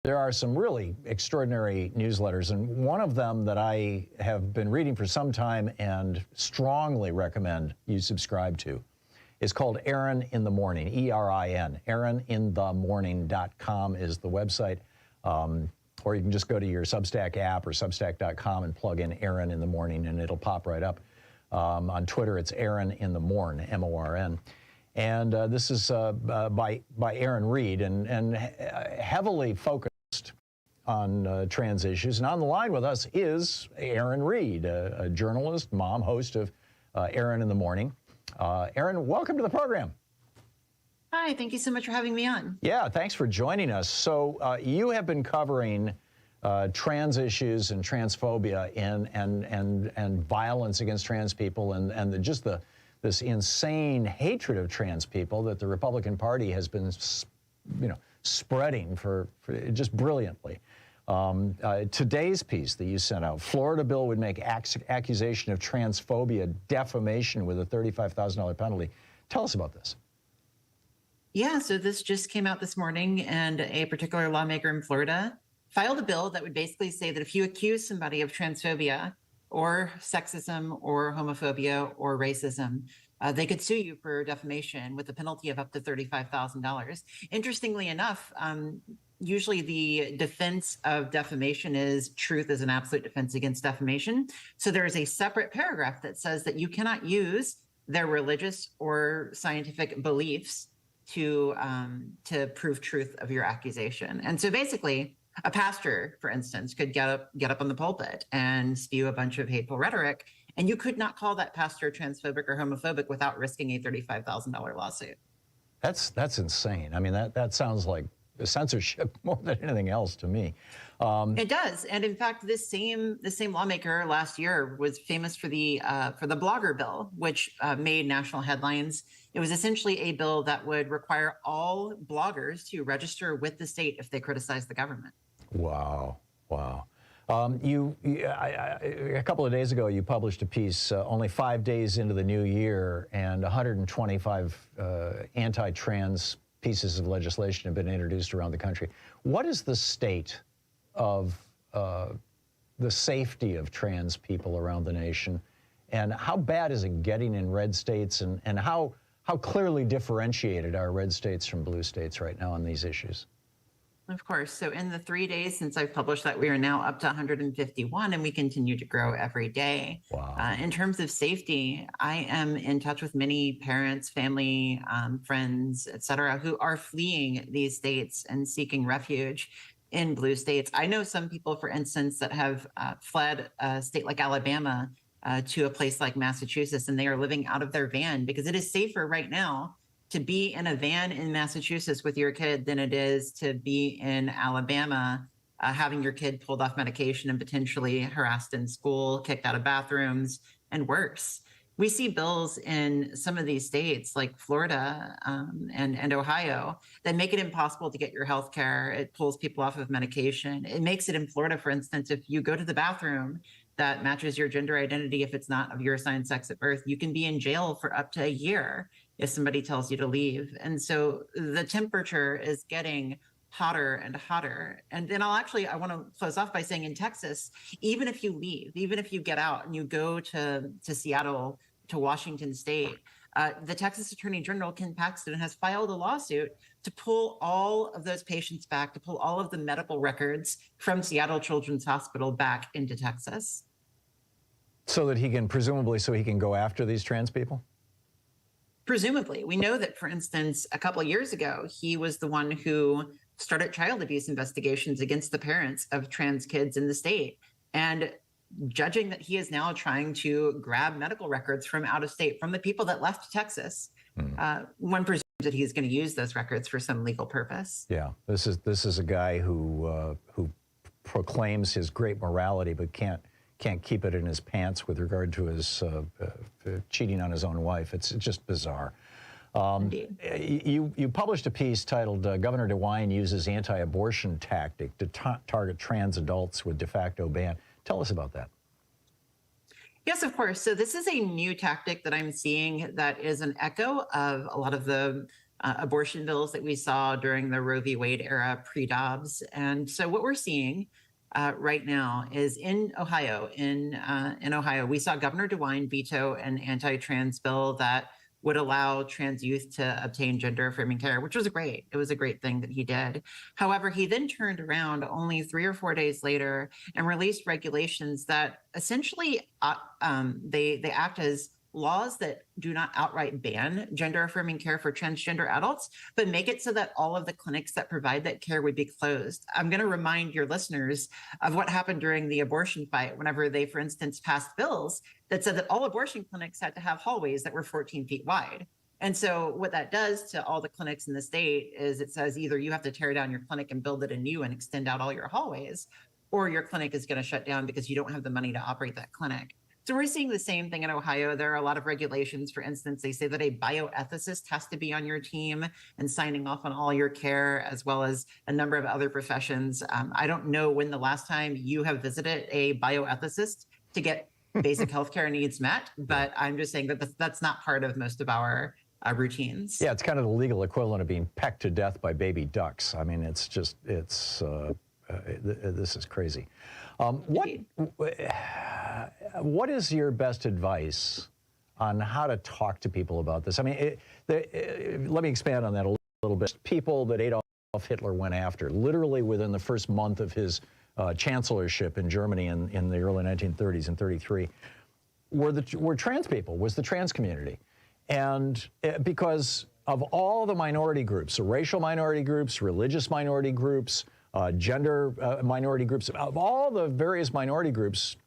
There are some really extraordinary newsletters, and one of them that I have been reading for some time and strongly recommend you subscribe to is called Erin in the Morning, E-R-I-N. ErinInTheMorning.com is the website. Or you can just go to your Substack app or Substack.com and plug in Erin in the Morning, and it'll pop right up. On Twitter, it's Erin in the Morn, M-O-R-N. And this is by Erin Reed, and heavily focused on trans issues. And on the line with us is Erin Reed, a journalist, mom, host of Erin in the Morning. Erin, welcome to the program. Hi, thank you so much for having me on. Yeah, thanks for joining us. So you have been covering trans issues and transphobia and violence against trans people and this insane hatred of trans people that the Republican Party has been, spreading for just brilliantly. Today's piece that you sent out, Florida bill would make accusation of transphobia defamation with a $35,000 penalty. Tell us about this. Yeah, so this just came out this morning, and a particular lawmaker in Florida filed a bill that would basically say that if you accuse somebody of transphobia or sexism or homophobia or racism, they could sue you for defamation with a penalty of up to $35,000. Interestingly enough, usually the defense of defamation is truth is an absolute defense against defamation. So there is a separate paragraph that says that you cannot use their religious or scientific beliefs to prove truth of your accusation. And so basically, a pastor, for instance, could get up on the pulpit and spew a bunch of hateful rhetoric, and you could not call that pastor transphobic or homophobic without risking a $35,000 lawsuit. That's insane. I mean, that sounds like censorship more than anything else to me. It does, and in fact, the same lawmaker last year was famous for the blogger bill, which made national headlines. It was essentially a bill that would require all bloggers to register with the state if they criticize the government. Wow, wow. A couple of days ago, you published a piece only 5 days into the new year, and 125 anti-trans pieces of legislation have been introduced around the country. What is the state of the safety of trans people around the nation, and how bad is it getting in red states, and how clearly differentiated are red states from blue states right now on these issues? Of course. So in the 3 days since I've published that, we are now up to 151, and we continue to grow every day. Wow. In terms of safety, I am in touch with many parents, family, friends, et cetera, who are fleeing these states and seeking refuge in blue states. I know some people, for instance, that have fled a state like Alabama to a place like Massachusetts, and they are living out of their van because it is safer right now to be in a van in Massachusetts with your kid than it is to be in Alabama having your kid pulled off medication and potentially harassed in school, kicked out of bathrooms, and worse. We see bills in some of these states like Florida and Ohio that make it impossible to get your health care. It pulls people off of medication. It makes it in Florida, for instance, if you go to the bathroom that matches your gender identity, if it's not of your assigned sex at birth, you can be in jail for up to a year if somebody tells you to leave. And so the temperature is getting hotter and hotter. And then I want to close off by saying in Texas, even if you leave, even if you get out and you go to Seattle, to Washington State, the Texas Attorney General, Ken Paxton, has filed a lawsuit to pull all of those patients back, to pull all of the medical records from Seattle Children's Hospital back into Texas. So that he can go after these trans people? Presumably. We know that, for instance, a couple of years ago, he was the one who started child abuse investigations against the parents of trans kids in the state. And judging that he is now trying to grab medical records from out of state, from the people that left Texas, one presumes that he's going to use those records for some legal purpose. Yeah, this is a guy who proclaims his great morality, but can't keep it in his pants with regard to his cheating on his own wife. It's just bizarre. You published a piece titled Governor DeWine uses anti-abortion tactic to target trans adults with de facto ban. Tell us about that. Yes, of course. So this is a new tactic that I'm seeing that is an echo of a lot of the abortion bills that we saw during the Roe v. Wade era, pre-Dobbs. And so what we're seeing right now is in Ohio, we saw Governor DeWine veto an anti-trans bill that would allow trans youth to obtain gender-affirming care, which was great. It was a great thing that he did. However, he then turned around only 3 or 4 days later and released regulations that essentially they act as laws that do not outright ban gender-affirming care for transgender adults, but make it so that all of the clinics that provide that care would be closed. I'm going to remind your listeners of what happened during the abortion fight whenever they, for instance, passed bills that said that all abortion clinics had to have hallways that were 14 feet wide. And so what that does to all the clinics in the state is it says either you have to tear down your clinic and build it anew and extend out all your hallways, or your clinic is going to shut down because you don't have the money to operate that clinic. So we're seeing the same thing in Ohio. There are a lot of regulations. For instance, they say that a bioethicist has to be on your team and signing off on all your care, as well as a number of other professions. I don't know when the last time you have visited a bioethicist to get basic healthcare needs met, but I'm just saying that that's not part of most of our routines. Yeah, it's kind of the legal equivalent of being pecked to death by baby ducks. I mean, it's just, this is crazy. What is your best advice on how to talk to people about this? I mean, let me expand on that a little bit. People that Adolf Hitler went after, literally within the first month of his chancellorship in Germany in the early 1930s and 33, were trans people, was the trans community. And because of all the minority groups, so racial minority groups, religious minority groups, gender minority groups, of all the various minority groups,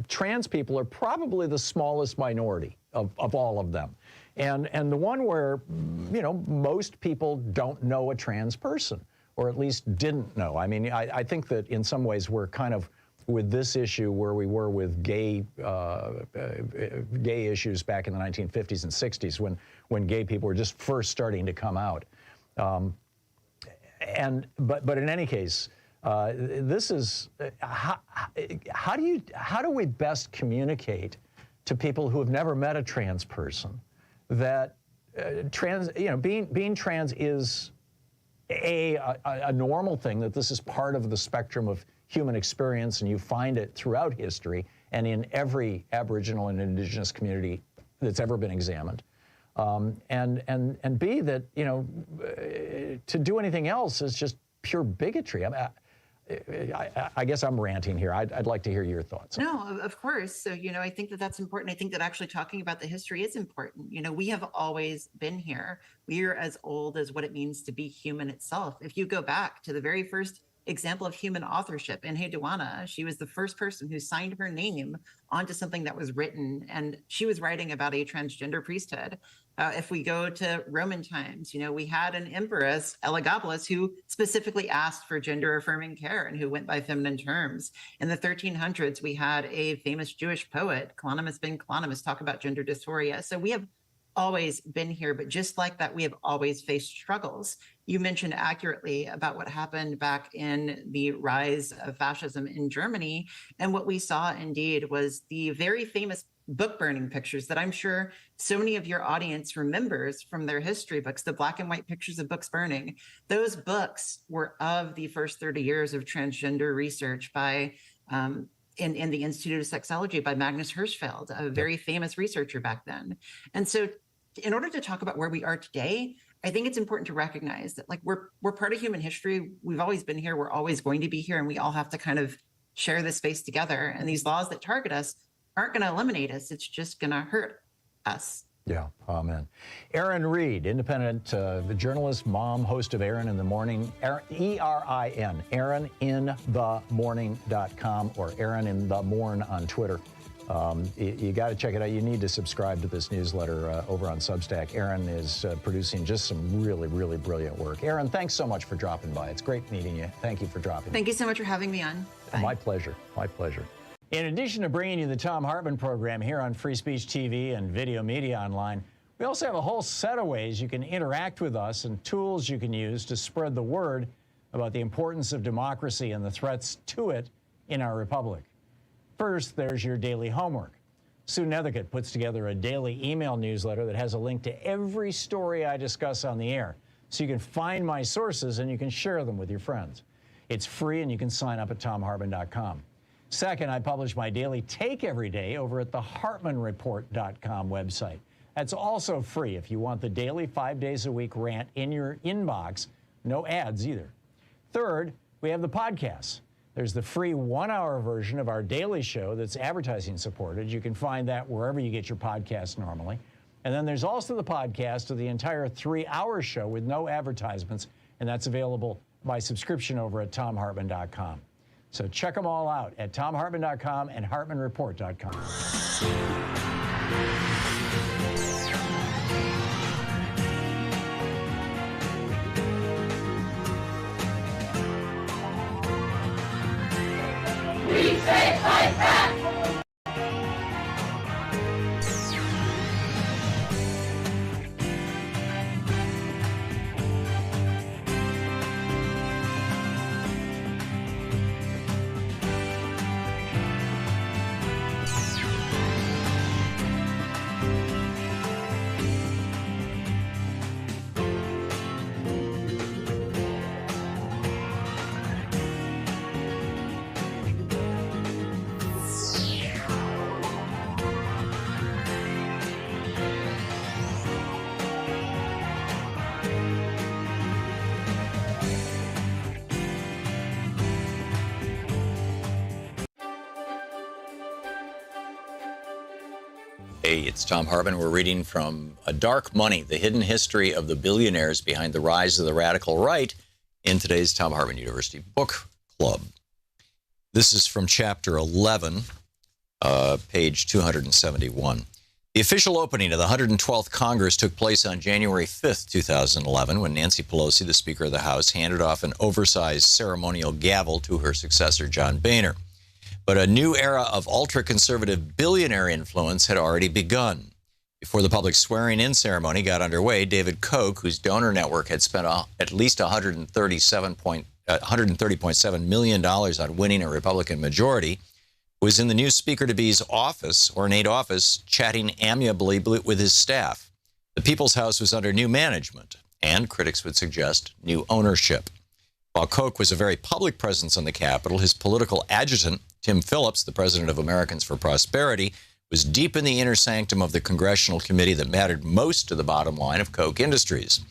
trans people are probably the smallest minority of all of them. And the one where, you know, most people don't know a trans person, or at least didn't know. I mean, I think that in some ways we're kind of with this issue where we were with gay issues back in the 1950s and 60s when gay people were just first starting to come out. But in any case, this is how do we best communicate to people who have never met a trans person that being trans is a normal thing, that this is part of the spectrum of human experience, and you find it throughout history and in every Aboriginal and Indigenous community that's ever been examined. And B, that, you know, to do anything else is just pure bigotry. I guess I'm ranting here. I'd like to hear your thoughts. No, of course. So, you know, I think that that's important. I think that actually talking about the history is important. You know, we have always been here. We are as old as what it means to be human itself. If you go back to the very first example of human authorship, Enheduanna, she was the first person who signed her name onto something that was written, and she was writing about a transgender priesthood. If we go to Roman times, you know, we had an empress, Elagabalus, who specifically asked for gender-affirming care and who went by feminine terms. In the 1300s, we had a famous Jewish poet, Kalonymus ben Kalonymus, talk about gender dysphoria. So we have always been here, but just like that, we have always faced struggles. You mentioned accurately about what happened back in the rise of fascism in Germany. And what we saw indeed was the very famous book burning pictures that I'm sure so many of your audience remembers from their history books, the black and white pictures of books burning. Those books were of the first 30 years of transgender research by in the Institute of Sexology by Magnus Hirschfeld, a very famous researcher back then. And so in order to talk about where we are today, I think it's important to recognize that, like, we're part of human history. We've always been here. We're always going to be here. And we all have to kind of share this space together. And these laws that target us aren't going to eliminate us. It's just going to hurt us. Yeah, amen. Erin Reed, independent journalist, mom, host of Erin in the Morning, E-R-I-N, erininthemorning.com, or Erin in the Morn on Twitter. You got to check it out. You need to subscribe to this newsletter over on Substack. Erin is producing just some really, really brilliant work. Erin, thanks so much for dropping by. It's great meeting you. Thank you for dropping by. Thank you so much for having me on. Bye. My pleasure. My pleasure. In addition to bringing you the Thom Hartmann Program here on Free Speech TV and Video Media Online, we also have a whole set of ways you can interact with us and tools you can use to spread the word about the importance of democracy and the threats to it in our republic. First, there's your daily homework. Sue Nethercutt puts together a daily email newsletter that has a link to every story I discuss on the air, so you can find my sources and you can share them with your friends. It's free and you can sign up at thomhartmann.com. Second, I publish my daily take every day over at the hartmannreport.com website. That's also free if you want the daily 5 days a week rant in your inbox. No ads either. Third, we have the podcasts. There's the free 1-hour version of our daily show that's advertising supported. You can find that wherever you get your podcasts normally. And then there's also the podcast of the entire 3-hour show with no advertisements, and that's available by subscription over at thomhartmann.com. So check them all out at thomhartmann.com and hartmannreport.com. We say fight back! Hey, it's Thom Hartmann. We're reading from A Dark Money, The Hidden History of the Billionaires Behind the Rise of the Radical Right in today's Thom Hartmann University Book Club. This is from Chapter 11, page 271. The official opening of the 112th Congress took place on January 5th, 2011, when Nancy Pelosi, the Speaker of the House, handed off an oversized ceremonial gavel to her successor, John Boehner. But a new era of ultra-conservative billionaire influence had already begun. Before the public swearing-in ceremony got underway, David Koch, whose donor network had spent at least $130.7 million on winning a Republican majority, was in the new Speaker-to-be's office, ornate office, chatting amiably with his staff. The People's House was under new management, and critics would suggest new ownership. While Koch was a very public presence on the Capitol, his political adjutant, Tim Phillips, the president of Americans for Prosperity, was deep in the inner sanctum of the congressional committee that mattered most to the bottom line of Koch Industries.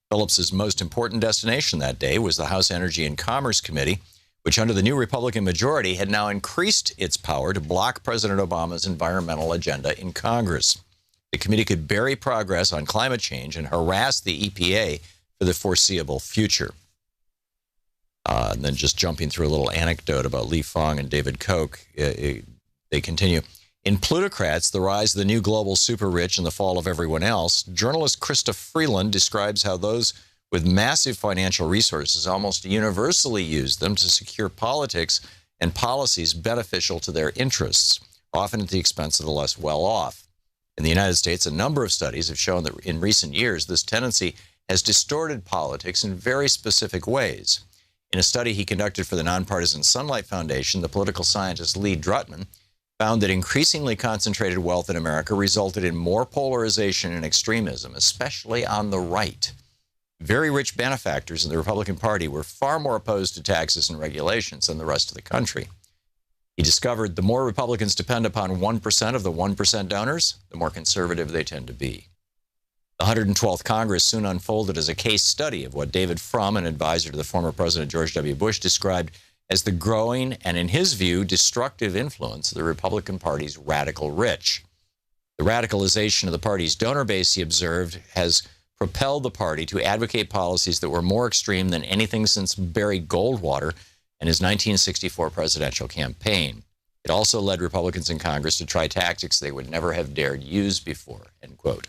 Phillips's most important destination that day was the House Energy and Commerce Committee, which under the new Republican majority had now increased its power to block President Obama's environmental agenda in Congress. The committee could bury progress on climate change and harass the EPA for the foreseeable future. And then just jumping through a little anecdote about Lee Fong and David Koch, they continue. In Plutocrats, the rise of the new global super-rich and the fall of everyone else, journalist Krista Freeland describes how those with massive financial resources almost universally use them to secure politics and policies beneficial to their interests, often at the expense of the less well-off. In the United States, a number of studies have shown that in recent years, this tendency has distorted politics in very specific ways. In a study he conducted for the nonpartisan Sunlight Foundation, the political scientist Lee Drutman found that increasingly concentrated wealth in America resulted in more polarization and extremism, especially on the right. Very rich benefactors in the Republican Party were far more opposed to taxes and regulations than the rest of the country. He discovered the more Republicans depend upon 1% of the 1% donors, the more conservative they tend to be. The 112th Congress soon unfolded as a case study of what David Frum, an advisor to the former President George W. Bush, described as the growing and, in his view, destructive influence of the Republican Party's radical rich. The radicalization of the party's donor base, he observed, has propelled the party to advocate policies that were more extreme than anything since Barry Goldwater and his 1964 presidential campaign. It also led Republicans in Congress to try tactics they would never have dared use before, end quote.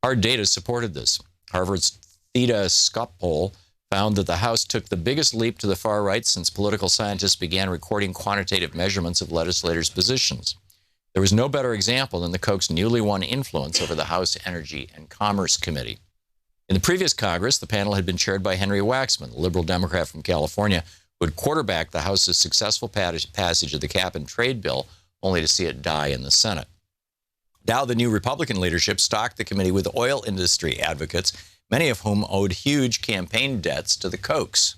Hard data supported this. Harvard's Theta Scott poll found that the House took the biggest leap to the far right since political scientists began recording quantitative measurements of legislators' positions. There was no better example than the Koch's newly won influence over the House Energy and Commerce Committee. In the previous Congress, the panel had been chaired by Henry Waxman, the liberal Democrat from California, who had quarterbacked the House's successful passage of the cap and trade bill, only to see it die in the Senate. Now the new Republican leadership stocked the committee with oil industry advocates, many of whom owed huge campaign debts to the Kochs.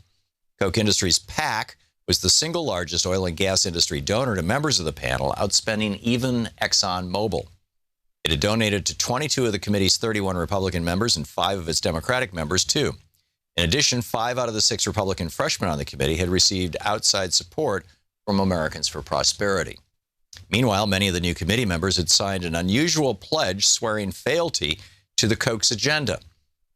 Koch Industries PAC was the single largest oil and gas industry donor to members of the panel, outspending even ExxonMobil. It had donated to 22 of the committee's 31 Republican members and 5 of its Democratic members, too. In addition, 5 out of the 6 Republican freshmen on the committee had received outside support from Americans for Prosperity. Meanwhile, many of the new committee members had signed an unusual pledge swearing fealty to the Koch's agenda.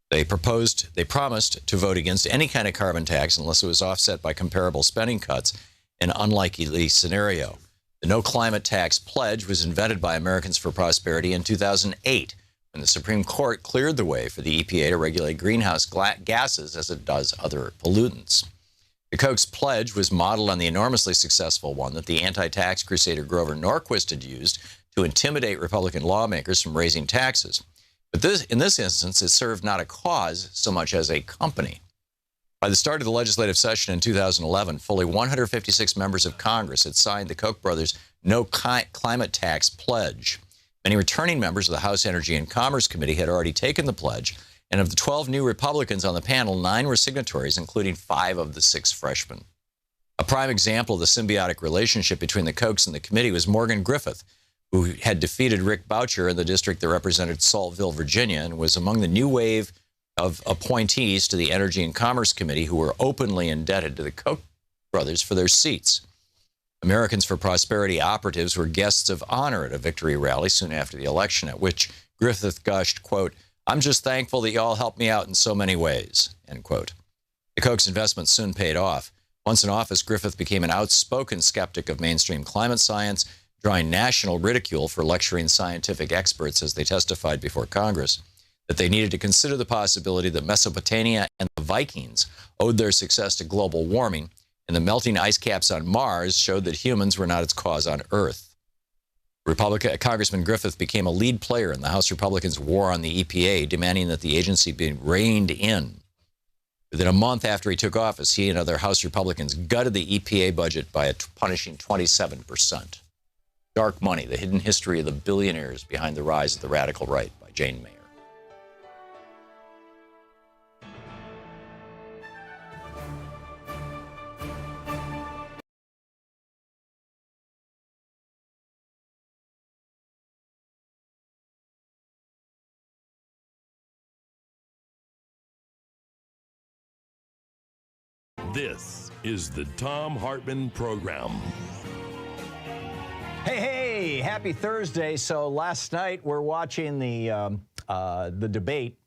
They promised to vote against any kind of carbon tax unless it was offset by comparable spending cuts, an unlikely scenario. The no climate tax pledge was invented by Americans for Prosperity in 2008, when the Supreme Court cleared the way for the EPA to regulate greenhouse gases as it does other pollutants. The Koch's pledge was modeled on the enormously successful one that the anti-tax crusader Grover Norquist had used to intimidate Republican lawmakers from raising taxes. But in this instance, it served not a cause so much as a company. By the start of the legislative session in 2011, fully 156 members of Congress had signed the Koch brothers' no climate tax pledge. Many returning members of the House Energy and Commerce Committee had already taken the pledge, and of the 12 new Republicans on the panel, 9 were signatories, including 5 of the 6 freshmen. A prime example of the symbiotic relationship between the Kochs and the committee was Morgan Griffith, who had defeated Rick Boucher in the district that represented Saltville, Virginia, and was among the new wave of appointees to the Energy and Commerce Committee who were openly indebted to the Koch brothers for their seats. Americans for Prosperity operatives were guests of honor at a victory rally soon after the election, at which Griffith gushed, quote, "I'm just thankful that y'all helped me out in so many ways," end quote. The Koch's investment soon paid off. Once in office, Griffith became an outspoken skeptic of mainstream climate science, drawing national ridicule for lecturing scientific experts as they testified before Congress that they needed to consider the possibility that Mesopotamia and the Vikings owed their success to global warming, and the melting ice caps on Mars showed that humans were not its cause on Earth. Congressman Griffith became a lead player in the House Republicans' war on the EPA, demanding that the agency be reined in. Within a month after he took office, he and other House Republicans gutted the EPA budget by a punishing 27%. Dark Money, The Hidden History of the Billionaires Behind the Rise of the Radical Right by Jane Mayer. This is the Thom Hartmann Program. Hey, happy Thursday. So last night we're watching the debate.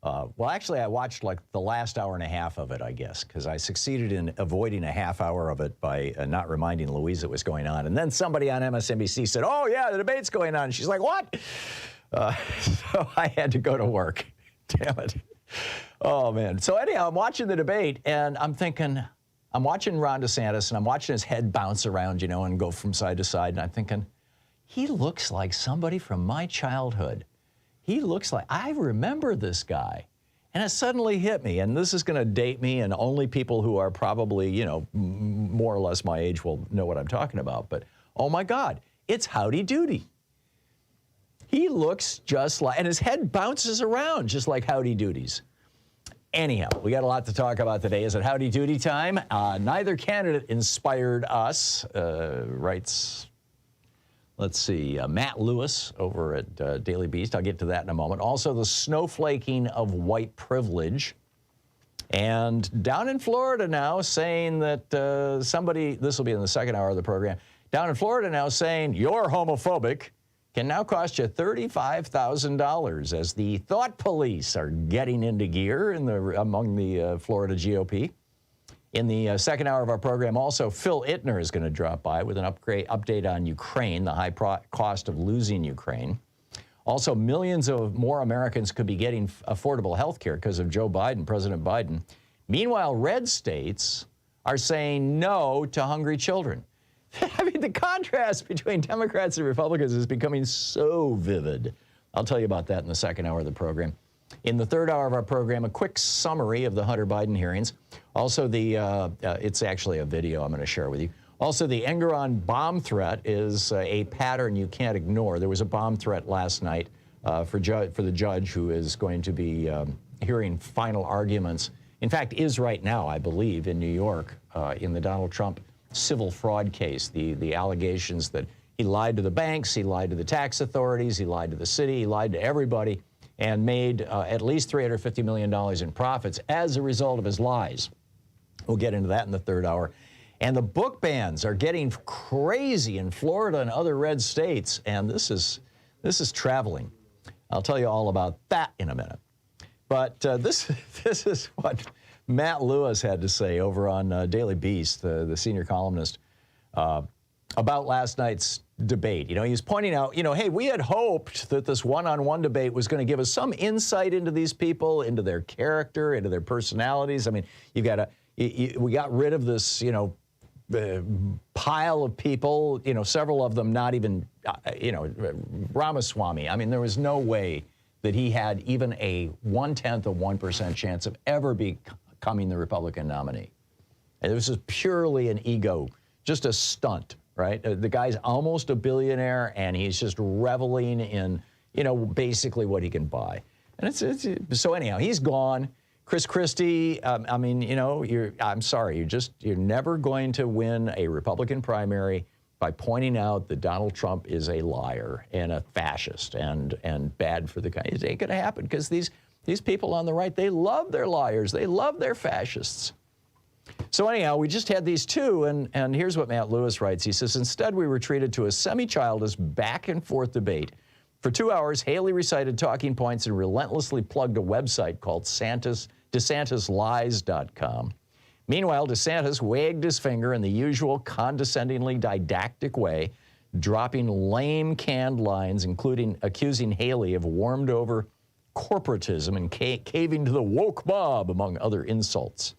Well, actually, I watched like the last hour and a half of it, I guess, because I succeeded in avoiding a half hour of it by not reminding Louise it was going on. And then somebody on MSNBC said, "Oh, yeah, the debate's going on." And she's like, "What?" So I had to go to work. Damn it. Oh, man. So anyhow, I'm watching the debate, and I'm thinking, I'm watching Ron DeSantis, and I'm watching his head bounce around, you know, and go from side to side, and I'm thinking, he looks like somebody from my childhood. He looks like, I remember this guy. And it suddenly hit me, and this is going to date me, and only people who are probably, you know, more or less my age will know what I'm talking about. But, oh, my God, it's Howdy Doody. He looks just like, and his head bounces around just like Howdy Doody's. Anyhow, we got a lot to talk about today. Is it Howdy Doody time? Neither candidate inspired us, writes, let's see, Matt Lewis over at Daily Beast. I'll get to that in a moment. Also, the snowflaking of white privilege. And down in Florida now saying that somebody, this will be in the second hour of the program, down in Florida now saying you're homophobic can now cost you $35,000 as the thought police are getting into gear among the Florida GOP. In the second hour of our program, also, Phil Ittner is going to drop by with an update on Ukraine, the high cost of losing Ukraine. Also, millions of more Americans could be getting affordable health care because of Joe Biden, President Biden. Meanwhile, red states are saying no to hungry children. I mean, the contrast between Democrats and Republicans is becoming so vivid. I'll tell you about that in the second hour of the program. In the third hour of our program, a quick summary of the Hunter Biden hearings. Also, it's actually a video I'm going to share with you. Also, the Engoron bomb threat is a pattern you can't ignore. There was a bomb threat last night for the judge who is going to be hearing final arguments. In fact, is right now, I believe, in New York in the Donald Trump civil fraud case. The allegations that he lied to the banks, he lied to the tax authorities, he lied to the city, he lied to everybody, and made at least $350 million in profits as a result of his lies. We'll get into that in the third hour. And the book bans are getting crazy in Florida and other red states, and this is traveling. I'll tell you all about that in a minute. But this is what Matt Lewis had to say over on Daily Beast, the senior columnist, about last night's debate. You know, he was pointing out, you know, hey, we had hoped that this one-on-one debate was going to give us some insight into these people, into their character, into their personalities. I mean, we got rid of this, you know, pile of people, you know, several of them not even, you know, Ramaswamy. I mean, there was no way that he had even a 0.1% of 1% chance of ever becoming the Republican nominee. And this is purely an ego, just a stunt, right? The guy's almost a billionaire, and he's just reveling in, you know, basically what he can buy. And so anyhow, he's gone. Chris Christie, I mean, you know, I'm sorry, you're never going to win a Republican primary by pointing out that Donald Trump is a liar and a fascist and bad for the country. It ain't going to happen because these people on the right, they love their liars. They love their fascists. So anyhow, we just had these two, and here's what Matt Lewis writes. He says, instead, we were treated to a semi-childish back-and-forth debate. For 2 hours, Haley recited talking points and relentlessly plugged a website called DeSantisLies.com. Meanwhile, DeSantis wagged his finger in the usual condescendingly didactic way, dropping lame canned lines, including accusing Haley of warmed-over corporatism and caving to the woke mob, among other insults.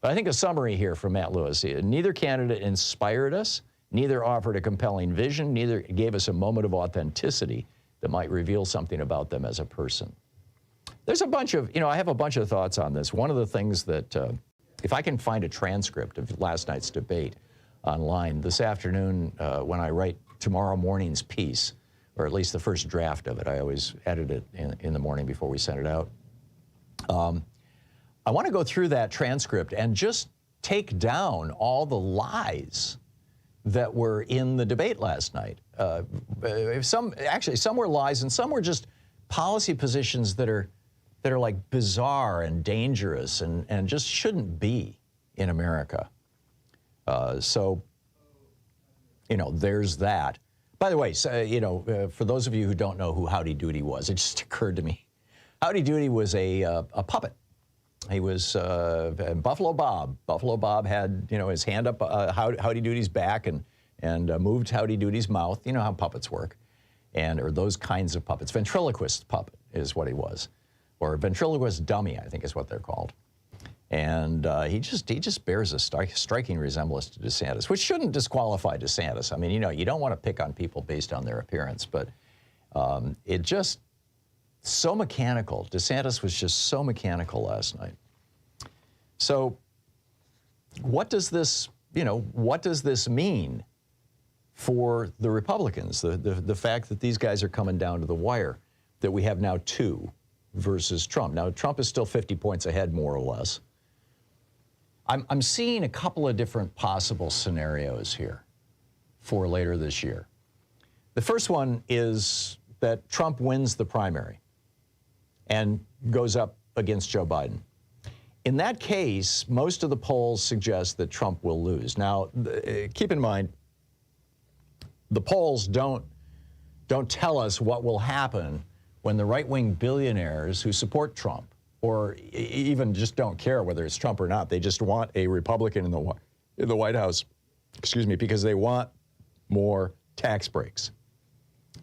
But I think a summary here from Matt Lewis. Neither candidate inspired us, neither offered a compelling vision, neither gave us a moment of authenticity that might reveal something about them as a person. There's a bunch of, you know, I have a bunch of thoughts on this. One of the things that, if I can find a transcript of last night's debate online this afternoon, when I write tomorrow morning's piece, or at least the first draft of it, I always edit it in the morning before we send it out. I want to go through that transcript and just take down all the lies that were in the debate last night. Some were lies, and some were just policy positions that are like bizarre and dangerous and just shouldn't be in America. So, you know, there's that. By the way, so, you know, for those of you who don't know who Howdy Doody was, it just occurred to me. Howdy Doody was a puppet. He was Buffalo Bob. Buffalo Bob had, you know, his hand up Howdy Doody's back and moved Howdy Doody's mouth. You know how puppets work, or those kinds of puppets. Ventriloquist puppet is what he was, or ventriloquist dummy, I think is what they're called. And he just bears a striking resemblance to DeSantis, which shouldn't disqualify DeSantis. I mean, you know, you don't want to pick on people based on their appearance, but it just so mechanical. DeSantis was just so mechanical last night. So what does this, you know, what does this mean for the Republicans? The fact that these guys are coming down to the wire, that we have now 2 versus Trump. Now, Trump is still 50 points ahead, more or less. I'm seeing a couple of different possible scenarios here for later this year. The first one is that Trump wins the primary and goes up against Joe Biden. In that case, most of the polls suggest that Trump will lose. Now, keep in mind, the polls don't tell us what will happen when the right-wing billionaires who support Trump, or even just don't care whether it's Trump or not, they just want a Republican in the White House, excuse me, because they want more tax breaks.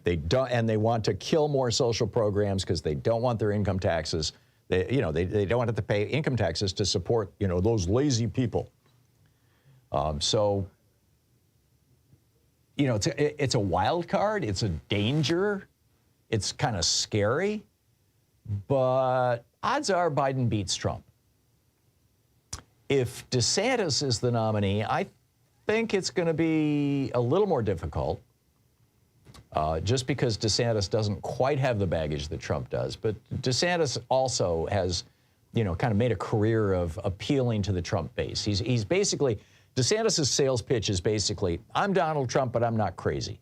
They don't, and they want to kill more social programs because they don't want their income taxes. They don't want to pay income taxes to support, you know, those lazy people. So, you know, it's a wild card. It's a danger. It's kind of scary. But odds are Biden beats Trump. If DeSantis is the nominee, I think it's going to be a little more difficult, just because DeSantis doesn't quite have the baggage that Trump does. But DeSantis also has, kind of made a career of appealing to the Trump base. He's basically, DeSantis' sales pitch is basically, I'm Donald Trump, but I'm not crazy.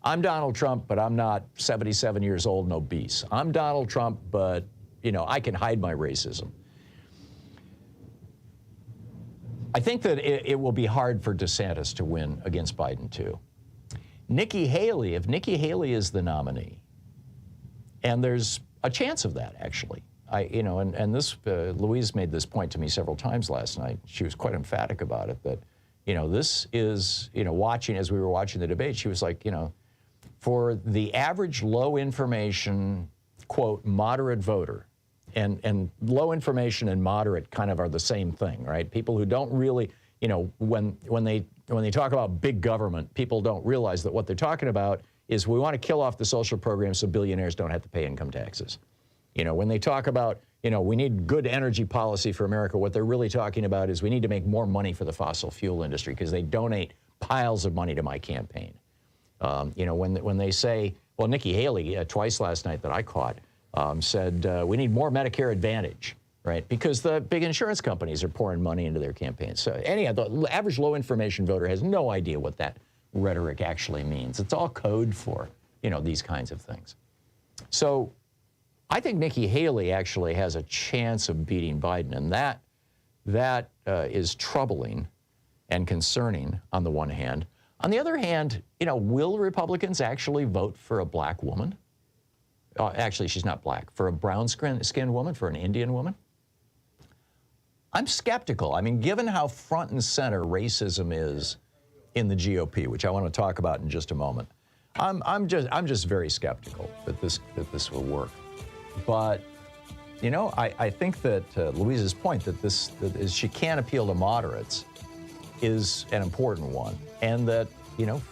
I'm Donald Trump, but I'm not 77 years old and obese. I'm Donald Trump, but, I can hide my racism. I think that it will be hard for DeSantis to win against Biden, too. Nikki Haley, if Nikki Haley is the nominee, and there's a chance of that, actually. Louise made this point to me several times last night. She was quite emphatic about it, that, this is, watching, as we were watching the debate, she was like, for the average low information, quote, moderate voter, and low information and moderate kind of are the same thing, right? People who don't really, when they talk about big government, people don't realize that what they're talking about is we want to kill off the social programs so billionaires don't have to pay income taxes. When they talk about, we need good energy policy for America, what they're really talking about is we need to make more money for the fossil fuel industry because they donate piles of money to my campaign. When they say, well, Nikki Haley, twice last night that I caught, said we need more Medicare Advantage, right? Because the big insurance companies are pouring money into their campaigns. So anyhow, the average low information voter has no idea what that rhetoric actually means. It's all code for, these kinds of things. So I think Nikki Haley actually has a chance of beating Biden, and that is troubling and concerning on the one hand. On the other hand, will Republicans actually vote for a black woman? Actually, she's not black. For a brown-skinned woman, for an Indian woman? I'm skeptical. I mean, given how front and center racism is in the GOP, which I want to talk about in just a moment, I'm just very skeptical that this will work. But, I think that Louise's point that she can appeal to moderates is an important one. And that,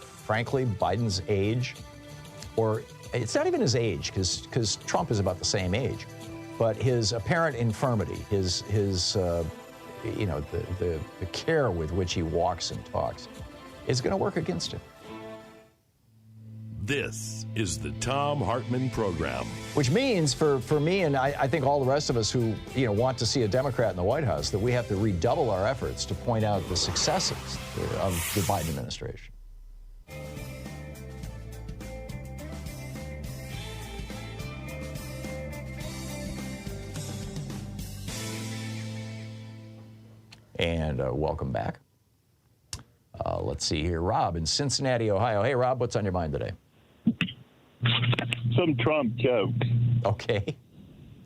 frankly, Biden's age, or it's not even his age, because Trump is about the same age, but his apparent infirmity, the care with which he walks and talks, is going to work against him. This is the Thom Hartmann Program. Which means for me and I think all the rest of us who want to see a Democrat in the White House, that we have to redouble our efforts to point out the successes of the Biden administration. And welcome back. Let's see here. Rob in Cincinnati, Ohio. Hey, Rob, what's on your mind today? Some Trump jokes. Okay.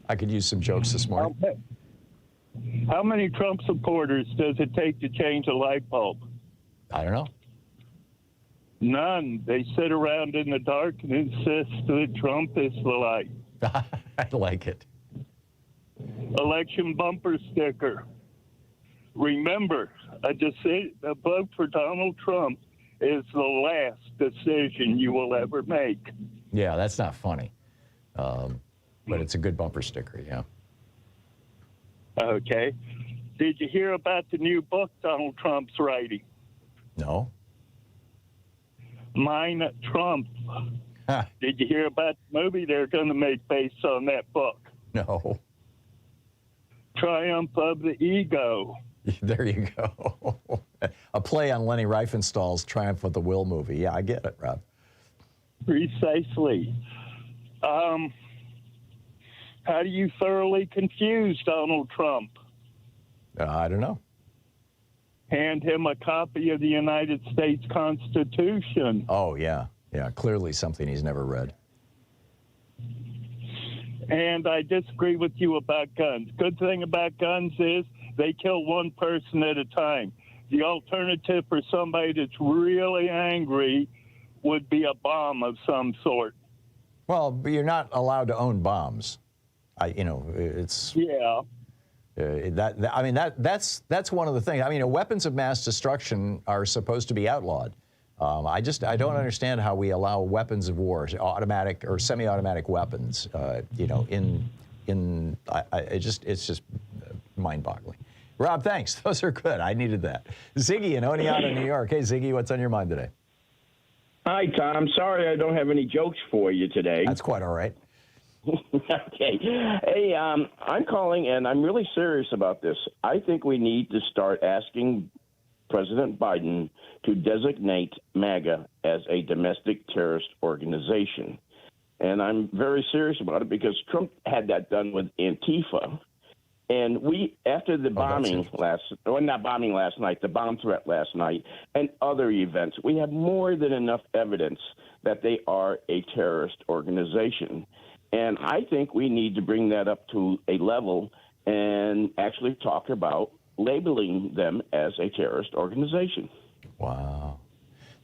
I could use some jokes this morning. How many Trump supporters does it take to change a light bulb? I don't know. None. They sit around in the dark and insist that Trump is the light. I like it. Election bumper sticker. Remember, a vote for Donald Trump is the last decision you will ever make. Yeah, that's not funny. But it's a good bumper sticker, yeah. Okay. Did you hear about the new book Donald Trump's writing? No. Mine Trump. Huh. Did you hear about the movie they're going to make based on that book? No. Triumph of the Ego. There you go. A play on Lenny Riefenstahl's Triumph of the Will movie. Yeah, I get it, Rob. Precisely. How do you thoroughly confuse Donald Trump? I don't know. Hand him a copy of the United States Constitution. Oh, yeah. Yeah, clearly something he's never read. And I disagree with you about guns. Good thing about guns is they kill one person at a time. The alternative for somebody that's really angry would be a bomb of some sort. Well, but you're not allowed to own bombs. It's yeah. That's one of the things. I mean, weapons of mass destruction are supposed to be outlawed. I don't understand how we allow weapons of war, automatic or semi-automatic weapons. It's just mind-boggling. Rob, thanks. Those are good. I needed that. Ziggy in Oneonta, New York. Hey, Ziggy, what's on your mind today? Hi, Tom. Sorry I don't have any jokes for you today. That's quite all right. Okay. Hey, I'm calling, and I'm really serious about this. I think we need to start asking President Biden to designate MAGA as a domestic terrorist organization. And I'm very serious about it because Trump had that done with Antifa. And we, after the bombing the bomb threat last night and other events, we have more than enough evidence that they are a terrorist organization. And I think we need to bring that up to a level and actually talk about labeling them as a terrorist organization. Wow.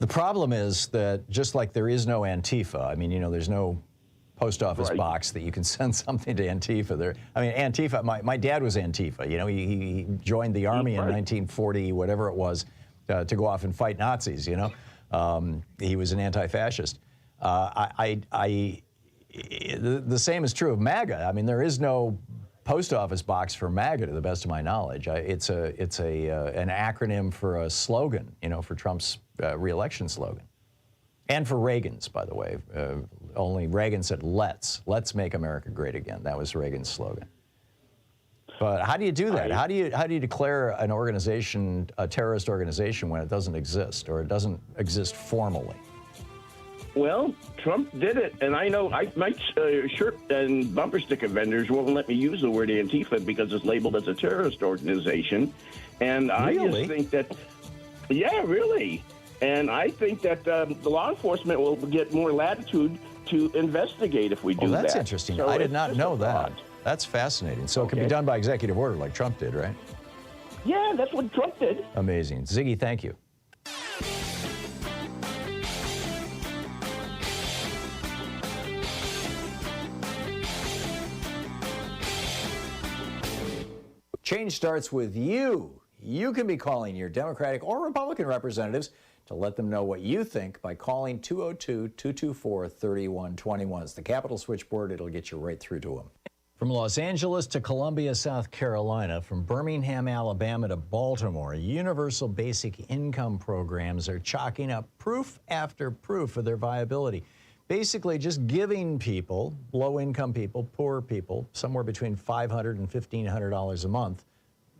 The problem is that just like there is no Antifa, I mean, there's no post office box that you can send something to Antifa. Antifa, my dad was Antifa. He joined the army in 1940, whatever it was, to go off and fight Nazis, He was an anti-fascist. The same is true of MAGA. I mean, there is no post office box for MAGA, to the best of my knowledge. It's an acronym for a slogan, for Trump's re-election slogan. And for Reagan's, by the way. Only Reagan said, let's make America great again. That was Reagan's slogan. But how do you do that? How do you declare an organization a terrorist organization when it doesn't exist, or it doesn't exist formally? Well, Trump did it, and I know my shirt and bumper sticker vendors won't let me use the word Antifa because it's labeled as a terrorist organization. And I just think that, yeah, really. And I think that the law enforcement will get more latitude to investigate if we do that. Oh, that's interesting. So I did not know that. That's fascinating. So it can be done by executive order like Trump did, right? Yeah, that's what Trump did. Amazing. Ziggy, thank you. Change starts with you. You can be calling your Democratic or Republican representatives to let them know what you think by calling 202-224-3121. It's the Capitol switchboard. It'll get you right through to them. From Los Angeles to Columbia, South Carolina, from Birmingham, Alabama to Baltimore, universal basic income programs are chalking up proof after proof of their viability. Basically just giving people, low-income people, poor people, somewhere between $500 and $1,500 a month,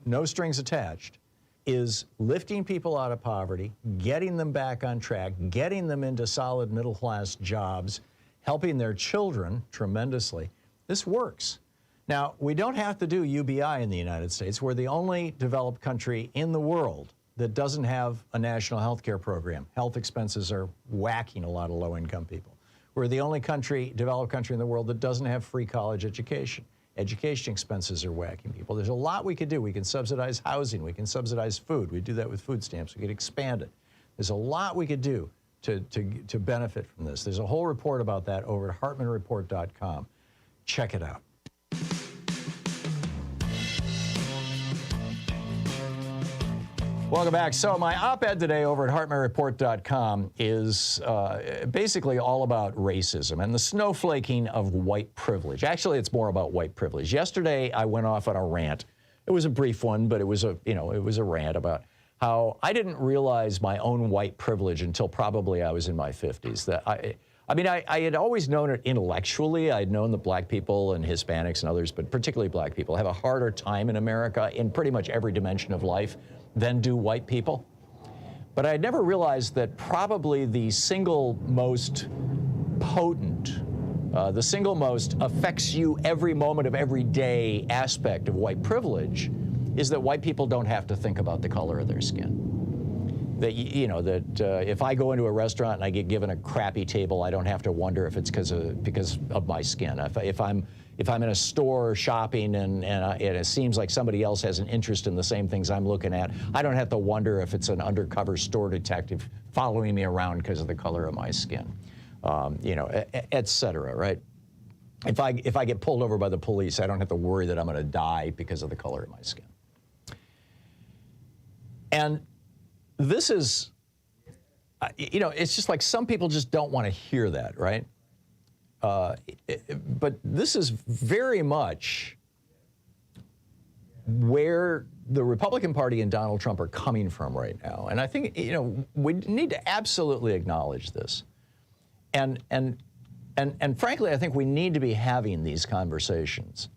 no strings attached, is lifting people out of poverty, getting them back on track, getting them into solid middle-class jobs, helping their children tremendously. This works. Now, we don't have to do UBI in the United States. We're the only developed country in the world that doesn't have a national health care program. Health expenses are whacking a lot of low-income people. We're the only developed country in the world that doesn't have free college education. Education expenses are whacking people. There's a lot we could do. We can subsidize housing. We can subsidize food. We do that with food stamps. We could expand it. There's a lot we could do to benefit from this. There's a whole report about that over at hartmannreport.com. Check it out. Welcome back. So my op-ed today over at hartmannreport.com is basically all about racism and the snowflaking of white privilege. Actually, it's more about white privilege. Yesterday, I went off on a rant. It was a brief one, but it was a rant about how I didn't realize my own white privilege until probably I was in my 50s. That I had always known it intellectually. I'd known that black people and Hispanics and others, but particularly black people, have a harder time in America in pretty much every dimension of life than do white people. But I had never realized that probably the single most potent, the single most affects you every moment of every day aspect of white privilege is that white people don't have to think about the color of their skin. That, if I go into a restaurant and I get given a crappy table, I don't have to wonder if it's because of my skin. If I'm in a store shopping and it seems like somebody else has an interest in the same things I'm looking at, I don't have to wonder if it's an undercover store detective following me around because of the color of my skin, et cetera, right? If I get pulled over by the police, I don't have to worry that I'm going to die because of the color of my skin. And this is, it's just like some people just don't want to hear that, right? But this is very much where the Republican Party and Donald Trump are coming from right now. And I think, we need to absolutely acknowledge this. And frankly, I think we need to be having these conversations.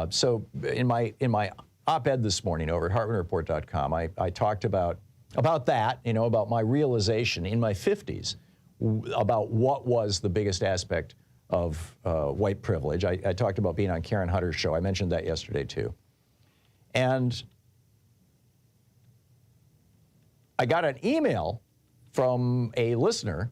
So in my op-ed this morning over at HartmannReport.com, I talked about that, about my realization in my 50s about what was the biggest aspect of white privilege. I talked about being on Karen Hunter's show. I mentioned that yesterday, too. And I got an email from a listener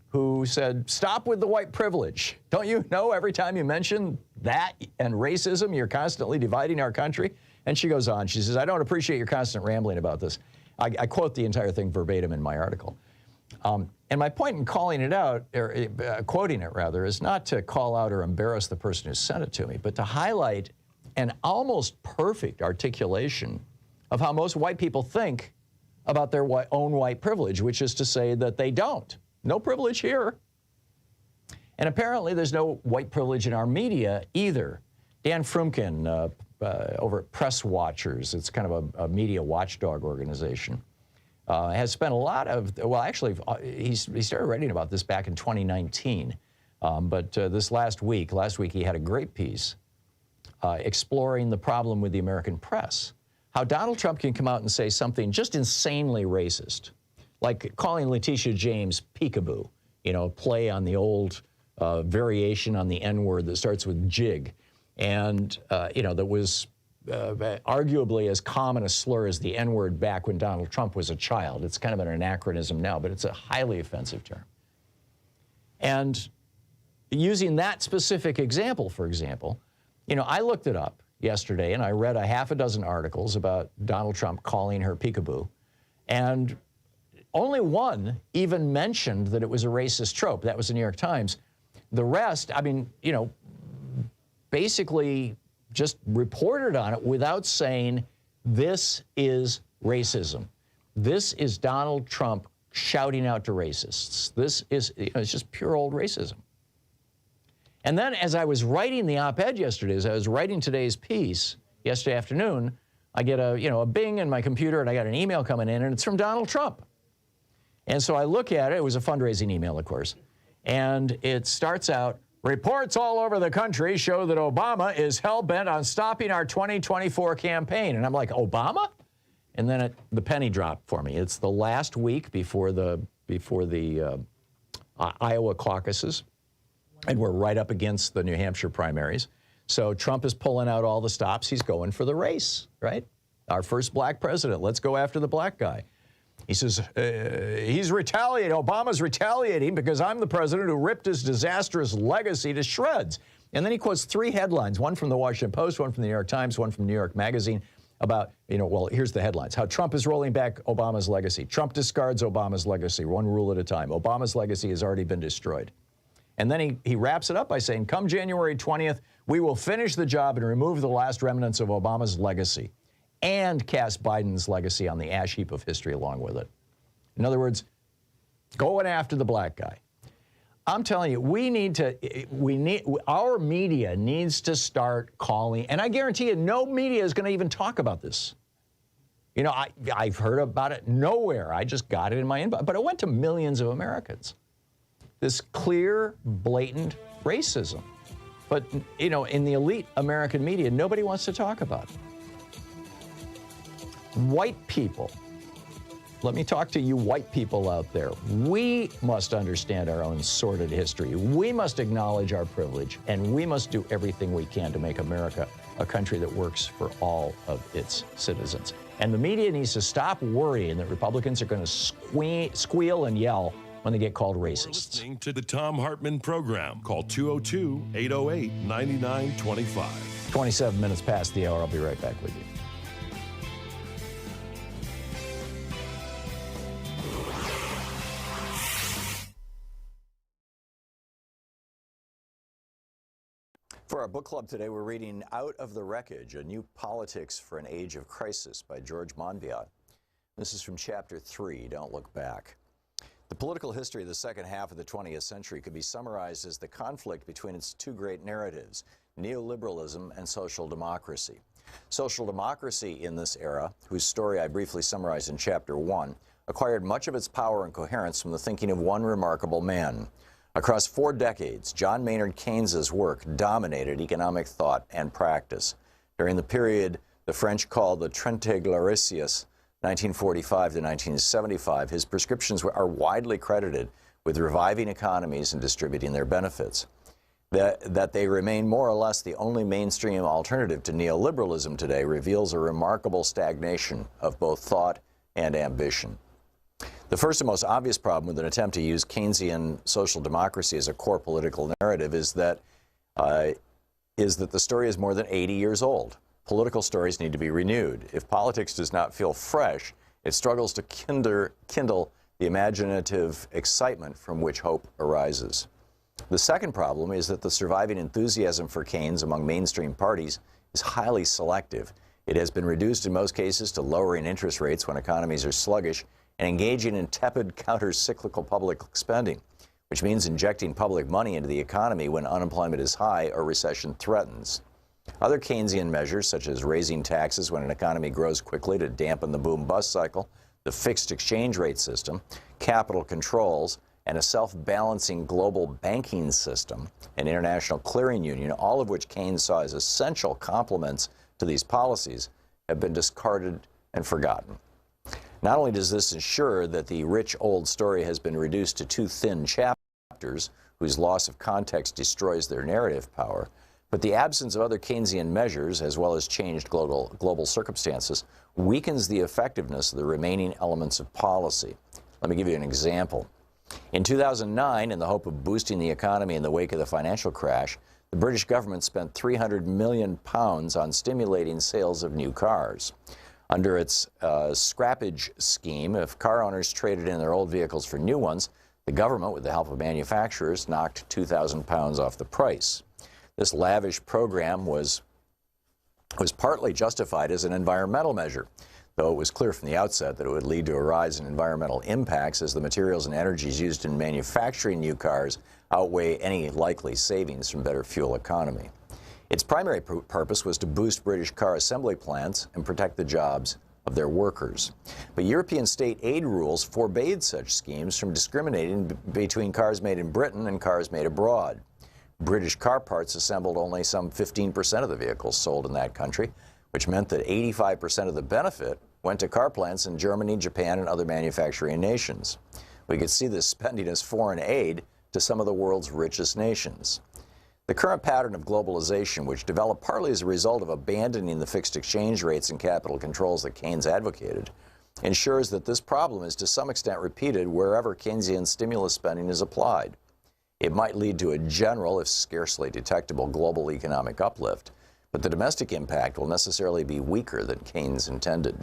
who said, stop with the white privilege. Don't you know every time you mention that and racism, you're constantly dividing our country? And she goes on, she says, I don't appreciate your constant rambling about this. I quote the entire thing verbatim in my article. And my point in calling it out, or quoting it rather, is not to call out or embarrass the person who sent it to me, but to highlight an almost perfect articulation of how most white people think about their own white privilege, which is to say that they don't. No privilege here. And apparently there's no white privilege in our media either. Dan Frumkin over at Press Watchers, it's kind of a media watchdog organization, has spent a lot of, well, actually, he started writing about this back in 2019. But this last week he had a great piece exploring the problem with the American press. How Donald Trump can come out and say something just insanely racist, like calling Letitia James peekaboo, play on the old variation on the N-word that starts with jig, and, that was arguably as common a slur as the N-word back when Donald Trump was a child. It's kind of an anachronism now, but it's a highly offensive term. And using that specific example, for example, I looked it up yesterday and I read a half a dozen articles about Donald Trump calling her peekaboo, and only one even mentioned that it was a racist trope. That was the New York Times. The rest, basically just reported on it without saying, this is racism. This is Donald Trump shouting out to racists. This is, it's just pure old racism. And then as I was writing the op-ed yesterday, as I was writing today's piece yesterday afternoon, I get a bing in my computer and I got an email coming in and it's from Donald Trump. And so I look at it. It was a fundraising email, of course. And it starts out, reports all over the country show that Obama is hell-bent on stopping our 2024 campaign. And I'm like, Obama? And then the penny dropped for me. It's the last week before the Iowa caucuses. And we're right up against the New Hampshire primaries. So Trump is pulling out all the stops. He's going for the race, right? Our first black president. Let's go after the black guy. He says, he's retaliating. Obama's retaliating because I'm the president who ripped his disastrous legacy to shreds. And then he quotes three headlines, one from the Washington Post, one from the New York Times, one from New York Magazine, about, well, here's the headlines. How Trump is rolling back Obama's legacy. Trump discards Obama's legacy, one rule at a time. Obama's legacy has already been destroyed. And then he wraps it up by saying, come January 20th, we will finish the job and remove the last remnants of Obama's legacy and cast Biden's legacy on the ash heap of history along with it. In other words, going after the black guy. I'm telling you, our media needs to start calling, and I guarantee you no media is going to even talk about this. I've heard about it nowhere. I just got it in my inbox, but it went to millions of Americans. This clear, blatant racism. But, in the elite American media, nobody wants to talk about it. White people, let me talk to you white people out there. We must understand our own sordid history. We must acknowledge our privilege, and we must do everything we can to make America a country that works for all of its citizens. And the media needs to stop worrying that Republicans are going to squeal and yell when they get called racists. You're listening to the Thom Hartmann Program. Call 202-808-9925. 27 minutes past the hour. I'll be right back with you. For our book club today, we're reading Out of the Wreckage, A New Politics for an Age of Crisis by George Monbiot. This is from Chapter 3, Don't Look Back. The political history of the second half of the 20th century could be summarized as the conflict between its two great narratives, neoliberalism and social democracy. Social democracy in this era, whose story I briefly summarized in Chapter 1, acquired much of its power and coherence from the thinking of one remarkable man. Across 4 decades, John Maynard Keynes's work dominated economic thought and practice. During the period the French called the Trente Glorieuses, 1945 to 1975, his prescriptions are widely credited with reviving economies and distributing their benefits. That they remain more or less the only mainstream alternative to neoliberalism today reveals a remarkable stagnation of both thought and ambition. The first and most obvious problem with an attempt to use Keynesian social democracy as a core political narrative is that the story is more than 80 years old. Political stories need to be renewed. If politics does not feel fresh, it struggles to kindle the imaginative excitement from which hope arises. The second problem is that the surviving enthusiasm for Keynes among mainstream parties is highly selective. It has been reduced in most cases to lowering interest rates when economies are sluggish and engaging in tepid counter-cyclical public spending, which means injecting public money into the economy when unemployment is high or recession threatens. Other Keynesian measures, such as raising taxes when an economy grows quickly to dampen the boom-bust cycle, the fixed exchange rate system, capital controls, and a self-balancing global banking system, an international clearing union, all of which Keynes saw as essential complements to these policies, have been discarded and forgotten. Not only does this ensure that the rich old story has been reduced to 2 thin chapters, whose loss of context destroys their narrative power, but the absence of other Keynesian measures, as well as changed global circumstances, weakens the effectiveness of the remaining elements of policy. Let me give you an example. In 2009, in the hope of boosting the economy in the wake of the financial crash, the British government spent £300 million on stimulating sales of new cars. Under its scrappage scheme, if car owners traded in their old vehicles for new ones, the government, with the help of manufacturers, knocked £2,000 off the price. This lavish program was partly justified as an environmental measure, though it was clear from the outset that it would lead to a rise in environmental impacts as the materials and energies used in manufacturing new cars outweigh any likely savings from better fuel economy. Its primary purpose was to boost British car assembly plants and protect the jobs of their workers. But European state aid rules forbade such schemes from discriminating between cars made in Britain and cars made abroad. British car parts assembled only some 15% of the vehicles sold in that country, which meant that 85% of the benefit went to car plants in Germany, Japan, and other manufacturing nations. We could see this spending as foreign aid to some of the world's richest nations. The current pattern of globalization, which developed partly as a result of abandoning the fixed exchange rates and capital controls that Keynes advocated, ensures that this problem is to some extent repeated wherever Keynesian stimulus spending is applied. It might lead to a general, if scarcely detectable, global economic uplift, but the domestic impact will necessarily be weaker than Keynes intended.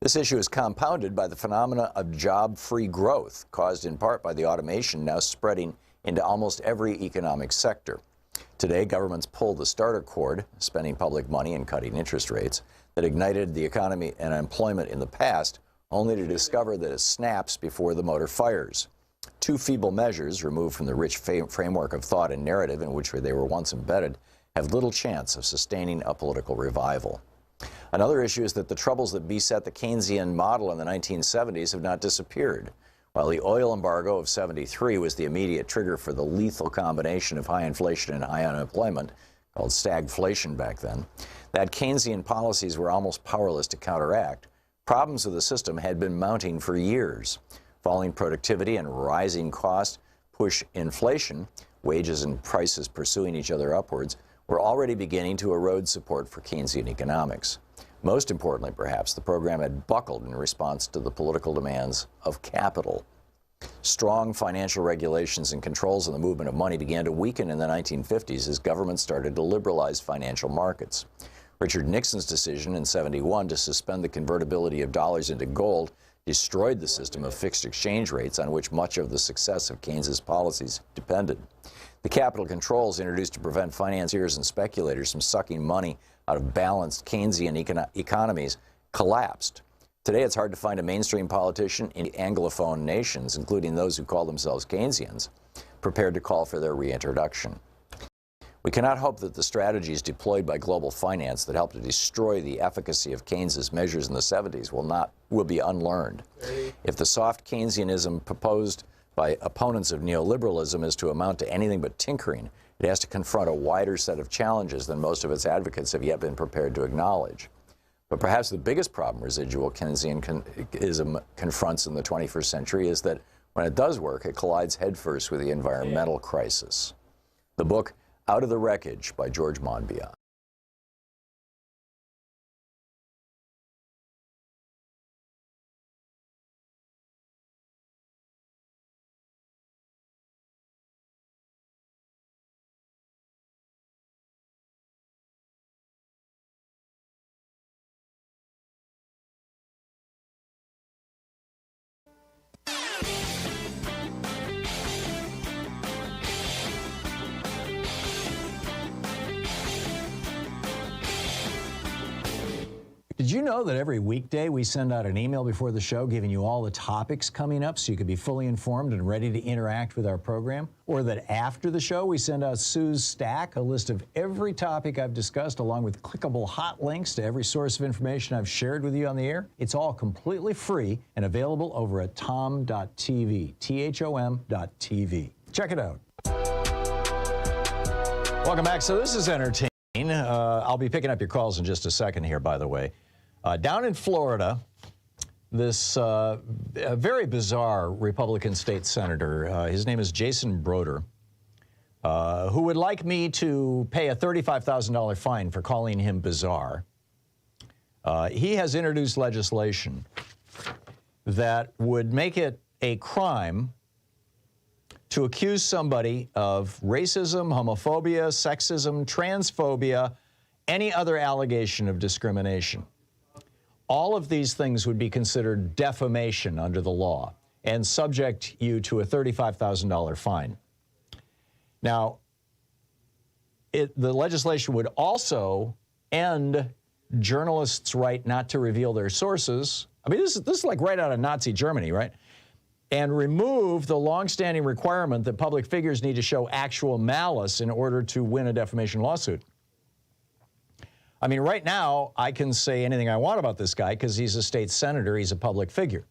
This issue is compounded by the phenomena of job-free growth, caused in part by the automation now spreading into almost every economic sector. Today, governments pull the starter cord, spending public money and cutting interest rates, that ignited the economy and employment in the past, only to discover that it snaps before the motor fires. 2 feeble measures, removed from the rich framework of thought and narrative in which they were once embedded, have little chance of sustaining a political revival. Another issue is that the troubles that beset the Keynesian model in the 1970s have not disappeared. While the oil embargo of '73 was the immediate trigger for the lethal combination of high inflation and high unemployment, called stagflation back then, that Keynesian policies were almost powerless to counteract. Problems with the system had been mounting for years. Falling productivity and rising costs push inflation, wages and prices pursuing each other upwards, were already beginning to erode support for Keynesian economics. Most importantly, perhaps, the program had buckled in response to the political demands of capital. Strong financial regulations and controls on the movement of money began to weaken in the 1950s as governments started to liberalize financial markets. Richard Nixon's decision in '71 to suspend the convertibility of dollars into gold destroyed the system of fixed exchange rates on which much of the success of Keynes's policies depended. The capital controls introduced to prevent financiers and speculators from sucking money out of balanced Keynesian economies collapsed. Today, it's hard to find a mainstream politician in Anglophone nations, including those who call themselves Keynesians, prepared to call for their reintroduction. We cannot hope that the strategies deployed by global finance that helped to destroy the efficacy of Keynes's measures in the 70s will be unlearned. If the soft Keynesianism proposed by opponents of neoliberalism is to amount to anything but tinkering, it has to confront a wider set of challenges than most of its advocates have yet been prepared to acknowledge. But perhaps the biggest problem residual Keynesianism confronts in the 21st century is that when it does work, it collides headfirst with the environmental crisis. The book, Out of the Wreckage by George Monbiot. Did you know that every weekday we send out an email before the show giving you all the topics coming up so you can be fully informed and ready to interact with our program? Or that after the show we send out Sue's Stack, a list of every topic I've discussed along with clickable hot links to every source of information I've shared with you on the air? It's all completely free and available over at thom.tv, THOM.tv. Check it out. Welcome back. So this is entertaining. I'll be picking up your calls in just a second here, by the way. Down in Florida, this very bizarre Republican state senator, his name is Jason Broder, who would like me to pay a $35,000 fine for calling him bizarre. He has introduced legislation that would make it a crime to accuse somebody of racism, homophobia, sexism, transphobia, any other allegation of discrimination. All of these things would be considered defamation under the law and subject you to a $35,000 fine. Now, the legislation would also end journalists' right not to reveal their sources. I mean, this is like right out of Nazi Germany, right? And remove the longstanding requirement that public figures need to show actual malice in order to win a defamation lawsuit. I mean, right now, I can say anything I want about this guy because he's a state senator, he's a public figure.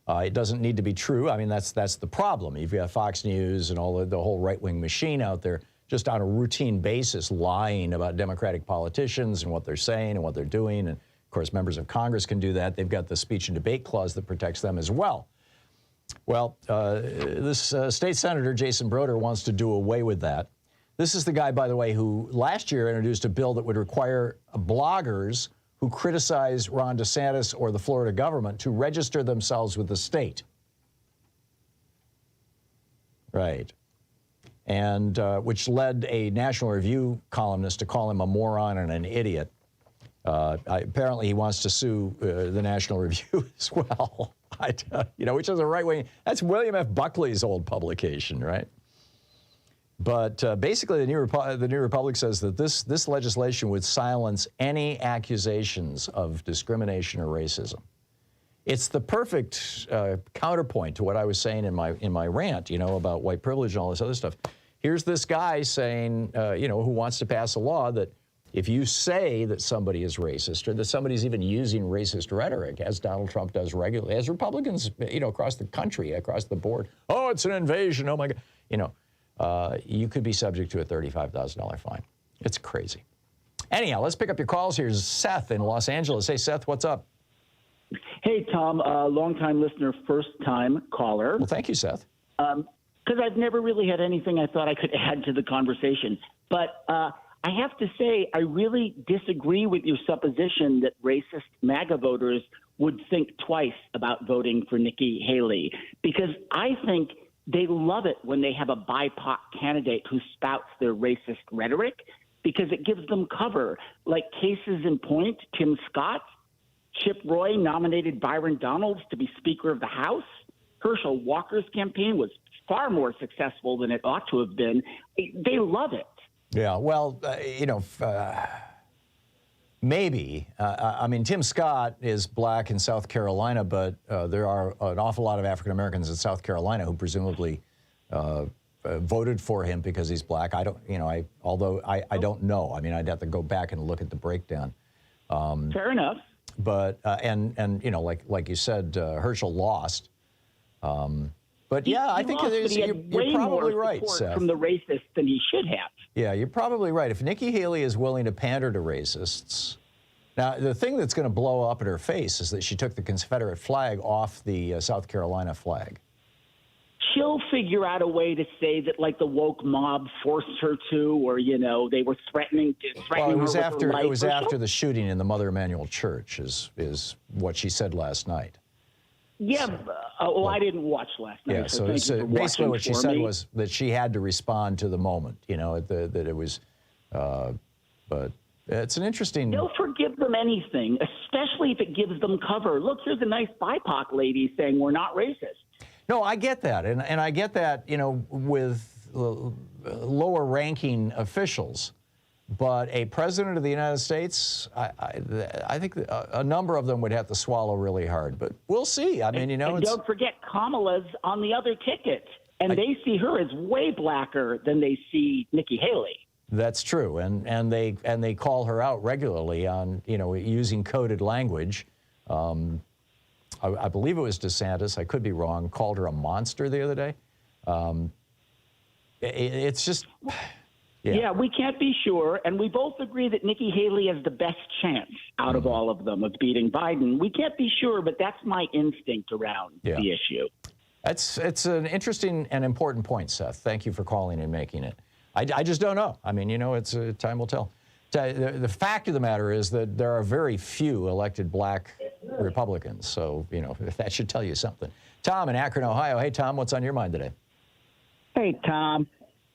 It doesn't need to be true. I mean, that's the problem. You've got Fox News and all the whole right-wing machine out there just on a routine basis lying about Democratic politicians and what they're saying and what they're doing. And, of course, members of Congress can do that. They've got the speech and debate clause that protects them as well. Well, this state senator, Jason Broder, wants to do away with that. This is the guy, by the way, who last year introduced a bill that would require bloggers who criticize Ron DeSantis or the Florida government to register themselves with the state. Right. And which led a National Review columnist to call him a moron and an idiot. Apparently, he wants to sue the National Review as well. Which is a right-wing. That's William F. Buckley's old publication, right? But basically, the New Republic says that this legislation would silence any accusations of discrimination or racism. It's the perfect counterpoint to what I was saying in my rant, about white privilege and all this other stuff. Here's this guy saying, who wants to pass a law that if you say that somebody is racist or that somebody's even using racist rhetoric, as Donald Trump does regularly, as Republicans, across the country, across the board, oh, it's an invasion, oh my God, you could be subject to a $35,000 fine. It's crazy. Anyhow, let's pick up your calls. Here's Seth in Los Angeles. Hey, Seth, what's up? Hey, Tom, longtime listener, first-time caller. Well, thank you, Seth. Because I've never really had anything I thought I could add to the conversation. But I have to say, I really disagree with your supposition that racist MAGA voters would think twice about voting for Nikki Haley, because I think they love it when they have a BIPOC candidate who spouts their racist rhetoric, because it gives them cover. Like cases in point, Tim Scott, Chip Roy nominated Byron Donalds to be Speaker of the House. Herschel Walker's campaign was far more successful than it ought to have been. They love it. Yeah, well, maybe. I mean, Tim Scott is black in South Carolina, but there are an awful lot of African Americans in South Carolina who presumably voted for him because he's black. I don't, you know, I don't know. I mean, I'd have to go back and look at the breakdown. Fair enough. But and you know, like you said, Herschel lost. But yeah, I think you're probably right, Seth. From the racists than he should have. Yeah, you're probably right. If Nikki Haley is willing to pander to racists, now the thing that's going to blow up in her face is that she took the Confederate flag off the South Carolina flag. She'll figure out a way to say that, like, the woke mob forced her to, or, you know, they were threatening well, it was her after with her life. It was after the shooting in the Mother Emanuel Church, is what she said last night. Yeah, I didn't watch last night. Yeah, so basically what she said was that she had to respond to the moment, you know, that it was, but it's an interesting... They'll forgive them anything, especially if it gives them cover. Look, here's a nice BIPOC lady saying we're not racist. No, I get that, and I get that, you know, with lower-ranking officials. But a president of the United States, I think a number of them would have to swallow really hard. But we'll see. I mean, you know, and don't forget Kamala's on the other ticket, and they see her as way blacker than they see Nikki Haley. That's true, and they call her out regularly on, you know, using coded language. I believe it was DeSantis, I could be wrong, called her a monster the other day. It's just... Yeah, we can't be sure, and we both agree that Nikki Haley has the best chance out of all of them of beating Biden. We can't be sure, but that's my instinct around the issue. It's an interesting and important point, Seth. Thank you for calling and making it. I just don't know. I mean, you know, it's time will tell. The fact of the matter is that there are very few elected black Republicans, so, you know, that should tell you something. Tom in Akron, Ohio. Hey, Tom, what's on your mind today? Hey, Tom.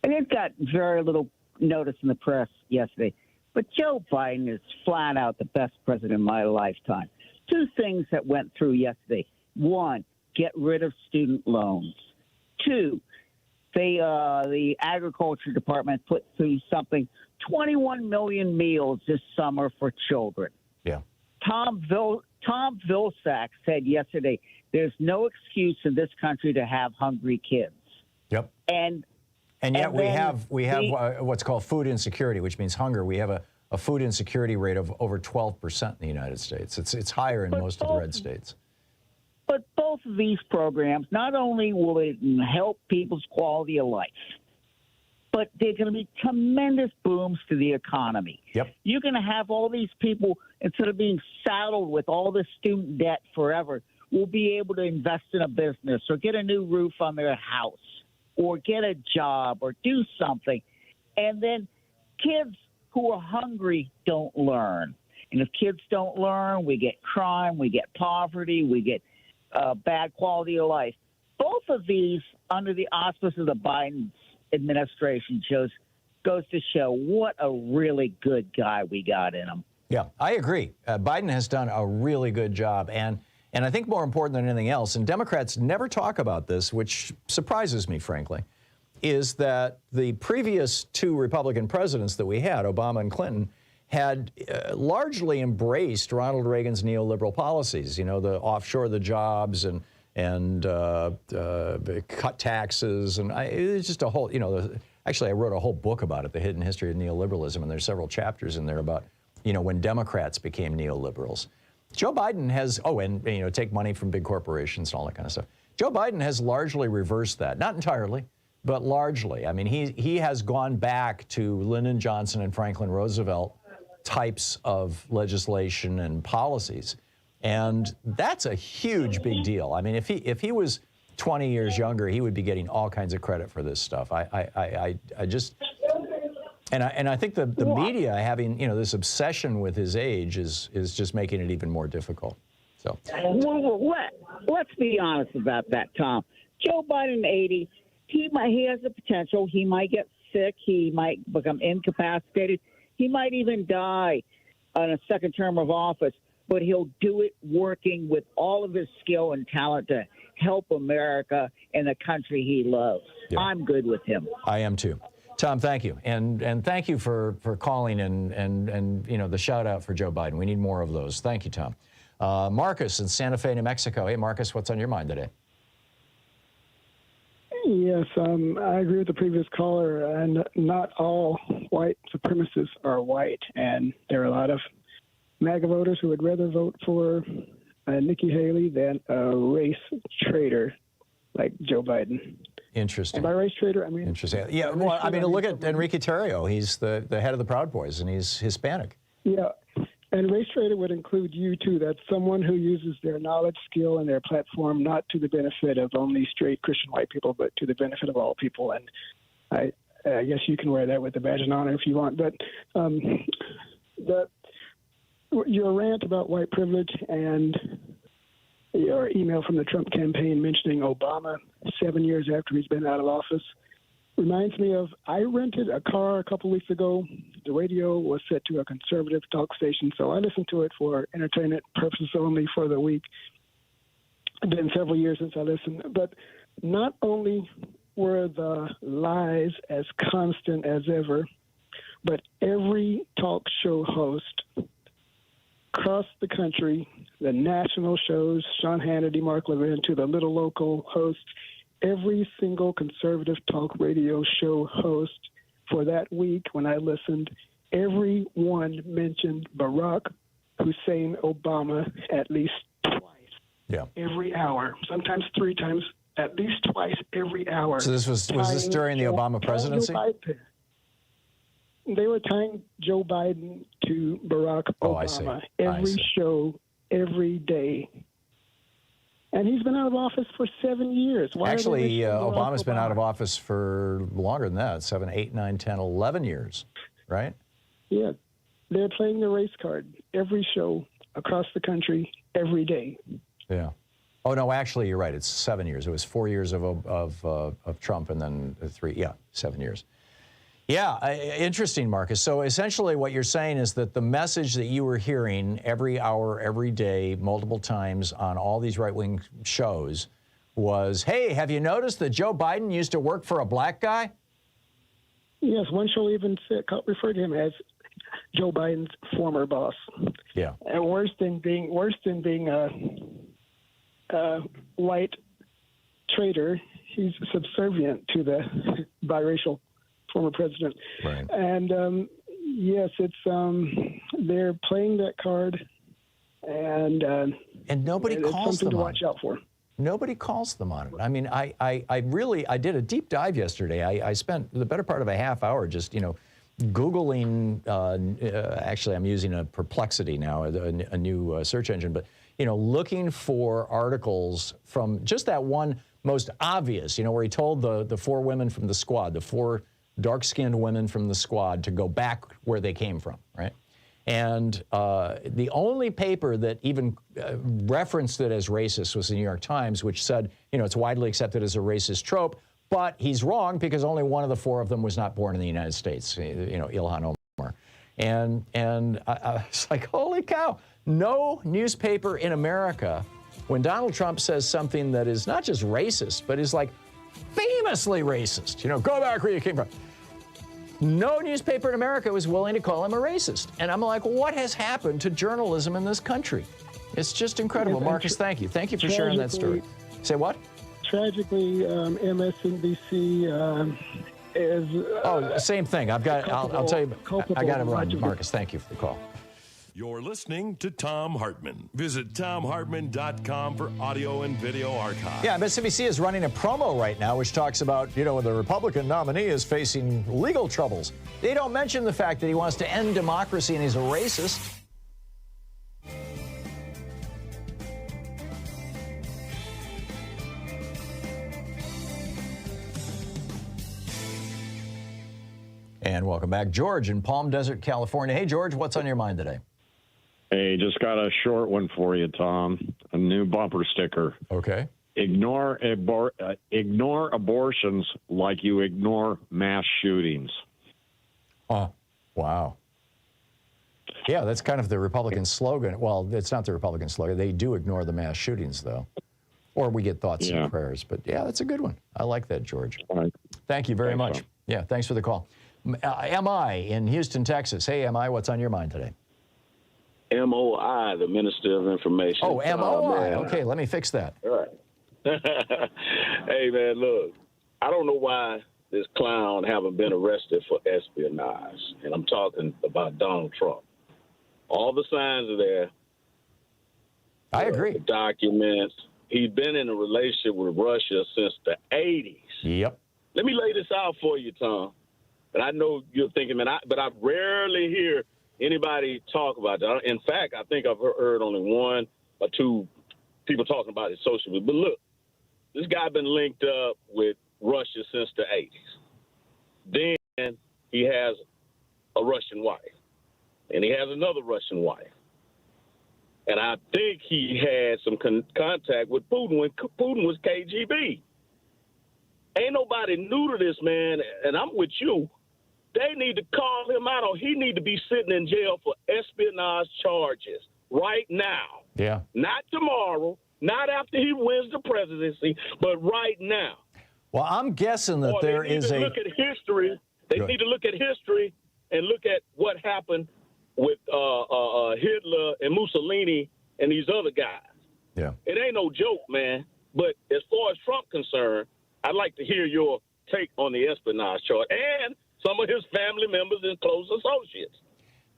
I just got very little notice in the press yesterday, but Joe Biden is flat out the best president in my lifetime. Two things that went through yesterday. One, get rid of student loans. Two, the agriculture department put through something, 21 million meals this summer for children. Yeah. Tom Vilsack said yesterday, there's no excuse in this country to have hungry kids. Yep. And yet we have what's called food insecurity, which means hunger. We have a food insecurity rate of over 12% in the United States. It's higher in most of the red states. But both of these programs, not only will it help people's quality of life, but they're going to be tremendous booms to the economy. Yep. You're going to have all these people, instead of being saddled with all this student debt forever, will be able to invest in a business or get a new roof on their house, or get a job, or do something. And then kids who are hungry don't learn. And if kids don't learn, we get crime, we get poverty, we get bad quality of life. Both of these, under the auspices of the Biden administration, goes to show what a really good guy we got in him. Yeah, I agree. Biden has done a really good job. And I think more important than anything else, and Democrats never talk about this, which surprises me, frankly, is that the previous two Republican presidents that we had, Obama and Clinton, had largely embraced Ronald Reagan's neoliberal policies. You know, the offshore the jobs and cut taxes, and it's just a whole. You know, actually, I wrote a whole book about it, The Hidden History of Neoliberalism, and there's several chapters in there about, you know, when Democrats became neoliberals. Joe Biden has, and you know, take money from big corporations and all that kind of stuff. Joe Biden has largely reversed that, not entirely, but largely. I mean, he has gone back to Lyndon Johnson and Franklin Roosevelt types of legislation and policies, and that's a huge big deal. I mean, if he was 20 years younger, he would be getting all kinds of credit for this stuff. I just. And I think the media having, you know, this obsession with his age is just making it even more difficult. So let's be honest about that, Tom. Joe Biden, 80, he has the potential. He might get sick. He might become incapacitated. He might even die on a second term of office. But he'll do it working with all of his skill and talent to help America and the country he loves. Yeah. I'm good with him. I am too. Tom, thank you, and thank you for calling and you know, the shout out for Joe Biden. We need more of those. Thank you, Tom. Marcus in Santa Fe, New Mexico. Hey, Marcus, what's on your mind today? Yes, I agree with the previous caller, and not all white supremacists are white, and there are a lot of MAGA voters who would rather vote for Nikki Haley than a race traitor like Joe Biden. Interesting. And by race traitor, I mean... Interesting. Yeah, well, I mean, look at Enrique Tarrio. He's the head of the Proud Boys, and he's Hispanic. Yeah, and race traitor would include you, too. That's someone who uses their knowledge, skill, and their platform not to the benefit of only straight Christian white people, but to the benefit of all people. And I guess you can wear that with a badge of honor if you want. But your rant about white privilege and your email from the Trump campaign mentioning Obama 7 years after he's been out of office reminds me of, I rented a car a couple weeks ago. The radio was set to a conservative talk station, so I listened to it for entertainment purposes only for the week. It's been several years since I listened, but not only were the lies as constant as ever, but every talk show host across the country, the national shows, Sean Hannity, Mark Levin, to the little local hosts, every single conservative talk radio show host for that week when I listened, everyone mentioned Barack Hussein Obama at least twice. Yeah. Every hour, sometimes 3 times, at least twice every hour. So this was this during the Obama presidency? They were tying Joe Biden to Barack Obama. Oh, I see. Every show, every day. And he's been out of office for 7 years. Why Actually, Obama's been out of office for longer than that, 7, 8, 9, 10, 11 years, right? Yeah. They're playing the race card every show across the country, every day. Yeah. Oh, no, actually, you're right. It's 7 years. It was 4 years of Trump and then 7 years. Yeah, interesting, Marcus. So essentially what you're saying is that the message that you were hearing every hour, every day, multiple times on all these right-wing shows was, hey, have you noticed that Joe Biden used to work for a black guy? Yes, one show even referred to him as Joe Biden's former boss. Yeah. And worse than being a white traitor, he's subservient to the biracial former president. Right. And yes, it's they're playing that card, and nobody calls them something to on watch out for. Nobody calls them on it. I mean, I did a deep dive yesterday. I spent the better part of a half hour just, Googling, actually I'm using a Perplexity now, a new search engine, but, looking for articles from just that one most obvious, where he told the 4 women from the squad, the 4 dark-skinned women from the squad to go back where they came from, right? And the only paper that even referenced it as racist was the New York Times, which said, it's widely accepted as a racist trope, but he's wrong because only one of the 4 of them was not born in the United States, Ilhan Omar. And I was like, holy cow, no newspaper in America, when Donald Trump says something that is not just racist, but is like famously racist, go back where you came from. No newspaper in America was willing to call him a racist. And I'm like, what has happened to journalism in this country? It's just incredible. Marcus, thank you. Thank you for sharing that story. Say what? Tragically, MSNBC is... same thing. I'll tell you, I got it wrong, Marcus. Thank you for the call. You're listening to Thom Hartmann. Visit thomhartmann.com for audio and video archives. Yeah, MSNBC is running a promo right now which talks about, when the Republican nominee is facing legal troubles. They don't mention the fact that he wants to end democracy and he's a racist. And welcome back. George in Palm Desert, California. Hey, George, what's on your mind today? Hey, just got a short one for you, Tom. A new bumper sticker. Okay. Ignore abortions like you ignore mass shootings. Oh, wow. Yeah, that's kind of the Republican slogan. Well, it's not the Republican slogan. They do ignore the mass shootings, though. Or we get thoughts and prayers. But, yeah, that's a good one. I like that, George. All right. Thank you very much. Tom. Yeah, thanks for the call. M.I. in Houston, Texas. Hey, M.I., what's on your mind today? M.O.I., the Minister of Information. Oh, M.O.I. Okay, let me fix that. All right. Hey, man, look. I don't know why this clown haven't been arrested for espionage, and I'm talking about Donald Trump. All the signs are there. I agree. The documents. He's been in a relationship with Russia since the 80s. Yep. Let me lay this out for you, Tom. And I know you're thinking, but I rarely hear anybody talk about that. In fact, I think I've heard only one or two people talking about it socially. But look, this guy been linked up with Russia since the 80s. Then he has a Russian wife, and he has another Russian wife. And I think he had some contact with Putin when Putin was KGB. Ain't nobody new to this, man, and I'm with you. They need to call him out, or he need to be sitting in jail for espionage charges right now. Yeah. Not tomorrow, not after he wins the presidency, but right now. Well, I'm guessing that there is a... look at history. They need to look at history and look at what happened with Hitler and Mussolini and these other guys. Yeah. It ain't no joke, man. But as far as Trump concerned, I'd like to hear your take on the espionage charge and some of his family members and close associates.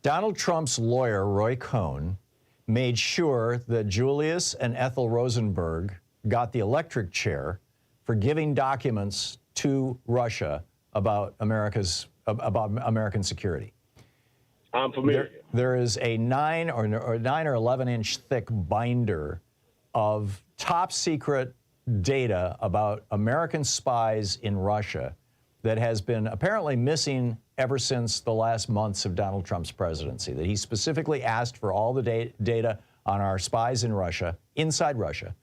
Donald Trump's lawyer, Roy Cohn, made sure that Julius and Ethel Rosenberg got the electric chair for giving documents to Russia about American security. I'm familiar. There is a 9 or 11-inch thick binder of top secret data about American spies in Russia that has been apparently missing ever since the last months of Donald Trump's presidency, that he specifically asked for all the data on our spies in Russia, inside Russia,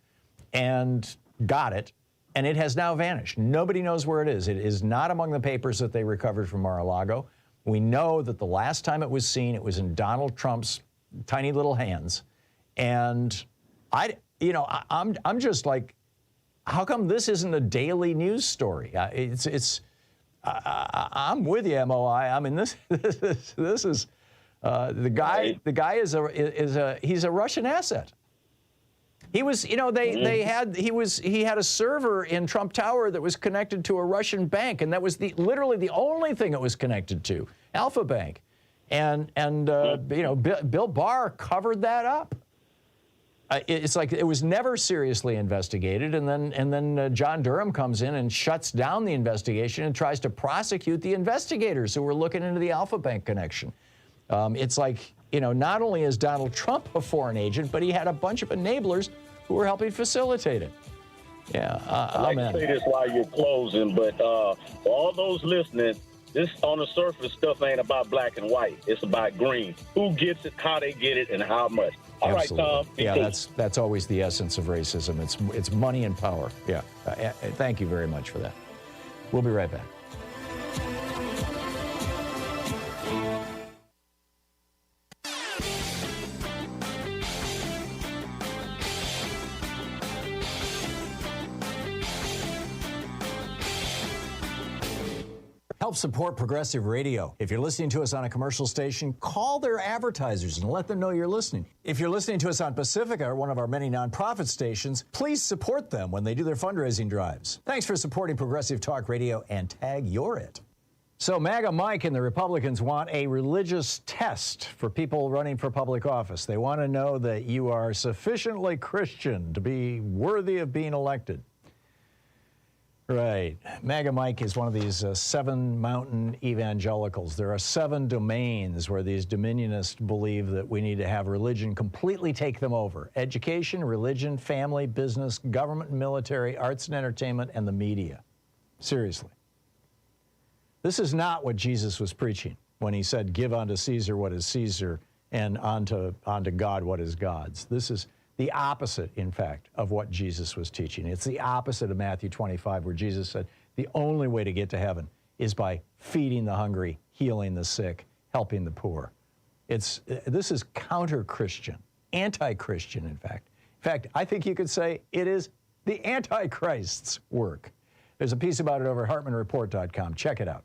and got it, and it has now vanished. Nobody knows where it is. It is not among the papers that they recovered from Mar-a-Lago. We know that the last time it was seen, it was in Donald Trump's tiny little hands. And I'm just like, how come this isn't a daily news story? I'm with you, MOI. I mean, this is the guy. The guy he's a Russian asset. He was, he had a server in Trump Tower that was connected to a Russian bank, and that was literally the only thing it was connected to, Alpha Bank, and Bill Barr covered that up. It's like it was never seriously investigated, and then John Durham comes in and shuts down the investigation and tries to prosecute the investigators who were looking into the Alpha Bank connection. It's like, not only is Donald Trump a foreign agent, but he had a bunch of enablers who were helping facilitate it. Yeah, I'd like to say this while you're closing, but for all those listening, this on the surface stuff ain't about black and white. It's about green. Who gets it, how they get it, and how much. All Absolutely. right, Tom. Yeah, that's always the essence of racism. It's money and power. Yeah. Thank you very much for that. We'll be right back. Help support progressive radio. If you're listening to us on a commercial station, call their advertisers and let them know you're listening. If you're listening to us on Pacifica, or one of our many nonprofit stations, please support them when they do their fundraising drives. Thanks for supporting progressive talk radio, and tag you're it. So MAGA Mike and the Republicans want a religious test for people running for public office. They want to know that you are sufficiently Christian to be worthy of being elected. Right. MAGA Mike is one of these 7 mountain evangelicals. There are 7 domains where these dominionists believe that we need to have religion completely take them over. Education, religion, family, business, government and military, arts and entertainment, and the media. Seriously. This is not what Jesus was preaching when he said, give unto Caesar what is Caesar and unto God what is God's. This is the opposite, in fact, of what Jesus was teaching. It's the opposite of Matthew 25, where Jesus said the only way to get to heaven is by feeding the hungry, healing the sick, helping the poor. This is counter-Christian, anti-Christian, in fact. In fact, I think you could say it is the Antichrist's work. There's a piece about it over at HartmannReport.com. Check it out.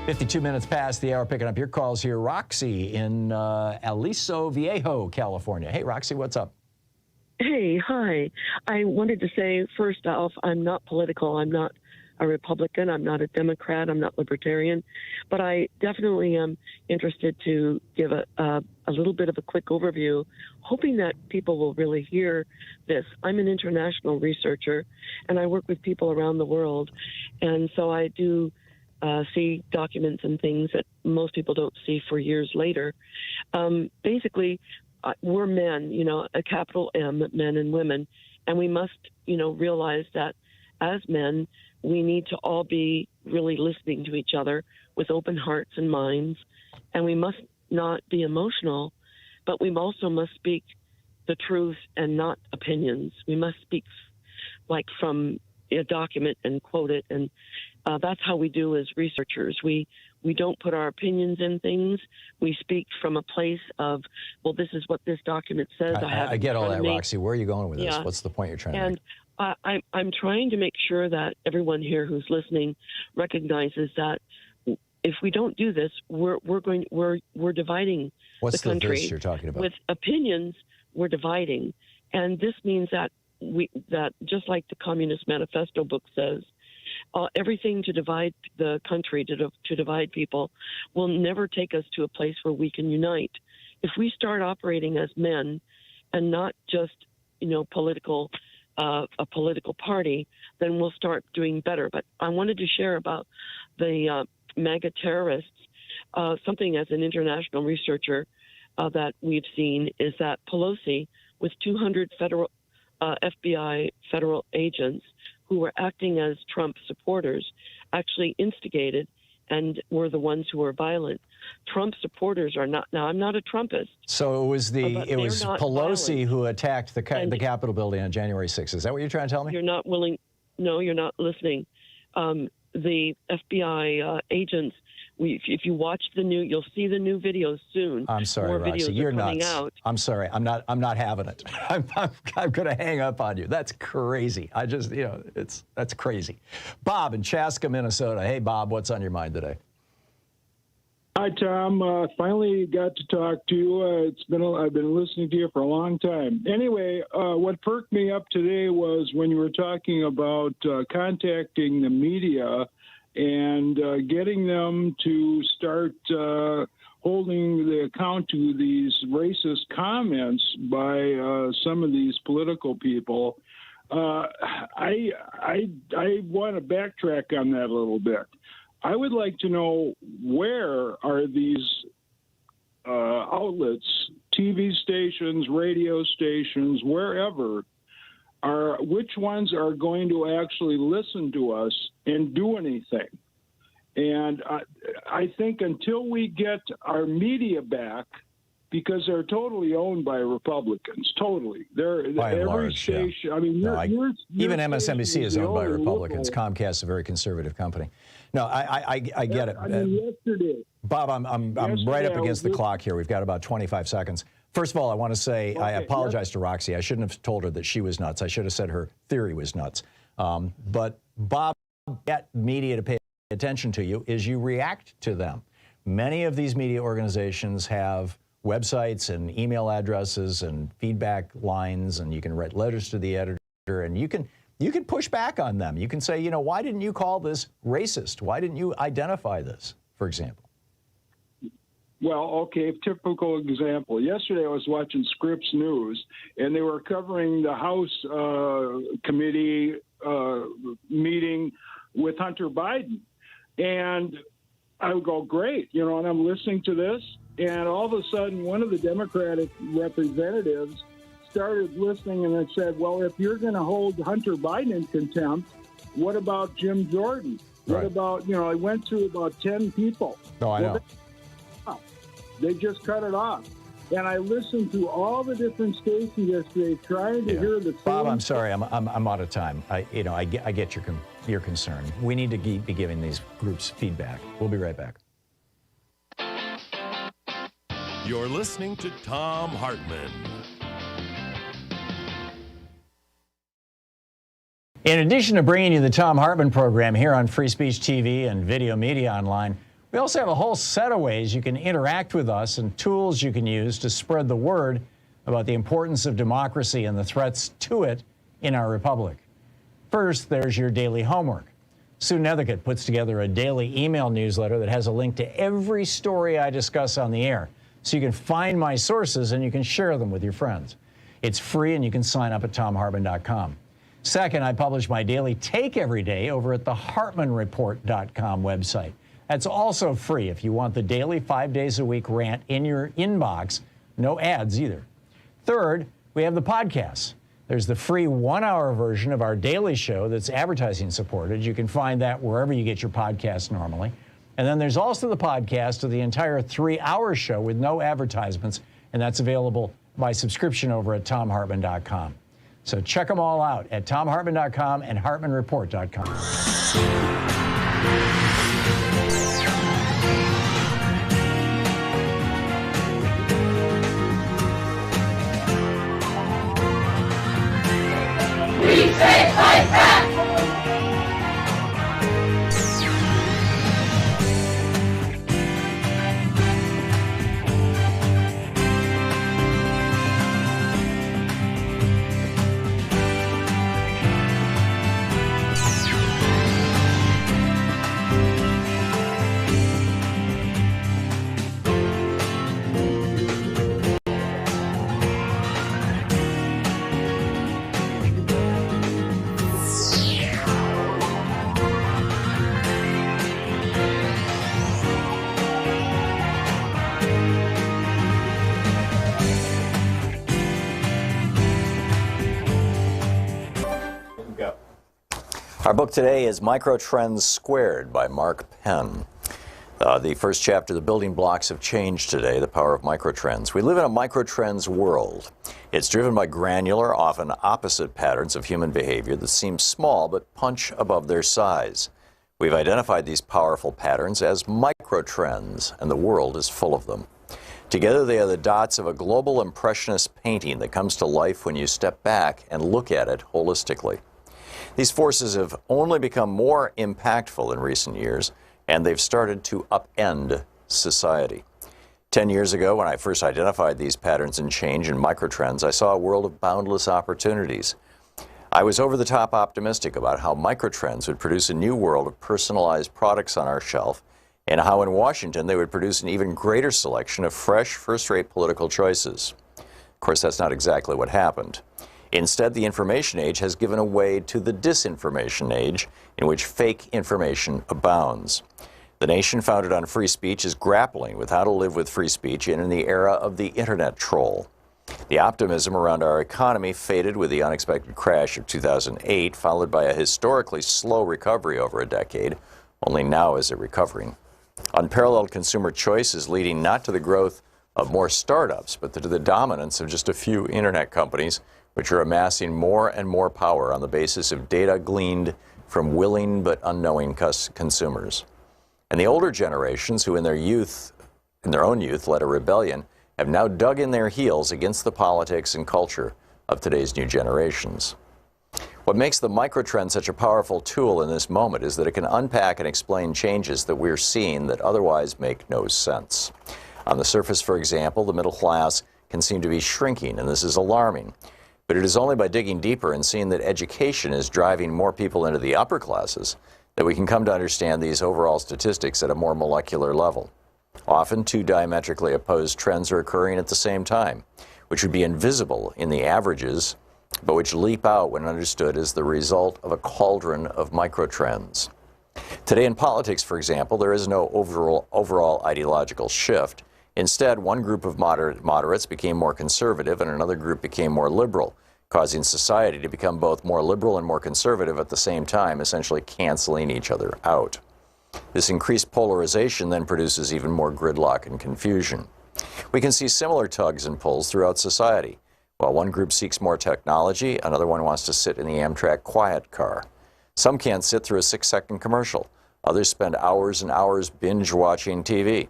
52 minutes past the hour, picking up your calls here. Roxy in Aliso Viejo, California. Hey, Roxy, what's up? Hey, hi. I wanted to say, first off, I'm not political. I'm not a Republican. I'm not a Democrat. I'm not libertarian. But I definitely am interested to give a little bit of a quick overview, hoping that people will really hear this. I'm an international researcher, and I work with people around the world. And so I do see documents and things that most people don't see for years later. Basically, we're men, a capital M, men and women, and we must, realize that as men, we need to all be really listening to each other with open hearts and minds, and we must not be emotional, but we also must speak the truth and not opinions. We must speak like from a document and quote it, and that's how we do as researchers. We don't put our opinions in things. We speak from a place of, well, this is what this document says. I get all that, Roxy. Where are you going with this? What's the point you're trying to make? I'm trying to make sure that everyone here who's listening recognizes that if we don't do this, we're dividing What's the country. This you're talking about? With opinions, we're dividing, and this means that that just like the Communist Manifesto book says, everything to divide the country, to divide people, will never take us to a place where we can unite. If we start operating as men and not just, political, a political party, then we'll start doing better. But I wanted to share about the MAGA terrorists. Something as an international researcher that we've seen is that Pelosi, with 200 federal FBI federal agents who were acting as Trump supporters, actually instigated and were the ones who were violent. Trump supporters are not. Now, I'm not a Trumpist. So it was Pelosi violent. who attacked the Capitol building on January 6th. Is that what you're trying to tell me? You're not willing. No, you're not listening. The FBI agents. If you watch the new, you'll see the new videos soon. I'm sorry, More Roxy, videos you're are coming nuts. out. I'm sorry, I'm not having it. I'm going to hang up on you. That's crazy. I just, that's crazy. Bob in Chaska, Minnesota. Hey, Bob, what's on your mind today? Hi, Tom. Finally got to talk to you. I've been listening to you for a long time. Anyway, what perked me up today was when you were talking about contacting the media and getting them to start holding the account to these racist comments by some of these political people. I want to backtrack on that a little bit. I would like to know, where are these outlets, TV stations, radio stations, wherever, which ones are going to actually listen to us and do anything? And I think until we get our media back, because they're totally owned by Republicans, totally. By and every large, station. yeah. I mean, even MSNBC is owned by Republicans. Liberal. Comcast is a very conservative company. No, I get it. I mean, yesterday. Bob, I'm right up against the clock here. We've got about 25 seconds. First of all, I want to say I apologize to Roxy. I shouldn't have told her that she was nuts. I should have said her theory was nuts. But Bob, get media to pay attention to you is you react to them. Many of these media organizations have websites and email addresses and feedback lines, and you can write letters to the editor, and you can push back on them. You can say, why didn't you call this racist? Why didn't you identify this, for example? Well, okay, typical example. Yesterday I was watching Scripps News, and they were covering the House committee meeting with Hunter Biden. And I would go, great, and I'm listening to this, and all of a sudden one of the Democratic representatives started listening and it said, well, if you're going to hold Hunter Biden in contempt, what about Jim Jordan? What about, I went through about 10 people. No, I know. They just cut it off. And I listened to all the different stations yesterday trying to hear the same. Bob, I'm sorry, I'm out of time. I get your concern. We need to be giving these groups feedback. We'll be right back. You're listening to Thom Hartmann. In addition to bringing you the Thom Hartmann Program here on Free Speech TV and Video Media Online, We also have a whole set of ways you can interact with us and tools you can use to spread the word about the importance of democracy and the threats to it in our republic. First, there's your daily homework. Sue Nethercutt puts together a daily email newsletter that has a link to every story I discuss on the air, so you can find my sources and you can share them with your friends. It's free and you can sign up at thomhartmann.com. Second, I publish my daily take every day over at the hartmannreport.com website. That's also free if you want the daily 5 days a week rant in your inbox. No ads either. Third, we have the podcasts. There's the free 1-hour version of our daily show that's advertising supported. You can find that wherever you get your podcasts normally. And then there's also the podcast of the entire 3-hour show with no advertisements, and that's available by subscription over at thomhartmann.com. So check them all out at thomhartmann.com and hartmannreport.com. We say fight back! Our book today is Microtrends Squared by Mark Penn. The first chapter, The Building Blocks of Change Today, The Power of Microtrends. We live in a microtrends world. It's driven by granular, often opposite patterns of human behavior that seem small but punch above their size. We've identified these powerful patterns as microtrends, and the world is full of them. Together, they are the dots of a global impressionist painting that comes to life when you step back and look at it holistically. These forces have only become more impactful in recent years, and they've started to upend society. 10 years ago, when I first identified these patterns in change and microtrends, I saw a world of boundless opportunities. I was over-the-top optimistic about how microtrends would produce a new world of personalized products on our shelf, and how in Washington they would produce an even greater selection of fresh, first-rate political choices. Of course, that's not exactly what happened. Instead, the information age has given way to the disinformation age, in which fake information abounds. The nation founded on free speech is grappling with how to live with free speech in the era of the internet troll. The optimism around our economy faded with the unexpected crash of 2008, followed by a historically slow recovery over a decade. Only now is it recovering. Unparalleled consumer choice is leading not to the growth of more startups, but to the dominance of just a few internet companies, which are amassing more and more power on the basis of data gleaned from willing but unknowing consumers. And the older generations, who in their own youth led a rebellion, have now dug in their heels against the politics and culture of today's new generations. What makes the microtrend such a powerful tool in this moment is that it can unpack and explain changes that we're seeing that otherwise make no sense. On the surface, for example, the middle class can seem to be shrinking, and this is alarming. But it is only by digging deeper and seeing that education is driving more people into the upper classes that we can come to understand these overall statistics at a more molecular level. Often, two diametrically opposed trends are occurring at the same time, which would be invisible in the averages, but which leap out when understood as the result of a cauldron of microtrends. Today in politics, for example, there is no overall ideological shift. Instead, one group of moderates became more conservative and another group became more liberal, causing society to become both more liberal and more conservative at the same time, essentially canceling each other out. This increased polarization then produces even more gridlock and confusion. We can see similar tugs and pulls throughout society. While one group seeks more technology, another one wants to sit in the Amtrak quiet car. Some can't sit through a 6-second commercial. Others spend hours and hours binge-watching TV.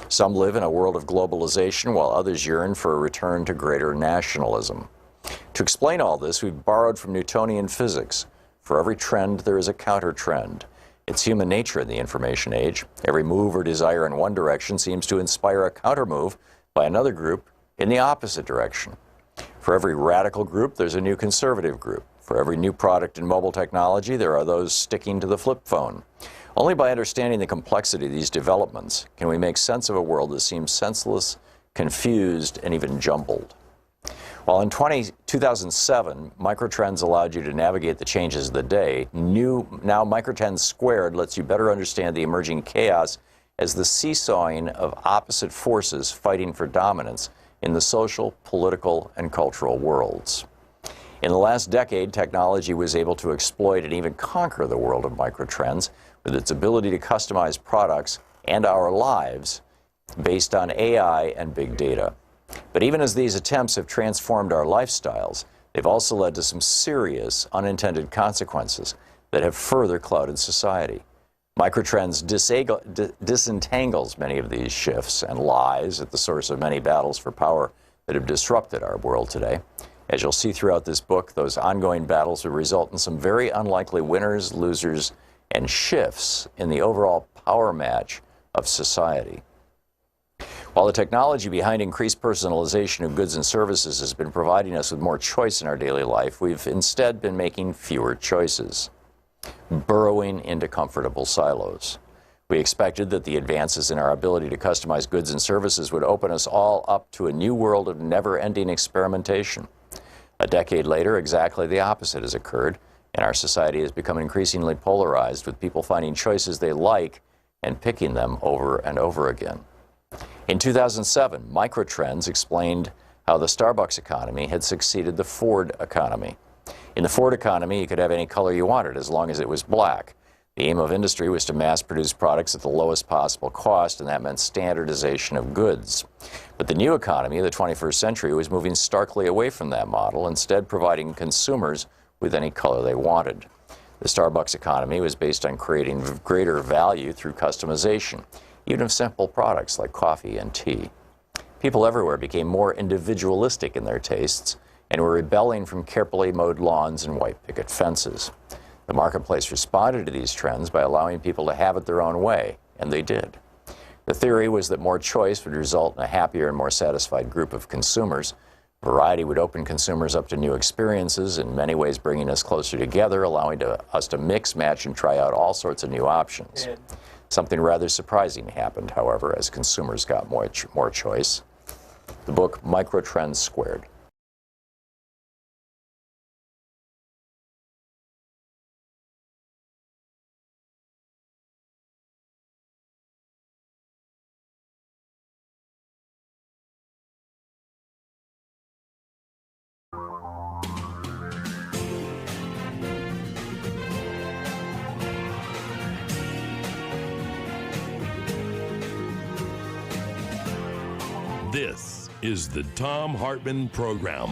Some live in a world of globalization, while others yearn for a return to greater nationalism. To explain all this, we've borrowed from Newtonian physics. For every trend, there is a counter-trend. It's human nature in the information age. Every move or desire in one direction seems to inspire a countermove by another group in the opposite direction. For every radical group, there's a new conservative group. For every new product in mobile technology, there are those sticking to the flip phone. Only by understanding the complexity of these developments can we make sense of a world that seems senseless, confused, and even jumbled. While in 2007, microtrends allowed you to navigate the changes of the day, now microtrends squared lets you better understand the emerging chaos as the seesawing of opposite forces fighting for dominance in the social, political, and cultural worlds. In the last decade, technology was able to exploit and even conquer the world of microtrends with its ability to customize products and our lives based on AI and big data. But even as these attempts have transformed our lifestyles, they've also led to some serious unintended consequences that have further clouded society. Microtrends disentangles many of these shifts and lies at the source of many battles for power that have disrupted our world today. As you'll see throughout this book, those ongoing battles will result in some very unlikely winners, losers, and shifts in the overall power match of society. While the technology behind increased personalization of goods and services has been providing us with more choice in our daily life, we've instead been making fewer choices, burrowing into comfortable silos. We expected that the advances in our ability to customize goods and services would open us all up to a new world of never-ending experimentation. A decade later, exactly the opposite has occurred, and our society has become increasingly polarized, with people finding choices they like and picking them over and over again. In 2007, microtrends explained how the Starbucks economy had succeeded the Ford economy. In the Ford economy, you could have any color you wanted as long as it was black. The aim of industry was to mass produce products at the lowest possible cost, and that meant standardization of goods. But the new economy of the 21st century was moving starkly away from that model, instead providing consumers with any color they wanted. The Starbucks economy was based on creating greater value through customization, even of simple products like coffee and tea. People everywhere became more individualistic in their tastes and were rebelling from carefully mowed lawns and white picket fences. The marketplace responded to these trends by allowing people to have it their own way, and they did. The theory was that more choice would result in a happier and more satisfied group of consumers. Variety would open consumers up to new experiences, in many ways bringing us closer together, allowing us to mix, match, and try out all sorts of new options. Something rather surprising happened, however, as consumers got more choice. The book Microtrends Squared. This is the Thom Hartmann Program.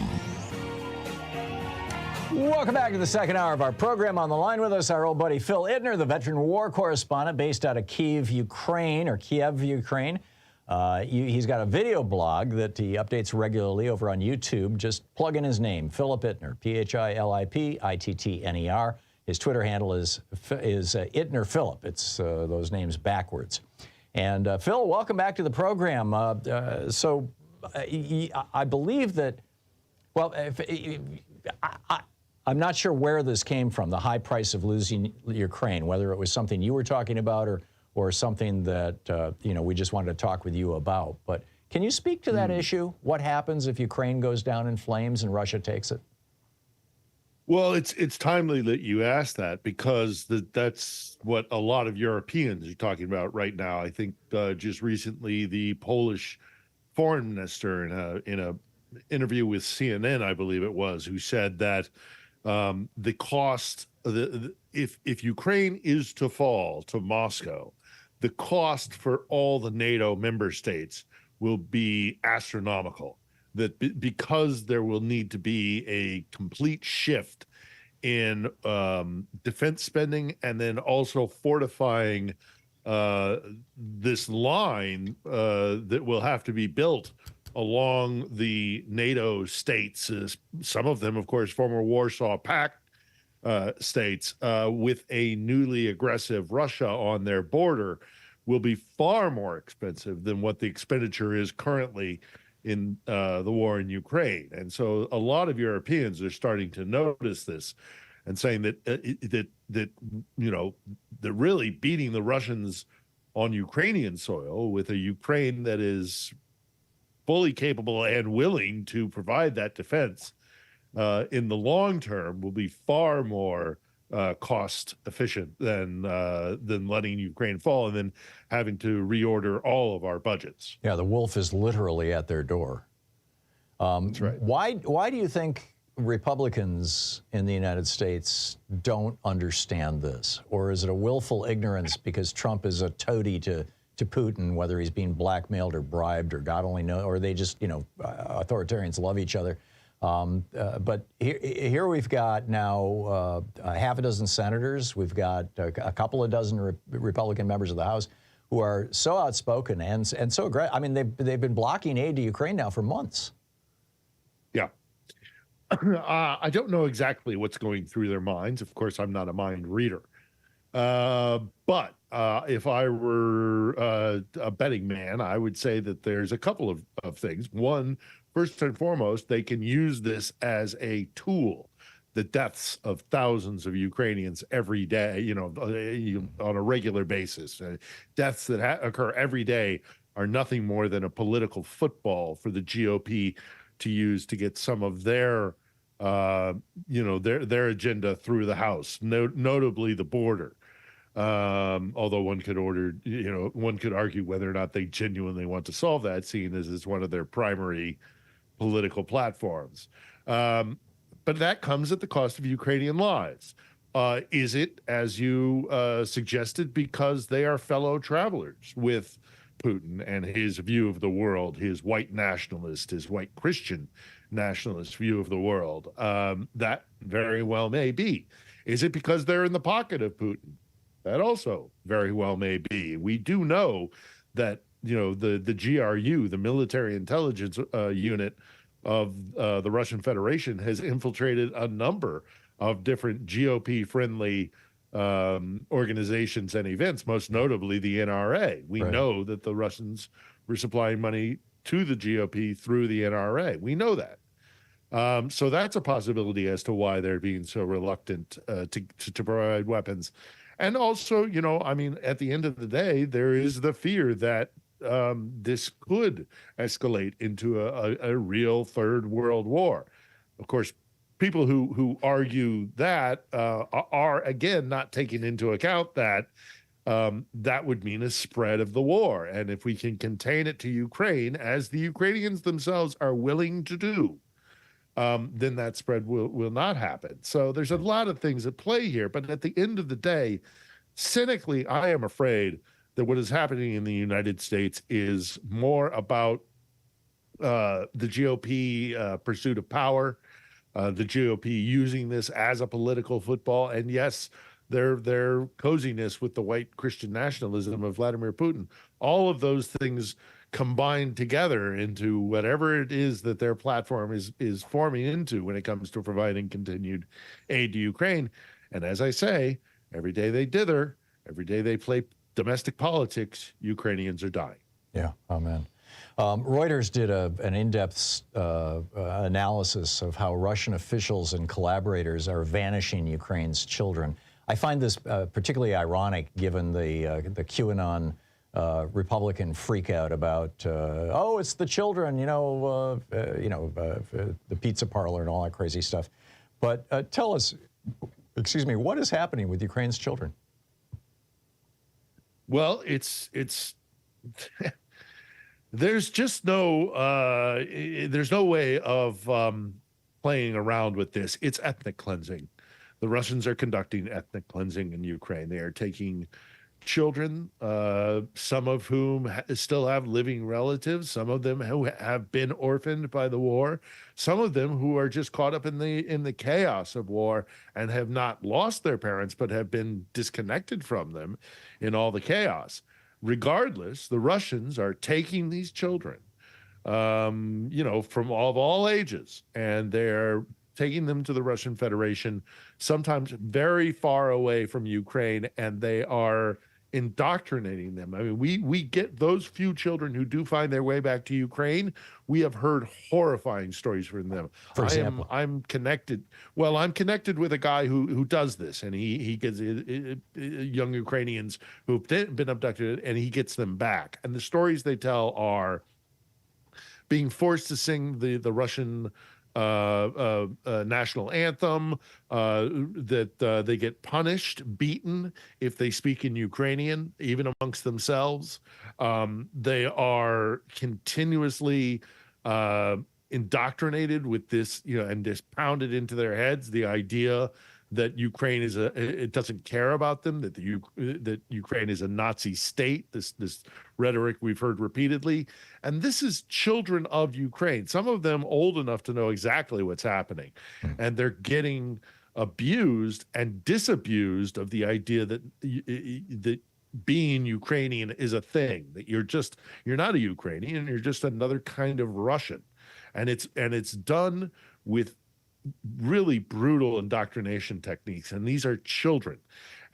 Welcome back to the second hour of our program. On the line with us, our old buddy Phil Ittner, the veteran war correspondent based out of Kiev, Ukraine. He's got a video blog that he updates regularly over on YouTube. Just plug in his name, Philip Ittner, Philipittner. His Twitter handle is Ittner Philip. It's those names backwards. And Phil, welcome back to the program. I believe that, well, I'm not sure where this came from, the high price of losing Ukraine, whether it was something you were talking about or something that, we just wanted to talk with you about. But can you speak to that issue? What happens if Ukraine goes down in flames and Russia takes it? Well, it's timely that you ask that, because that's what a lot of Europeans are talking about right now. I think just recently the Polish foreign minister in a interview with CNN, I believe it was, who said that the cost if Ukraine is to fall to Moscow, the cost for all the NATO member states will be astronomical. That because there will need to be a complete shift in defense spending, and then also fortifying this line that will have to be built along the NATO states. Some of them, of course, former Warsaw Pact states with a newly aggressive Russia on their border will be far more expensive than what the expenditure is currently in the war in Ukraine. And so a lot of Europeans are starting to notice this and saying that that really beating the Russians on Ukrainian soil with a Ukraine that is fully capable and willing to provide that defense in the long term will be far more cost efficient than letting Ukraine fall and then having to reorder all of our budgets. Yeah, the wolf is literally at their door. That's right. Why do you think Republicans in the United States don't understand this? Or is it a willful ignorance because Trump is a toady to Putin, whether he's being blackmailed or bribed or God only knows, or they just, authoritarians love each other. But here we've got now half a dozen senators. We've got a couple of dozen Republican members of the House who are so outspoken and so aggressive. I mean, they've been blocking aid to Ukraine now for months. Yeah. I don't know exactly what's going through their minds. Of course, I'm not a mind reader. But if I were a betting man, I would say that there's a couple of things. One, first and foremost, they can use this as a tool. The deaths of thousands of Ukrainians every day, on a regular basis. Deaths that occur every day are nothing more than a political football for the GOP to use to get some of their agenda through the House, notably the border. Although one could argue whether or not they genuinely want to solve that, seeing as it's one of their primary political platforms. But that comes at the cost of Ukrainian lives. Is it, as you suggested, because they are fellow travelers with Putin and his view of the world, his white nationalist, his white Christian nationalist view of the world? That very well may be. Is it because they're in the pocket of Putin? That also very well may be. We do know that, the GRU, the military intelligence unit of the Russian Federation, has infiltrated a number of different GOP-friendly organizations and events, most notably the NRA. We know that the Russians were supplying money to the GOP through the NRA. We know that. So that's a possibility as to why they're being so reluctant to provide weapons. And also, at the end of the day, there is the fear that this could escalate into a real third world war. Of course, people who argue that are, again, not taking into account that that would mean a spread of the war. And if we can contain it to Ukraine, as the Ukrainians themselves are willing to do, then that spread will not happen. So there's a lot of things at play here. But at the end of the day, cynically, I am afraid that what is happening in the United States is more about the GOP pursuit of power, the GOP using this as a political football, and yes, their coziness with the white Christian nationalism of Vladimir Putin. All of those things combined together into whatever it is that their platform is forming into when it comes to providing continued aid to Ukraine. And as I say, every day they dither, every day they play domestic politics, Ukrainians are dying. Yeah, amen. Reuters did an in-depth analysis of how Russian officials and collaborators are vanishing Ukraine's children. I find this particularly ironic given the QAnon Republican freakout about, it's the children, the pizza parlor and all that crazy stuff. But tell us, what is happening with Ukraine's children? Well, it's there's just no way of playing around with this. It's ethnic cleansing. The Russians are conducting ethnic cleansing in Ukraine. They are taking children, some of whom still have living relatives, some of them who have been orphaned by the war, some of them who are just caught up in the chaos of war and have not lost their parents but have been disconnected from them in all the chaos. Regardless, the Russians are taking these children, from all ages, and they're taking them to the Russian Federation, sometimes very far away from Ukraine, and they are indoctrinating them. I mean, we get those few children who do find their way back to Ukraine. We have heard horrifying stories from them. For example, I'm connected. Well, I'm connected with a guy who does this, and he gets young Ukrainians who've been abducted, and he gets them back. And the stories they tell are being forced to sing the Russian national anthem, that they get punished, beaten if they speak in Ukrainian, even amongst themselves. They are continuously indoctrinated with this, and just pounded into their heads the idea that Ukraine it doesn't care about them, that that Ukraine is a Nazi state, this rhetoric we've heard repeatedly. And this is children of Ukraine, some of them old enough to know exactly what's happening. And they're getting abused and disabused of the idea that being Ukrainian is a thing, that you're not a Ukrainian, you're just another kind of Russian. And it's done with really brutal indoctrination techniques, and these are children.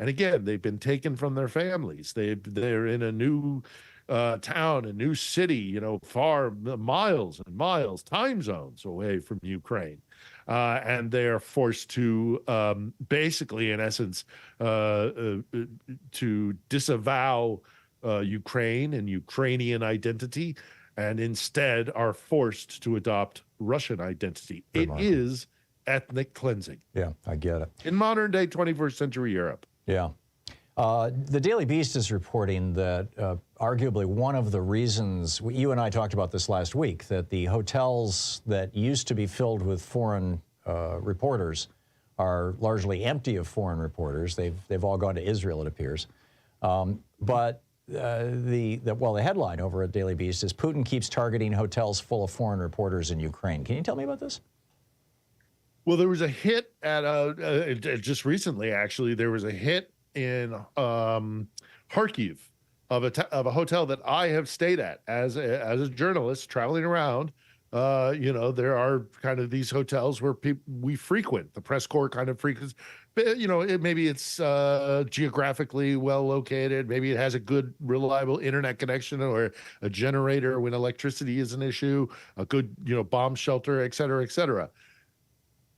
And again, they've been taken from their families. They're in a new town, a new city, far miles and miles, time zones away from Ukraine, and they are forced to basically, in essence, to disavow Ukraine and Ukrainian identity, and instead are forced to adopt Russian identity. It is ethnic cleansing. Yeah, I get it. In modern day 21st century Europe. Yeah. The Daily Beast is reporting that arguably one of the reasons, you and I talked about this last week, that the hotels that used to be filled with foreign reporters are largely empty of foreign reporters. They've all gone to Israel, it appears. But the headline over at Daily Beast is Putin keeps targeting hotels full of foreign reporters in Ukraine. Can you tell me about this? Well, there was a hit at just recently, actually, there was a hit in Kharkiv of a hotel that I have stayed at as a journalist traveling around. There are kind of these hotels where we frequent. The press corps kind of frequents. Maybe it's geographically well located. Maybe it has a good, reliable internet connection, or a generator when electricity is an issue. A good, bomb shelter, et cetera, et cetera.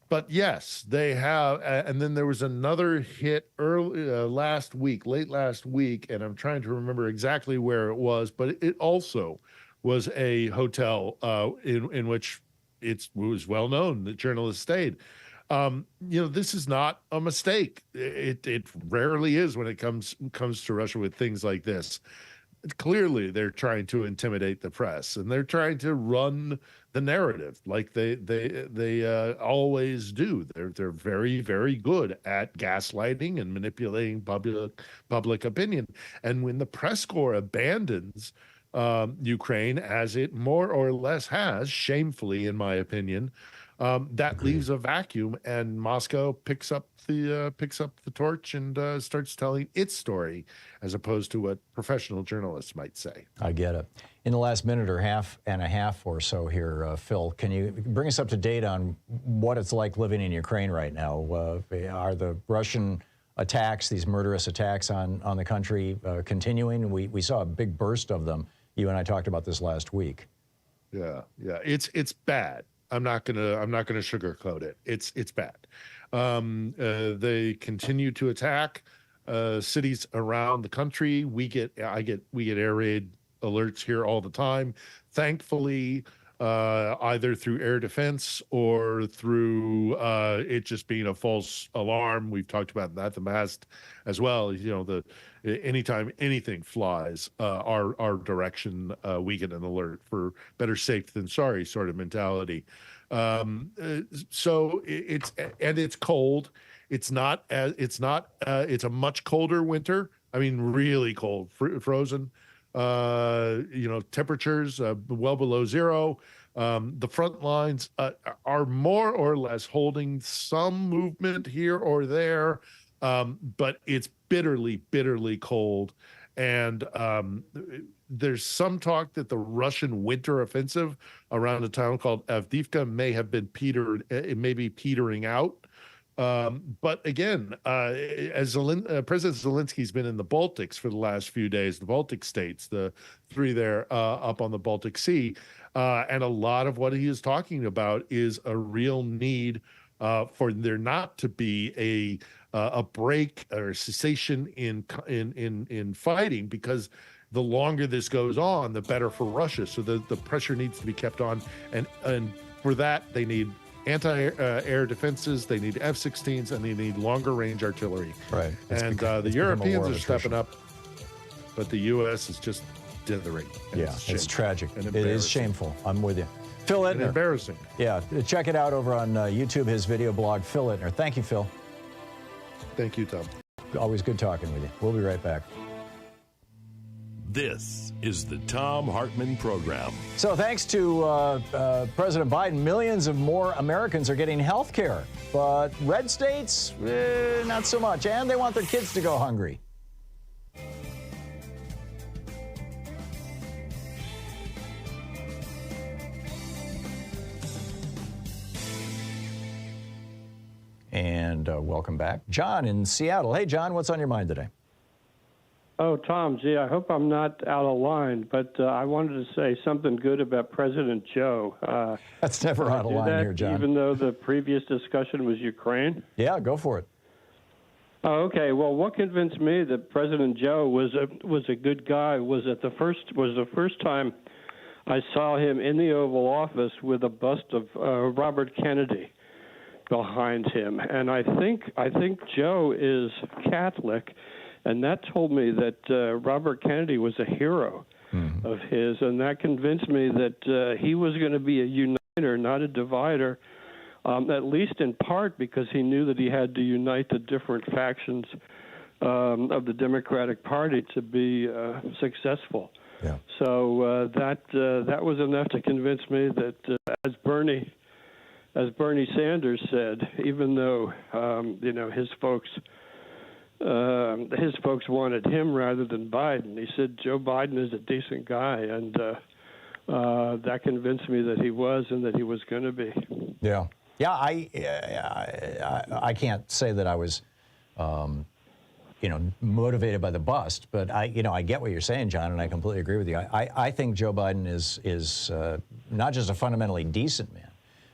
But yes, they have. And then there was another hit late last week, and I'm trying to remember exactly where it was, but it also was a hotel in which it was well known that journalists stayed. This is not a mistake. It rarely is when it comes to Russia with things like this. Clearly, they're trying to intimidate the press, and they're trying to run the narrative like they always do. They're very, very good at gaslighting and manipulating public opinion. And when the press corps abandons Ukraine, as it more or less has, shamefully, in my opinion, that leaves a vacuum, and Moscow picks up the torch and starts telling its story, as opposed to what professional journalists might say. I get it. In the last minute or half and a half or so here, Phil, can you bring us up to date on what it's like living in Ukraine right now? Are the Russian attacks, these murderous attacks on the country, continuing? We saw a big burst of them. You and I talked about this last week. Yeah, it's bad. I'm not gonna sugarcoat it. It's bad. They continue to attack cities around the country. We get air raid alerts here all the time. Thankfully, either through air defense or through it just being a false alarm. We've talked about that in the past as well. Anytime anything flies our direction, we get an alert, for better safe than sorry sort of mentality. So it's cold. It's a much colder winter. I mean, really cold, frozen. Temperatures well below zero. The front lines are more or less holding some movement here or there, but it's bitterly, bitterly cold. And there's some talk that the Russian winter offensive around a town called Avdiivka may have been petering out. But again, as President Zelensky's been in the Baltics for the last few days, the Baltic states, the three there up on the Baltic Sea, and a lot of what he is talking about is a real need for there not to be a break or a cessation in fighting, because the longer this goes on, the better for Russia. So the pressure needs to be kept on, and for that they need anti-air defenses, they need F-16s, and they need longer-range artillery. Right. And the Europeans are stepping up, but the U.S. is just dithering. Yeah, it's tragic. It is shameful. I'm with you. Phil Ittner. Embarrassing. Yeah, check it out over on YouTube, his video blog, Phil Ittner. Thank you, Phil. Thank you, Tom. Always good talking with you. We'll be right back. This is the Thom Hartmann Program. So thanks to President Biden, millions of more Americans are getting health care. But red states, not so much. And they want their kids to go hungry. And welcome back. John in Seattle. Hey, John, what's on your mind today? Oh, Tom, gee, I hope I'm not out of line, but I wanted to say something good about President Joe. That's never out of line here, John. Even though the previous discussion was Ukraine? Yeah, go for it. Oh, okay. Well, what convinced me that President Joe was a good guy was the first time I saw him in the Oval Office with a bust of Robert Kennedy behind him, and I think Joe is Catholic. And that told me that Robert Kennedy was a hero of his, and that convinced me that he was going to be a uniter, not a divider, at least in part because he knew that he had to unite the different factions of the Democratic Party to be successful. Yeah. So that was enough to convince me that, as Bernie Sanders said, even though his folks wanted him rather than Biden, he said Joe Biden is a decent guy, and that convinced me that he was and that he was going to be. Yeah. Yeah, I can't say that I was, motivated by the bust, but I get what you're saying, John, and I completely agree with you. I think Joe Biden is not just a fundamentally decent man,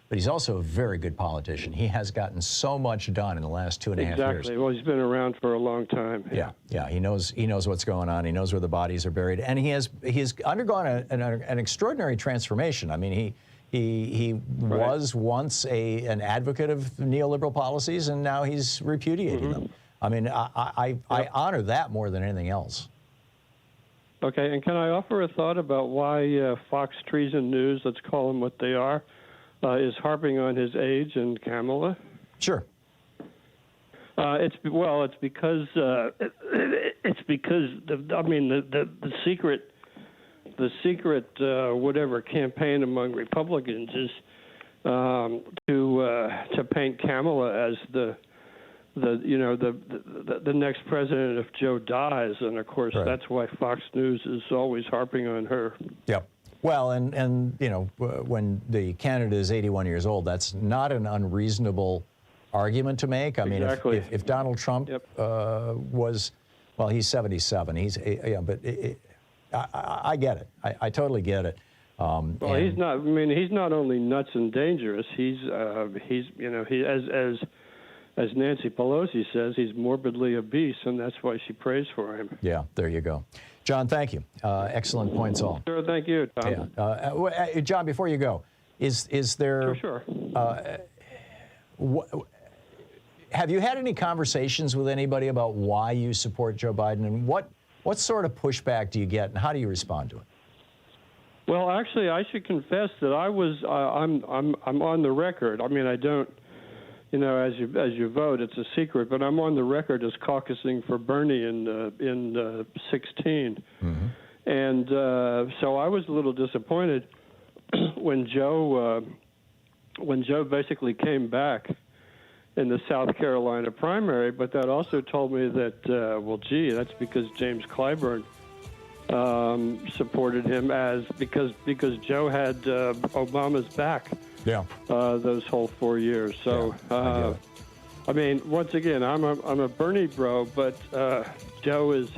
but he's also a very good politician. He has gotten so much done in the last 2.5 years. Exactly. Well, he's been around for a long time. Yeah. He knows what's going on. He knows where the bodies are buried, and he has undergone an extraordinary transformation. I mean, he was once an advocate of neoliberal policies, and now he's repudiating them. I mean, I honor that more than anything else. Okay, and can I offer a thought about why Fox Treason News, let's call them what they are, is harping on his age and Kamala? Sure. It's because the secret whatever campaign among Republicans is to paint Kamala as the next president if Joe dies, and of course that's why Fox News is always harping on her. Yep. Well, and when the candidate is 81 years old, that's not an unreasonable argument to make. I mean, if Donald Trump was, well, he's 77. I get it. I totally get it. He's not. I mean, he's not only nuts and dangerous. He's as Nancy Pelosi says, he's morbidly obese, and that's why she prays for him. Yeah, there you go. John, thank you. Excellent points all. Sure, thank you, Tom. Yeah. John, before you go, is there... Sure. Have you had any conversations with anybody about why you support Joe Biden, and what sort of pushback do you get, and how do you respond to it? Well, actually, I should confess that I'm on the record. I mean, I don't... as you vote, it's a secret, but I'm on the record as caucusing for Bernie in 16, and so I was a little disappointed when Joe basically came back in the South Carolina primary. But that also told me that that's because James Clyburn supported him because Joe had Obama's back. Yeah. Those whole 4 years. So, I mean, once again, I'm a Bernie bro, but Joe is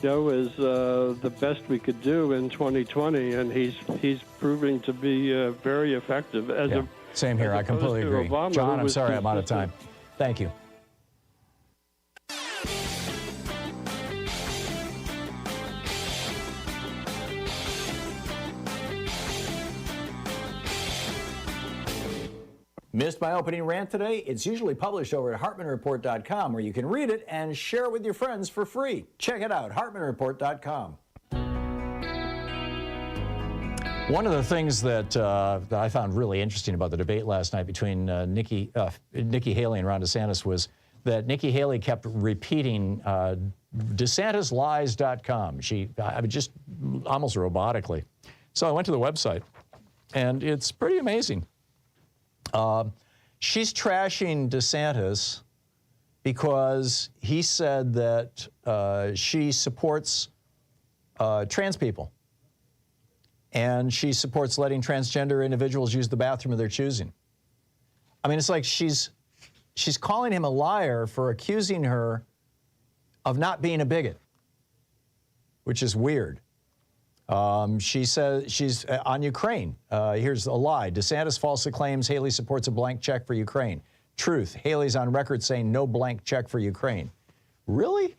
the best we could do in 2020, and he's proving to be very effective. Same here. I completely agree. Obama, John, I'm sorry I'm out of time. Thank you. Missed my opening rant today? It's usually published over at HartmannReport.com, where you can read it and share it with your friends for free. Check it out, HartmannReport.com. One of the things that I found really interesting about the debate last night between Nikki Haley and Ron DeSantis was that Nikki Haley kept repeating DeSantisLies.com. I mean, just almost robotically. So I went to the website, and it's pretty amazing. She's trashing DeSantis because he said that she supports trans people. And she supports letting transgender individuals use the bathroom of their choosing. I mean, it's like she's calling him a liar for accusing her of not being a bigot, which is weird. She says she's on Ukraine. Here's a lie. DeSantis falsely claims Haley supports a blank check for Ukraine. Truth. Haley's on record saying no blank check for Ukraine. Really?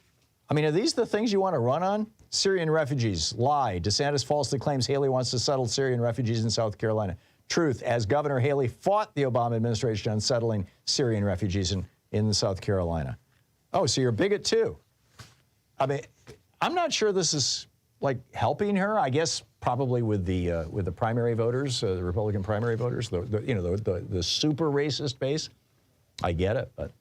I mean, are these the things you want to run on? Syrian refugees. Lie. DeSantis falsely claims Haley wants to settle Syrian refugees in South Carolina. Truth. As Governor Haley fought the Obama administration on settling Syrian refugees in South Carolina. Oh, so you're a bigot too. I mean, I'm not sure this is like helping her. I guess probably with the primary voters, the Republican primary voters, the super racist base. I get it, but.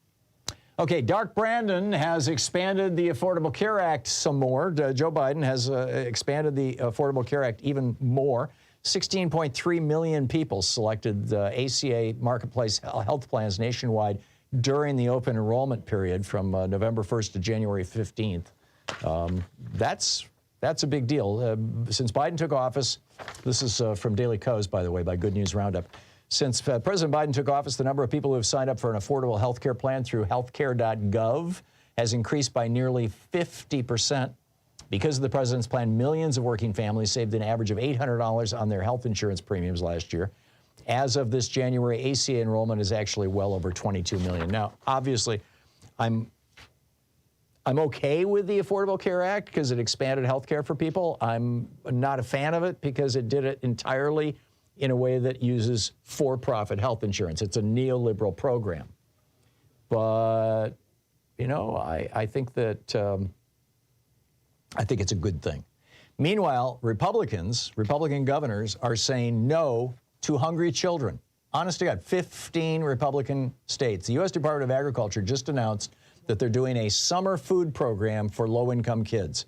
Okay, Dark Brandon has expanded the Affordable Care Act some more. Joe Biden has expanded the Affordable Care Act even more. 16.3 million people selected ACA Marketplace health plans nationwide during the open enrollment period from November 1st to January 15th. That's a big deal. Since Biden took office, this is from Daily Kos, by the way, by Good News Roundup. Since President Biden took office, the number of people who have signed up for an affordable health care plan through healthcare.gov has increased by nearly 50%. Because of the president's plan, millions of working families saved an average of $800 on their health insurance premiums last year. As of this January, ACA enrollment is actually well over 22 million. Now, obviously, I'm okay with the Affordable Care Act because it expanded health care for people. I'm not a fan of it because it did it entirely in a way that uses for-profit health insurance. It's a neoliberal program. But, you know, I think that, I think it's a good thing. Meanwhile, Republican governors are saying no to hungry children. Honest to God, 15 Republican states. The U.S. Department of Agriculture just announced that they're doing a summer food program for low-income kids,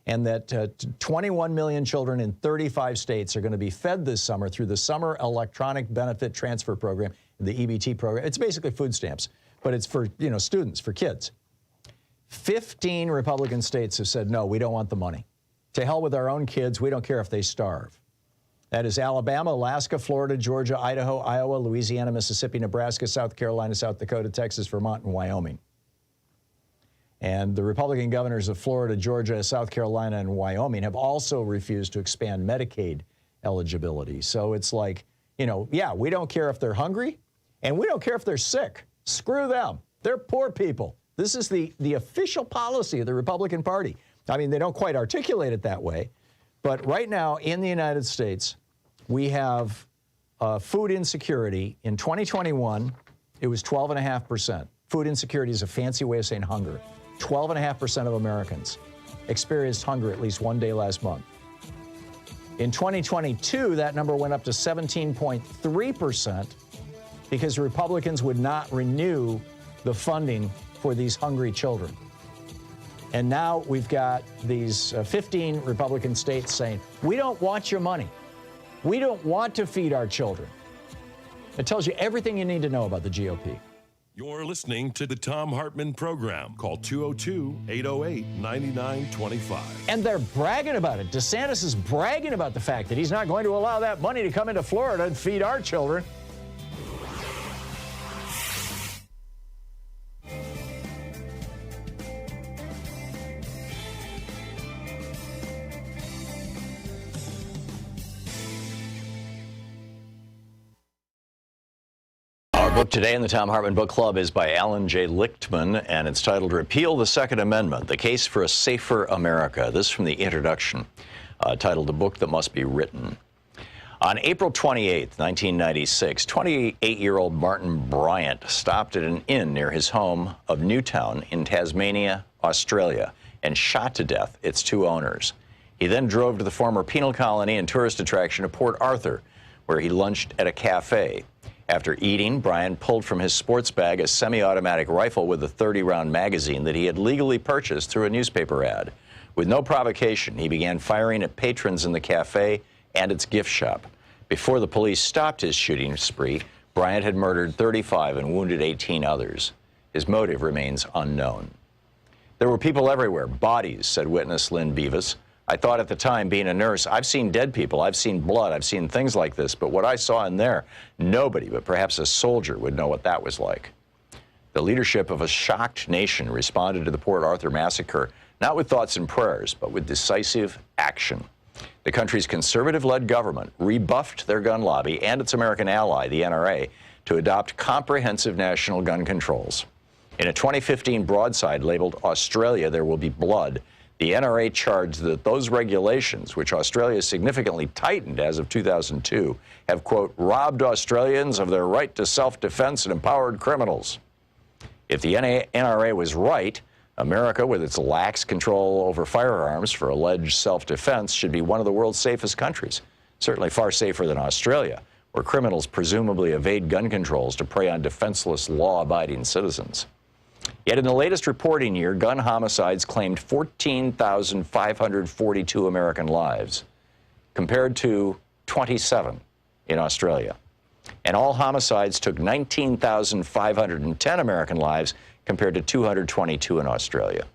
and that 21 million children in 35 states are going to be fed this summer through the Summer Electronic Benefit Transfer Program, the EBT program. It's basically food stamps, but it's for, you know, students, for kids. 15 Republican states have said, no, we don't want the money. To hell with our own kids. We don't care if they starve. That is Alabama, Alaska, Florida, Georgia, Idaho, Iowa, Louisiana, Mississippi, Nebraska, South Carolina, South Dakota, Texas, Vermont, and Wyoming. And the Republican governors of Florida, Georgia, South Carolina, and Wyoming have also refused to expand Medicaid eligibility. So it's like, you know, yeah, we don't care if they're hungry, and we don't care if they're sick. Screw them. They're poor people. This is the official policy of the Republican Party. I mean, they don't quite articulate it that way, but right now in the United States, we have food insecurity. In 2021, it was 12.5%. Food insecurity is a fancy way of saying hunger. 12.5% of Americans experienced hunger at least one day last month. In 2022, that number went up to 17.3% because Republicans would not renew the funding for these hungry children. And now we've got these 15 Republican states saying, we don't want your money. We don't want to feed our children. It tells you everything you need to know about the GOP. You're listening to the Thom Hartmann Program. Call 202-808-9925. And they're bragging about it. DeSantis is bragging about the fact that he's not going to allow that money to come into Florida and feed our children. Our book today in the Thom Hartmann Book Club is by Alan J. Lichtman, and it's titled Repeal the Second Amendment, The Case for a Safer America. This from the introduction, titled The Book That Must Be Written. On April 28, 1996, 28-year-old Martin Bryant stopped at an inn near his home of Newtown in Tasmania, Australia, and shot to death its two owners. He then drove to the former penal colony and tourist attraction of Port Arthur, where he lunched at a cafe. After eating, Bryant pulled from his sports bag a semi-automatic rifle with a 30-round magazine that he had legally purchased through a newspaper ad. With no provocation, he began firing at patrons in the cafe and its gift shop. Before the police stopped his shooting spree, Bryant had murdered 35 and wounded 18 others. His motive remains unknown. There were people everywhere, bodies, said witness Lynn Beavis. I thought at the time, being a nurse, I've seen dead people, I've seen blood, I've seen things like this, but what I saw in there, nobody but perhaps a soldier would know what that was like. The leadership of a shocked nation responded to the Port Arthur massacre, not with thoughts and prayers, but with decisive action. The country's conservative-led government rebuffed their gun lobby and its American ally, the NRA, to adopt comprehensive national gun controls. In a 2015 broadside labeled Australia, There Will Be Blood, the NRA charged that those regulations, which Australia significantly tightened as of 2002, have, quote, robbed Australians of their right to self-defense and empowered criminals. If the NRA was right, America, with its lax control over firearms for alleged self-defense, should be one of the world's safest countries, certainly far safer than Australia, where criminals presumably evade gun controls to prey on defenseless, law-abiding citizens. Yet in the latest reporting year, gun homicides claimed 14,542 American lives, compared to 27 in Australia. And all homicides took 19,510 American lives, compared to 222 in Australia.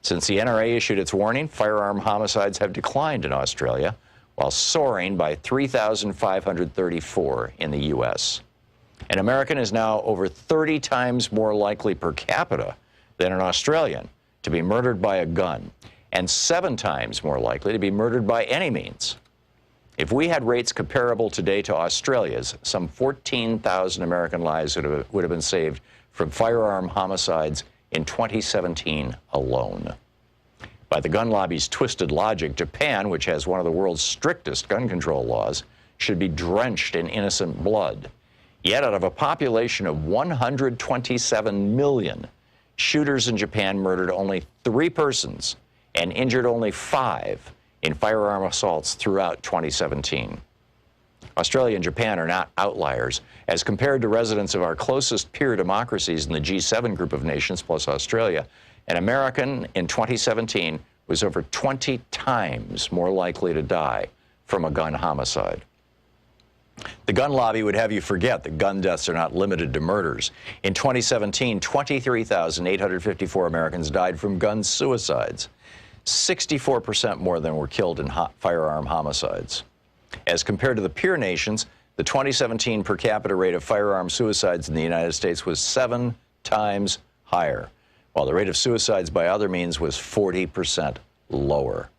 Since the NRA issued its warning, firearm homicides have declined in Australia, while soaring by 3,534 in the U.S. An American is now over 30 times more likely per capita than an Australian to be murdered by a gun, and 7 times more likely to be murdered by any means. If we had rates comparable today to Australia's, some 14,000 American lives would have been saved from firearm homicides in 2017 alone. By the gun lobby's twisted logic, Japan, which has one of the world's strictest gun control laws, should be drenched in innocent blood. Yet out of a population of 127 million, shooters in Japan murdered only 3 persons and injured only 5 in firearm assaults throughout 2017. Australia and Japan are not outliers. As compared to residents of our closest peer democracies in the G7 group of nations plus Australia, an American in 2017 was over 20 times more likely to die from a gun homicide. The gun lobby would have you forget that gun deaths are not limited to murders. In 2017, 23,854 Americans died from gun suicides, 64% more than were killed in firearm homicides. As compared to the peer nations, the 2017 per capita rate of firearm suicides in the United States was 7 times higher, while the rate of suicides by other means was 40% lower.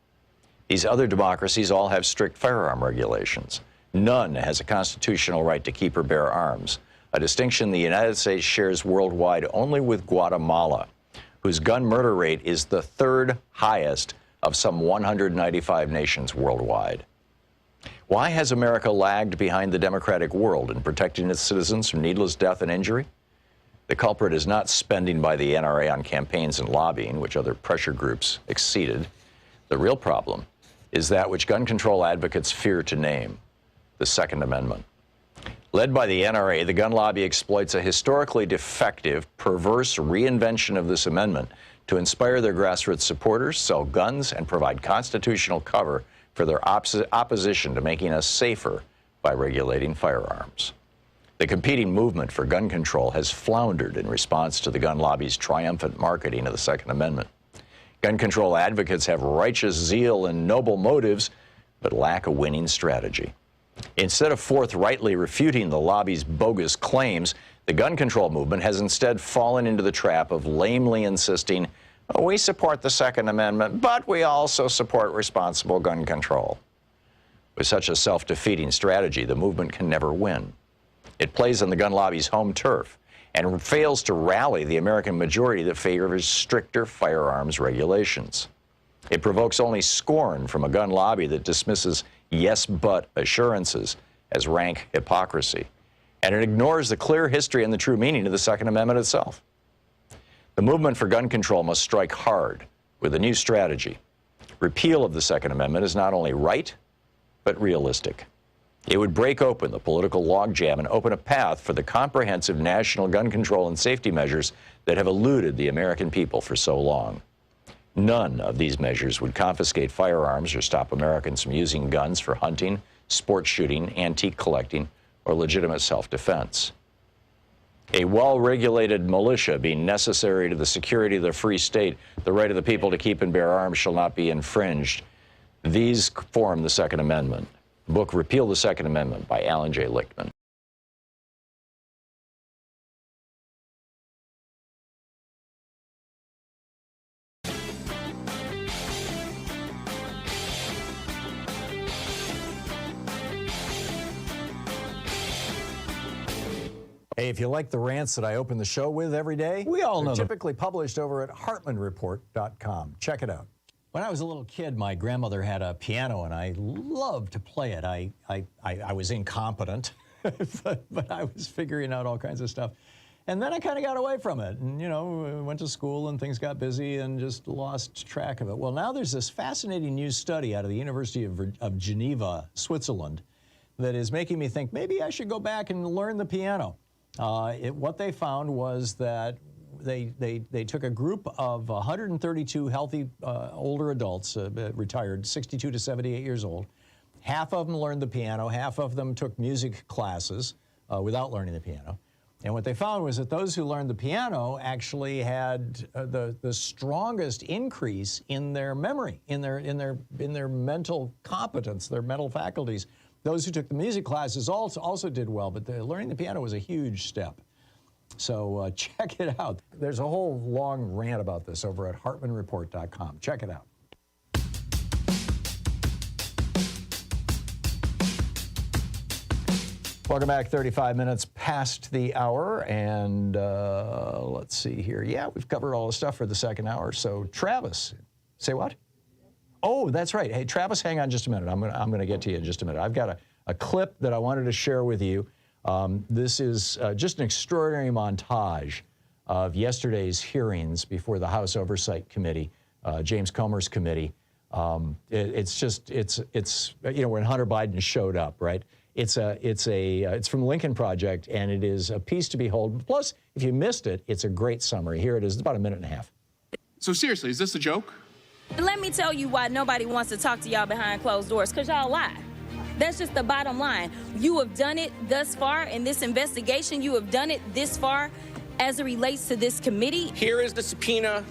These other democracies all have strict firearm regulations. None has a constitutional right to keep or bear arms, a distinction the United States shares worldwide only with Guatemala, whose gun murder rate is the 3rd highest of some 195 nations worldwide. Why has America lagged behind the democratic world in protecting its citizens from needless death and injury? The culprit is not spending by the NRA on campaigns and lobbying, which other pressure groups exceeded. The real problem is that which gun control advocates fear to name, the Second Amendment. Led by the NRA, the gun lobby exploits a historically defective, perverse reinvention of this amendment to inspire their grassroots supporters, sell guns, and provide constitutional cover for their opposition to making us safer by regulating firearms. The competing movement for gun control has floundered in response to the gun lobby's triumphant marketing of the Second Amendment. Gun control advocates have righteous zeal and noble motives, but lack a winning strategy. Instead of forthrightly refuting the lobby's bogus claims, the gun control movement has instead fallen into the trap of lamely insisting, "Oh, we support the Second Amendment, but we also support responsible gun control." With such a self-defeating strategy, the movement can never win. It plays on the gun lobby's home turf and fails to rally the American majority that favors stricter firearms regulations. It provokes only scorn from a gun lobby that dismisses yes but assurances as rank hypocrisy. And it ignores the clear history and the true meaning of the Second Amendment itself. The movement for gun control must strike hard with a new strategy. Repeal of the Second Amendment is not only right, but realistic. It would break open the political logjam and open a path for the comprehensive national gun control and safety measures that have eluded the American people for so long. None of these measures would confiscate firearms or stop Americans from using guns for hunting, sport shooting, antique collecting, or legitimate self-defense. A well-regulated militia being necessary to the security of the free state, the right of the people to keep and bear arms shall not be infringed. These form the Second Amendment. Book Repeal the Second Amendment by Alan J. Lichtman. Hey, if you like the rants that I open the show with every day, we all know they're typically published over at HartmannReport.com. Check it out. When I was a little kid, my grandmother had a piano, and I loved to play it. I was incompetent, but I was figuring out all kinds of stuff. And then I kind of got away from it, and, you know, went to school, and things got busy, and just lost track of it. Well, now there's this fascinating new study out of the University of Geneva, Switzerland, that is making me think maybe I should go back and learn the piano. What they found was that they took a group of 132 healthy older adults, retired, 62 to 78 years old. Half of them learned the piano, half of them took music classes without learning the piano. And what they found was that those who learned the piano actually had the strongest increase in their memory, in their mental competence, their mental faculties. Those who took the music classes also did well, but learning the piano was a huge step. So check it out. There's a whole long rant about this over at HartmannReport.com. Check it out. Welcome back. 35 minutes past the hour, and let's see here. Yeah, we've covered all the stuff for the second hour. So Travis, say what? Oh, that's right. Hey, Travis, hang on just a minute. I'm gonna get to you in just a minute. I've got a clip that I wanted to share with you. This is just an extraordinary montage of yesterday's hearings before the House Oversight Committee, James Comer's committee. It's you know, when Hunter Biden showed up, right? It's from Lincoln Project, and it is a piece to behold. Plus, if you missed it, it's a great summary. Here it is. It's about a minute and a half. So seriously, is this a joke? Let me tell you why nobody wants to talk to y'all behind closed doors, because y'all lie. That's just the bottom line. You have done it thus far in this investigation. You have done it this far as it relates to this committee. Here is the subpoena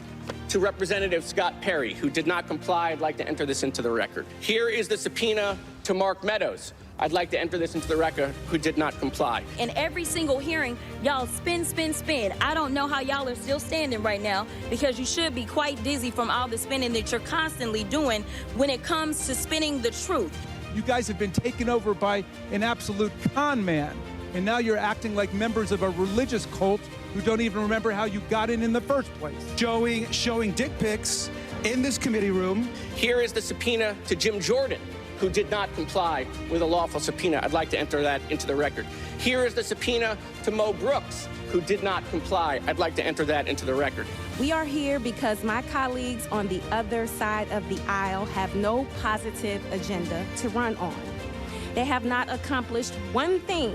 to Representative Scott Perry, who did not comply. I'd like to enter this into the record. Here is the subpoena to Mark Meadows. I'd like to enter this into the record, who did not comply. In every single hearing, y'all spin. I don't know how y'all are still standing right now, because you should be quite dizzy from all the spinning that you're constantly doing when it comes to spinning the truth. You guys have been taken over by an absolute con man, and now you're acting like members of a religious cult who don't even remember how you got in the first place. Showing dick pics in this committee room. Here is the subpoena to Jim Jordan, who did not comply with a lawful subpoena. I'd like to enter that into the record. Here is the subpoena to Mo Brooks, who did not comply. I'd like to enter that into the record. We are here because my colleagues on the other side of the aisle have no positive agenda to run on. They have not accomplished one thing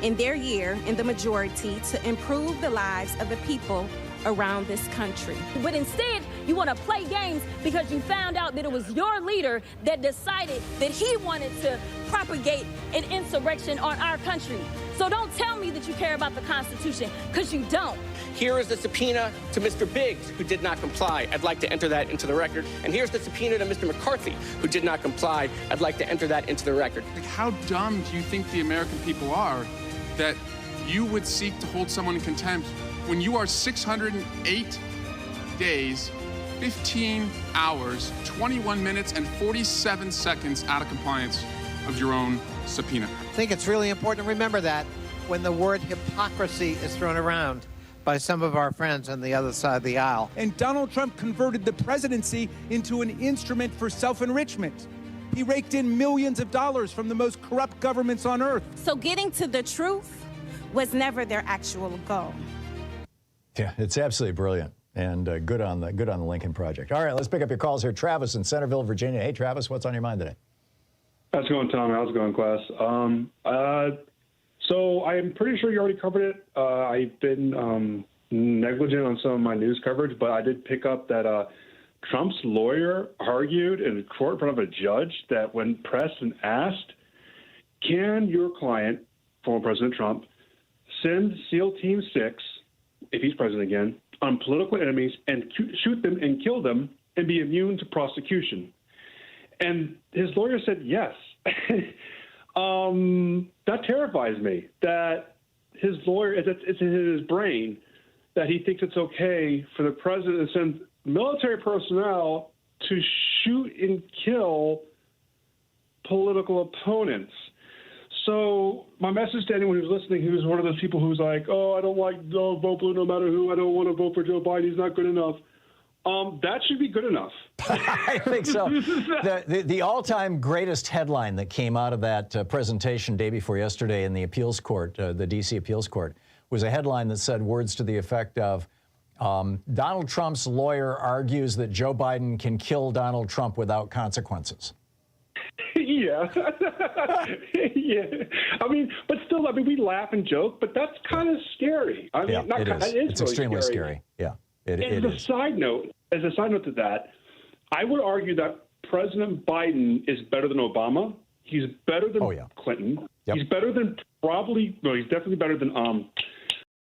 in their year in the majority to improve the lives of the people around this country. But instead, you want to play games because you found out that it was your leader that decided that he wanted to propagate an insurrection on our country. So don't tell me that you care about the Constitution, because you don't. Here is the subpoena to Mr. Biggs, who did not comply. I'd like to enter that into the record. And here's the subpoena to Mr. McCarthy, who did not comply. I'd like to enter that into the record. Like, how dumb do you think the American people are that you would seek to hold someone in contempt when you are 608 days, 15 hours, 21 minutes, and 47 seconds out of compliance of your own subpoena? I think it's really important to remember that when the word hypocrisy is thrown around by some of our friends on the other side of the aisle. And Donald Trump converted the presidency into an instrument for self-enrichment. He raked in millions of dollars from the most corrupt governments on earth. So getting to the truth was never their actual goal. Yeah, it's absolutely brilliant, and good on the Lincoln Project. All right, let's pick up your calls here. Travis in Centerville, Virginia. Hey, Travis, what's on your mind today? How's it going, Tom? How's it going, class? So I'm pretty sure you already covered it. I've been negligent on some of my news coverage, but I did pick up that Trump's lawyer argued in court in front of a judge that when pressed and asked, can your client, former President Trump, send SEAL Team 6, if he's president again, on political enemies and shoot them and kill them and be immune to prosecution? And his lawyer said yes. That terrifies me, that his lawyer, it's in his brain, that he thinks it's okay for the president to send military personnel to shoot and kill political opponents. So my message to anyone who's listening who's one of those people who's like, oh, I don't vote blue no matter who, I don't want to vote for Joe Biden, he's not good enough. That should be good enough. I think so. The all-time greatest headline that came out of that presentation day before yesterday in the appeals court, the D.C. appeals court, was a headline that said words to the effect of, Donald Trump's lawyer argues that Joe Biden can kill Donald Trump without consequences. Yeah. Yeah. I mean, but still, we laugh and joke, but that's kind of scary. I mean, yeah, it is. It's really extremely scary. Yeah. As a side note to that, I would argue that President Biden is better than Obama. He's better than Clinton. Yep. He's better than he's definitely better than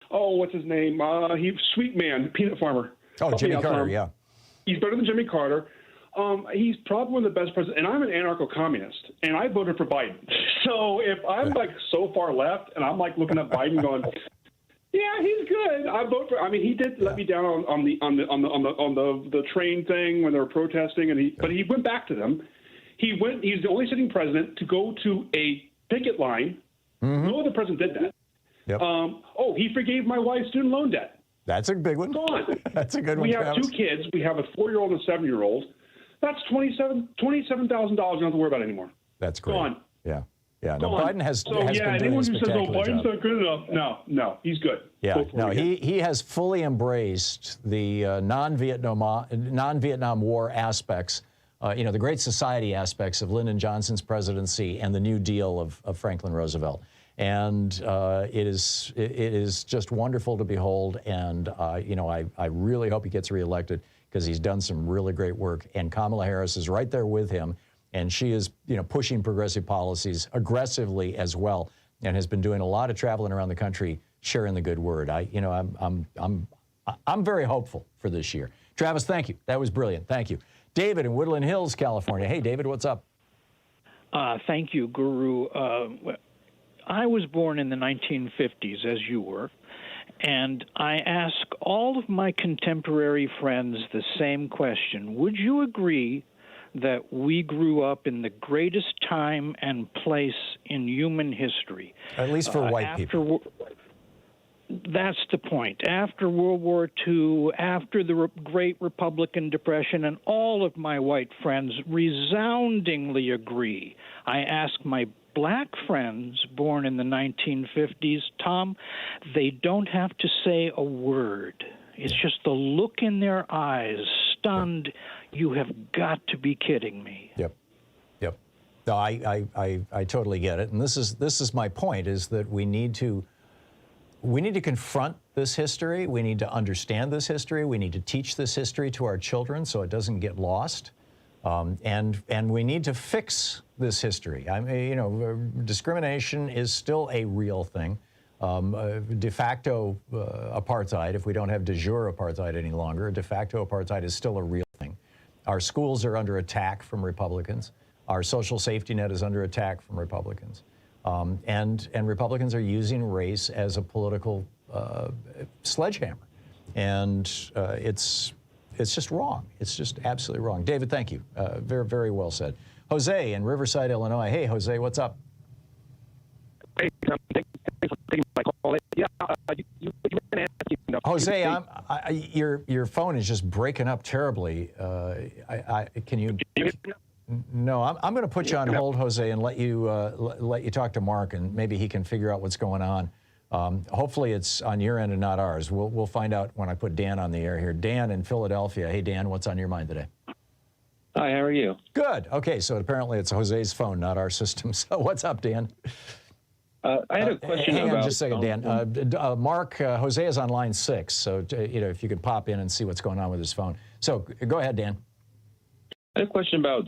what's his name? He's sweet man, peanut farmer. Oh, Jimmy Carter, yeah. He's better than Jimmy Carter. He's probably one of the best presidents, and I'm an anarcho-communist, and I voted for Biden. So if I'm like so far left, and I'm like looking at Biden going, yeah, he's good. I vote for. I mean, he did let me down on the train thing when they were protesting, but he went back to them. He's the only sitting president to go to a picket line. Mm-hmm. No other president did that. Yep. He forgave my wife's student loan debt. That's a big one. Go on. That's a good one. We have two kids. We have a 4-year-old and a 7-year-old. That's $27,000 you don't have to worry about anymore. That's great. Go on. Yeah. Yeah. No, Biden has been doing anyone a who says, spectacular Biden's job. not good enough. No, he's good. Yeah. No, he has fully embraced the non-Vietnam War aspects, the Great Society aspects of Lyndon Johnson's presidency and the New Deal of Franklin Roosevelt. And it is just wonderful to behold. And, I really hope he gets reelected because he's done some really great work. And Kamala Harris is right there with him. And she is, pushing progressive policies aggressively as well, and has been doing a lot of traveling around the country, sharing the good word. I'm very hopeful for this year. Travis, thank you. That was brilliant. Thank you. David in Woodland Hills, California. Hey, David, what's up? Thank you, Guru. I was born in the 1950s, as you were, and I ask all of my contemporary friends the same question. Would you agree that we grew up in the greatest time and place in human history? At least for white people. That's the point. After World War II, after the Great Republican Depression, and all of my white friends resoundingly agree. I ask my black friends born in the 1950s, Tom, they don't have to say a word. It's just the look in their eyes, stunned. You have got to be kidding me. Yep. No, I totally get it. And this is my point, is that we need to confront this history. We need to understand this history. We need to teach this history to our children so it doesn't get lost. And we need to fix this history. I mean, you know, discrimination is still a real thing. De facto apartheid, if we don't have de jure apartheid any longer, de facto apartheid is still a real thing. Our schools are under attack from Republicans. Our social safety net is under attack from Republicans. And Republicans are using race as a political sledgehammer. And it's just wrong. It's just absolutely wrong. David, thank you. Very, very well said. Jose in Riverside, Illinois. Hey, Jose, what's up? Hey, thanks for taking my call. Yeah, Jose, your phone is just breaking up terribly. Can you? No, I'm going to put you on hold, Jose, and let you talk to Mark, and maybe he can figure out what's going on. Hopefully it's on your end and not ours. We'll find out when I put Dan on the air here. Dan in Philadelphia. Hey, Dan, what's on your mind today? Hi, how are you? Good. Okay, so apparently it's Jose's phone, not our system. So what's up, Dan? I had a question hang about... on just a second, Dan. Mark, Jose is on line 6, so you know, if you could pop in and see what's going on with his phone. So go ahead, Dan. I had a question about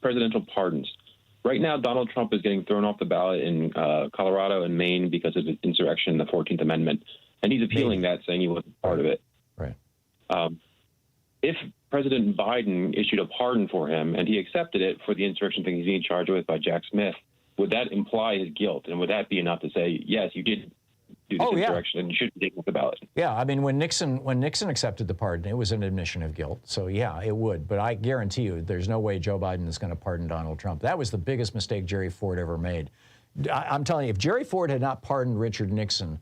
presidential pardons. Right now, Donald Trump is getting thrown off the ballot in Colorado and Maine because of the insurrection, the 14th Amendment, and he's appealing that, saying he wasn't part of it. Right. If President Biden issued a pardon for him and he accepted it for the insurrection thing he's being charged with by Jack Smith, would that imply his guilt? And would that be enough to say, yes, you did do this insurrection and you should be taken off the ballot? Yeah, I mean, when Nixon accepted the pardon, it was an admission of guilt. So, yeah, it would. But I guarantee you there's no way Joe Biden is going to pardon Donald Trump. That was the biggest mistake Jerry Ford ever made. I'm telling you, if Jerry Ford had not pardoned Richard Nixon,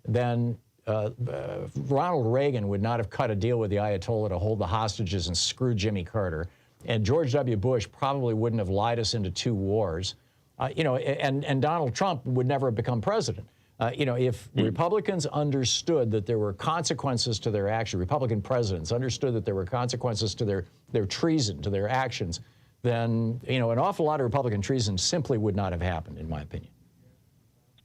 then Ronald Reagan would not have cut a deal with the Ayatollah to hold the hostages and screw Jimmy Carter. And George W. Bush probably wouldn't have lied us into 2 wars. You know, and Donald Trump would never have become president. You know, if Republicans understood that there were consequences to their action, Republican presidents understood that there were consequences to their treason, to their actions, then, you know, an awful lot of Republican treason simply would not have happened, in my opinion.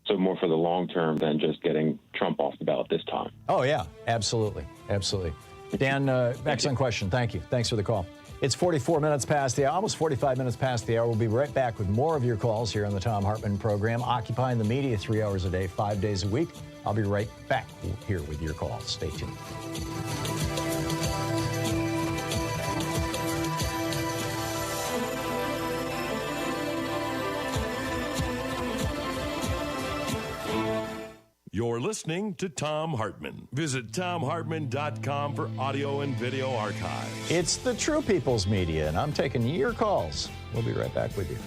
So more for the long term than just getting Trump off the ballot this time. Oh, yeah, absolutely. Absolutely. Dan, excellent question. Thank you. Thanks for the call. It's 44 minutes past the hour, almost 45 minutes past the hour. We'll be right back with more of your calls here on the Thom Hartmann Program, occupying the media 3 hours a day, 5 days a week. I'll be right back here with your calls. Stay tuned. You're listening to Thom Hartmann. Visit ThomHartmann.com for audio and video archives. It's the True People's Media, and I'm taking your calls. We'll be right back with you.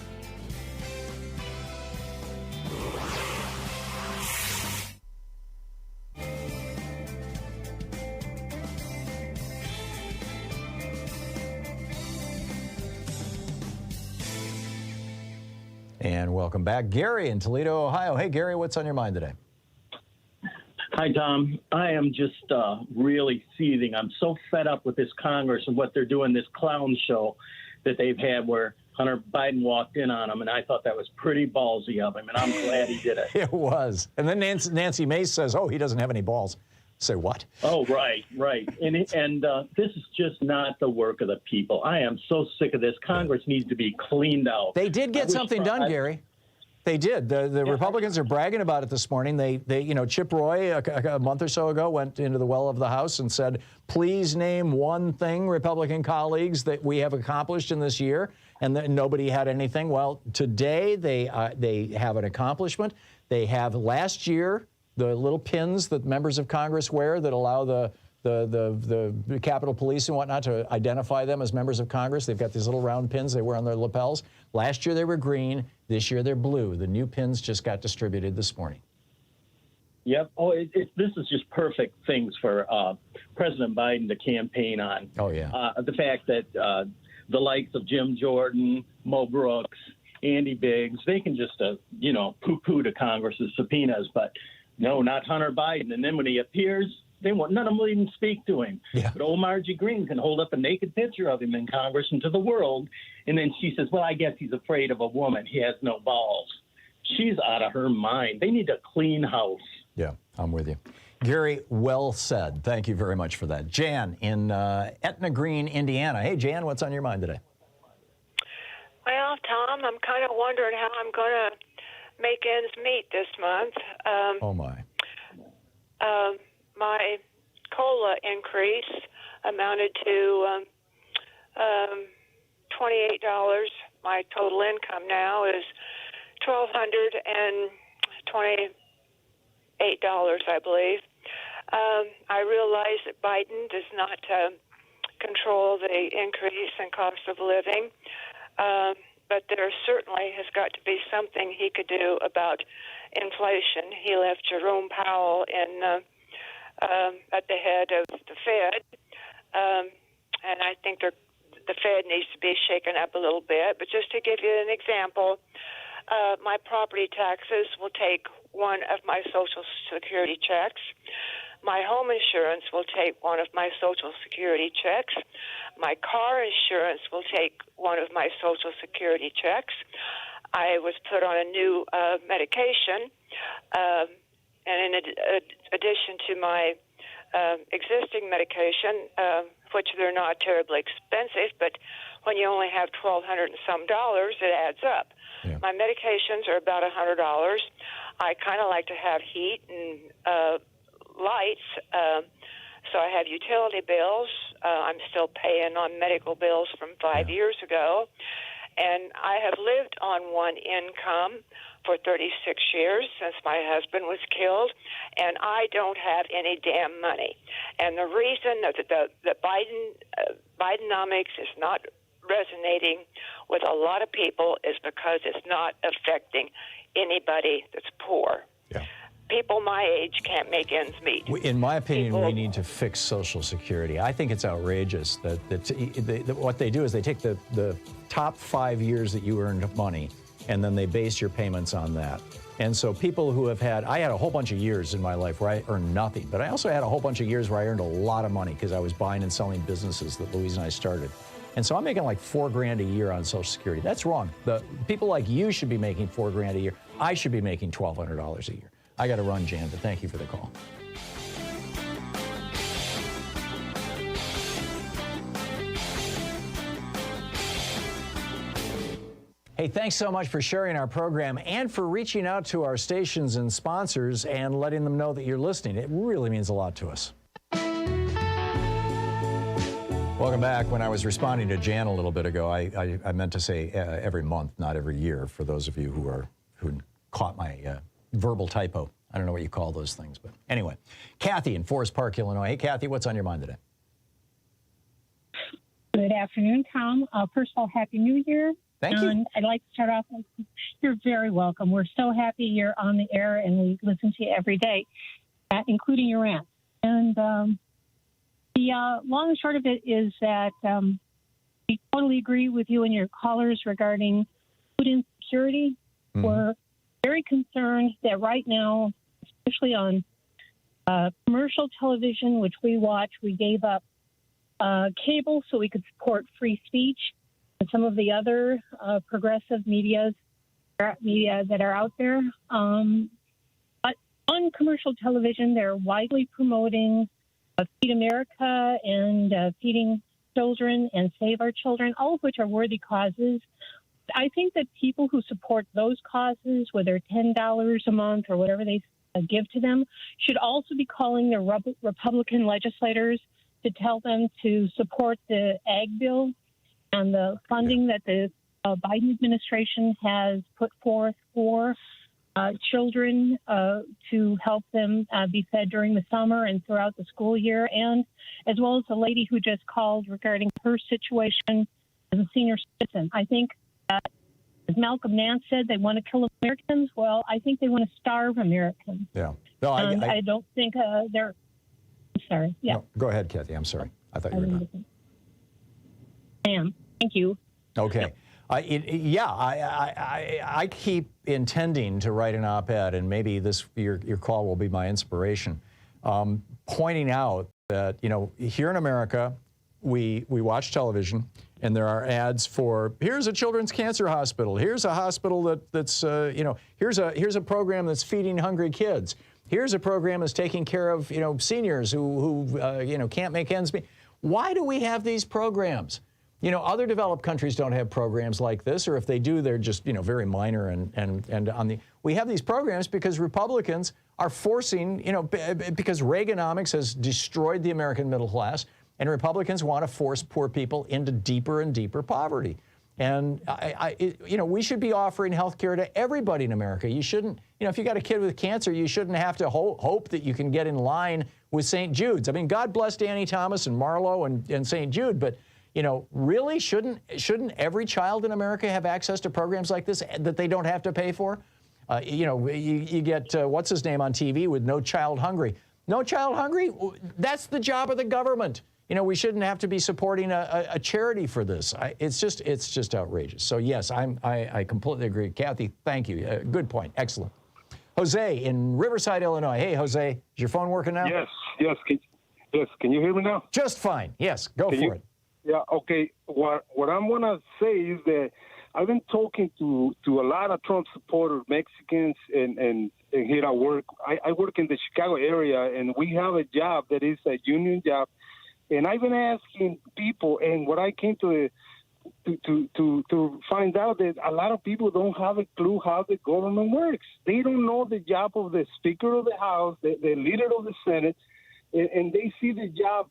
And welcome back. Gary in Toledo, Ohio. Hey, Gary, what's on your mind today? Hi, Tom. I am just really seething. I'm so fed up with this Congress and what they're doing, this clown show that they've had where Hunter Biden walked in on him, and I thought that was pretty ballsy of him, and I'm glad he did it. It was. And then Nancy Mace says, oh, he doesn't have any balls. Say what? Oh, right. And this is just not the work of the people. I am so sick of this. Congress needs to be cleaned out. They did get something done, Gary. They did. The Republicans are bragging about it this morning. They you know, Chip Roy a month or so ago went into the well of the House and said, please name one thing, Republican colleagues, that we have accomplished in this year. And then nobody had anything. Well, today they have an accomplishment. They have last year the little pins that members of Congress wear that allow the Capitol Police and whatnot to identify them as members of Congress. They've got these little round pins they wear on their lapels. Last year they were green. This year they're blue. The new pins just got distributed this morning. Yep. Oh, this is just perfect things for President Biden to campaign on. Oh, yeah. The fact that the likes of Jim Jordan, Mo Brooks, Andy Biggs, they can just, poo-poo to Congress's subpoenas, but no, not Hunter Biden. And then when he appears, none of them will even speak to him. Yeah. But old Margie Green can hold up a naked picture of him in Congress and to the world. And then she says, well, I guess he's afraid of a woman. He has no balls. She's out of her mind. They need a clean house. Yeah, I'm with you. Gary, well said. Thank you very much for that. Jan in Etna Green, Indiana. Hey, Jan, what's on your mind today? Well, Tom, I'm kind of wondering how I'm going to make ends meet this month. Oh, my. My COLA increase amounted to $28. My total income now is $1,228, I believe. I realize that Biden does not control the increase in cost of living, but there certainly has got to be something he could do about inflation. He left Jerome Powell at the head of the Fed, and I think the Fed needs to be shaken up a little bit. But just to give you an example, my property taxes will take one of my Social Security checks. My home insurance will take one of my Social Security checks. My car insurance will take one of my Social Security checks. I was put on a new medication, and in addition to my existing medication, which they're not terribly expensive, but when you only have $1,200 and some dollars, it adds up. Yeah. My medications are about $100. I kind of like to have heat and lights, so I have utility bills. I'm still paying on medical bills from 5 years ago, and I have lived on one income for 36 years since my husband was killed, and I don't have any damn money. And the reason that the Bidenomics is not resonating with a lot of people is because it's not affecting anybody that's poor. Yeah. People my age can't make ends meet. In my opinion, we need to fix Social Security. I think it's outrageous that what they do is they take the top 5 years that you earned money, and then they base your payments on that. And so people who have I had a whole bunch of years in my life where I earned nothing, but I also had a whole bunch of years where I earned a lot of money because I was buying and selling businesses that Louise and I started. And so I'm making like $4 grand a year on Social Security. That's wrong. The people like you should be making $4 grand a year. I should be making $1,200 a year. I got to run, Jan, but thank you for the call. Hey, thanks so much for sharing our program and for reaching out to our stations and sponsors and letting them know that you're listening. It really means a lot to us. Welcome back. When I was responding to Jan a little bit ago, I meant to say every month, not every year, for those of you who caught my verbal typo. I don't know what you call those things, but anyway. Kathy in Forest Park, Illinois. Hey, Kathy, what's on your mind today? Good afternoon, Tom. First of all, Happy New Year. Thank you. And I'd like to start off with, you're very welcome. We're so happy you're on the air and we listen to you every day, including your rant. And the long and short of it is that we totally agree with you and your callers regarding food insecurity. Mm-hmm. We're very concerned that right now, especially on commercial television, which we watch, we gave up cable so we could support free speech and some of the other progressive media that are out there. But on commercial television, they're widely promoting Feed America and Feeding Children and Save Our Children, all of which are worthy causes. I think that people who support those causes, whether $10 a month or whatever they give to them, should also be calling their Republican legislators to tell them to support the ag bill and the funding that the Biden administration has put forth for children to help them be fed during the summer and throughout the school year, and as well as the lady who just called regarding her situation as a senior citizen. I think that, as Malcolm Nance said, they want to kill Americans. Well, I think they want to starve Americans. Yeah. No, I don't think they're... I'm sorry. Yeah. No, go ahead, Kathy. I'm sorry. I thought you were done. I am. Thank you. Okay. I keep intending to write an op-ed, and maybe your call will be my inspiration, pointing out that, here in America, we watch television, and there are ads for, here's a children's cancer hospital, here's a hospital that's here's a program that's feeding hungry kids. Here's a program that's taking care of, seniors who can't make ends meet. Why do we have these programs? Other developed countries don't have programs like this, or if they do, they're just, very minor and on the. We have these programs because Republicans are forcing, because Reaganomics has destroyed the American middle class, and Republicans want to force poor people into deeper and deeper poverty. And we should be offering health care to everybody in America. You shouldn't, if you got a kid with cancer, you shouldn't have to hope that you can get in line with St. Jude's. I mean, God bless Danny Thomas and Marlowe and St. Jude, but really shouldn't every child in America have access to programs like this that they don't have to pay for? You get what's his name on TV with No Child Hungry. No Child Hungry? That's the job of the government. We shouldn't have to be supporting a charity for this. It's just outrageous. So yes, I completely agree. Kathy, thank you. Good point. Excellent. Jose in Riverside, Illinois. Hey, Jose, is your phone working now? Yes. Can you hear me now? Just fine. Yes, go for it. Yeah. Okay. What I'm gonna say is that I've been talking to a lot of Trump supporters, Mexicans, and here I work. I work in the Chicago area, and we have a job that is a union job. And I've been asking people, and what I came to find out that a lot of people don't have a clue how the government works. They don't know the job of the Speaker of the House, the leader of the Senate, and they see the job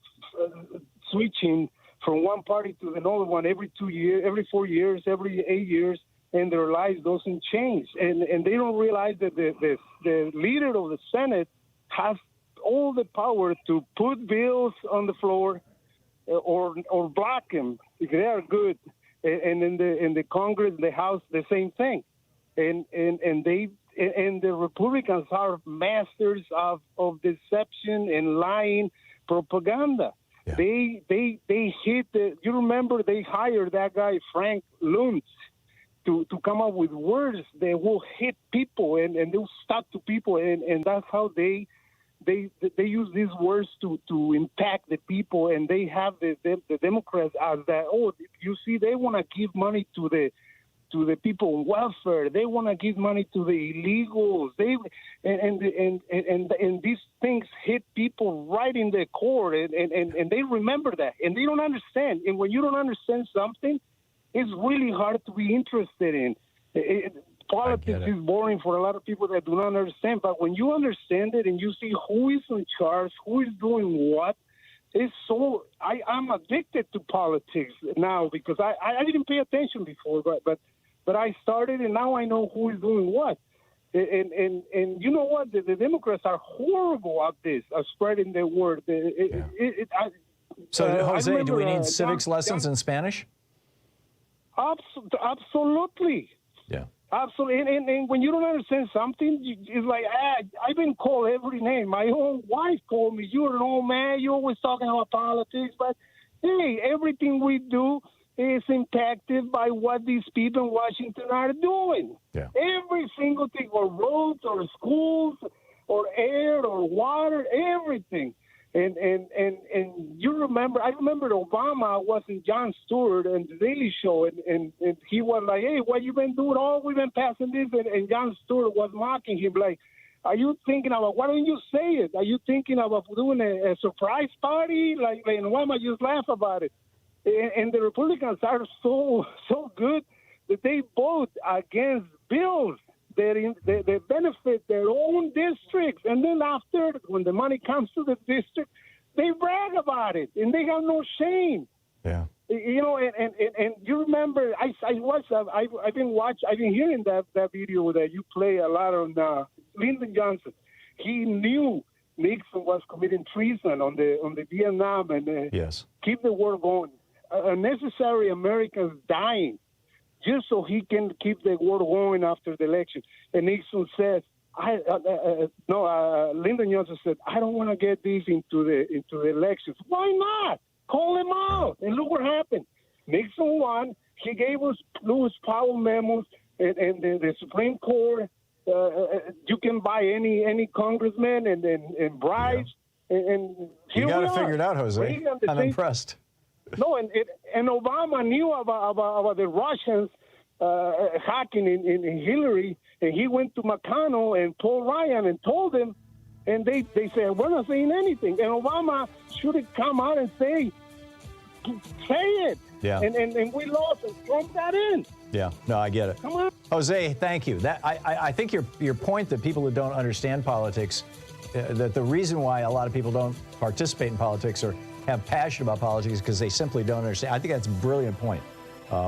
switching from one party to another one every 2 years, every 4 years, every 8 years, and their lives doesn't change. And they don't realize that the leader of the Senate has all the power to put bills on the floor or block them if they are good, and in the Congress, the House, the same thing, and the Republicans are masters of deception and lying propaganda. Yeah. They hit you remember they hired that guy Frank Luntz to come up with words that will hit people and they'll stop to people, and that's how they use these words to impact the people, and they have the Democrats as that. Oh, you see, they want to give money to the people on welfare. They want to give money to the illegals. And these things hit people right in the core, and they remember that, and they don't understand. And when you don't understand something, it's really hard to be interested in. Politics is boring for a lot of people that do not understand, but when you understand it and you see who is in charge, who is doing what, it's so. I'm addicted to politics now because I didn't pay attention before, but I started, and now I know who is doing what. And you know what? The Democrats are horrible at this, spreading their word. So, Jose, do we need civics lessons in Spanish? Absolutely. Yeah. Absolutely. And when you don't understand something, it's like, I've been called every name. My own wife called me, you're an old man, you're always talking about politics. But, hey, everything we do is impacted by what these people in Washington are doing. Yeah. Every single thing, or roads, or schools, or air, or water, everything. And you remember, I remember Obama was in Jon Stewart and the Daily Show, and he was like, hey, what you been doing? Oh, we've been passing this. And Jon Stewart was mocking him, like, are you thinking about, why don't you say it? Are you thinking about doing a surprise party? Like, and why am I just laugh about it? And the Republicans are so good that they vote against bills that benefit their own districts. And then after, when the money comes to the district, they brag about it, and they have no shame. Yeah. You know, and you remember, I've been hearing that video that you play a lot on Lyndon Johnson. He knew Nixon was committing treason on the Vietnam and yes. Keep the war going. Unnecessary Americans dying just so he can keep the war going after the election. And Nixon says, Lyndon Johnson said, I don't want to get these into the elections. Why not? Call him out. And look what happened. Nixon won. He gave us Lewis Powell memos and the Supreme Court. You can buy any congressman and bribes. Yeah. And you got to figure it out, Jose. I'm impressed. No, and Obama knew about the Russians hacking in Hillary, and he went to McConnell and Paul Ryan and told them, And they say, we're not saying anything. And Obama should have come out and say it. Yeah. And we lost, and Trump got in. Yeah, no, I get it. Come on. Jose, thank you. I think your point that people who don't understand politics, that the reason why a lot of people don't participate in politics or have passion about politics is because they simply don't understand. I think that's a brilliant point,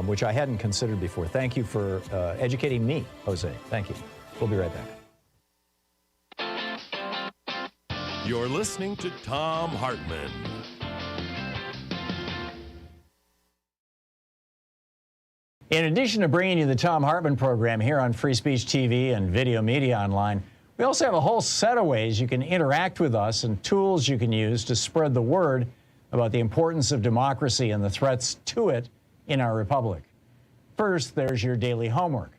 which I hadn't considered before. Thank you for educating me, Jose. Thank you. We'll be right back. You're listening to Thom Hartmann. In addition to bringing you the Thom Hartmann Program here on Free Speech TV and Video Media Online, we also have a whole set of ways you can interact with us and tools you can use to spread the word about the importance of democracy and the threats to it in our republic. First, there's your daily homework.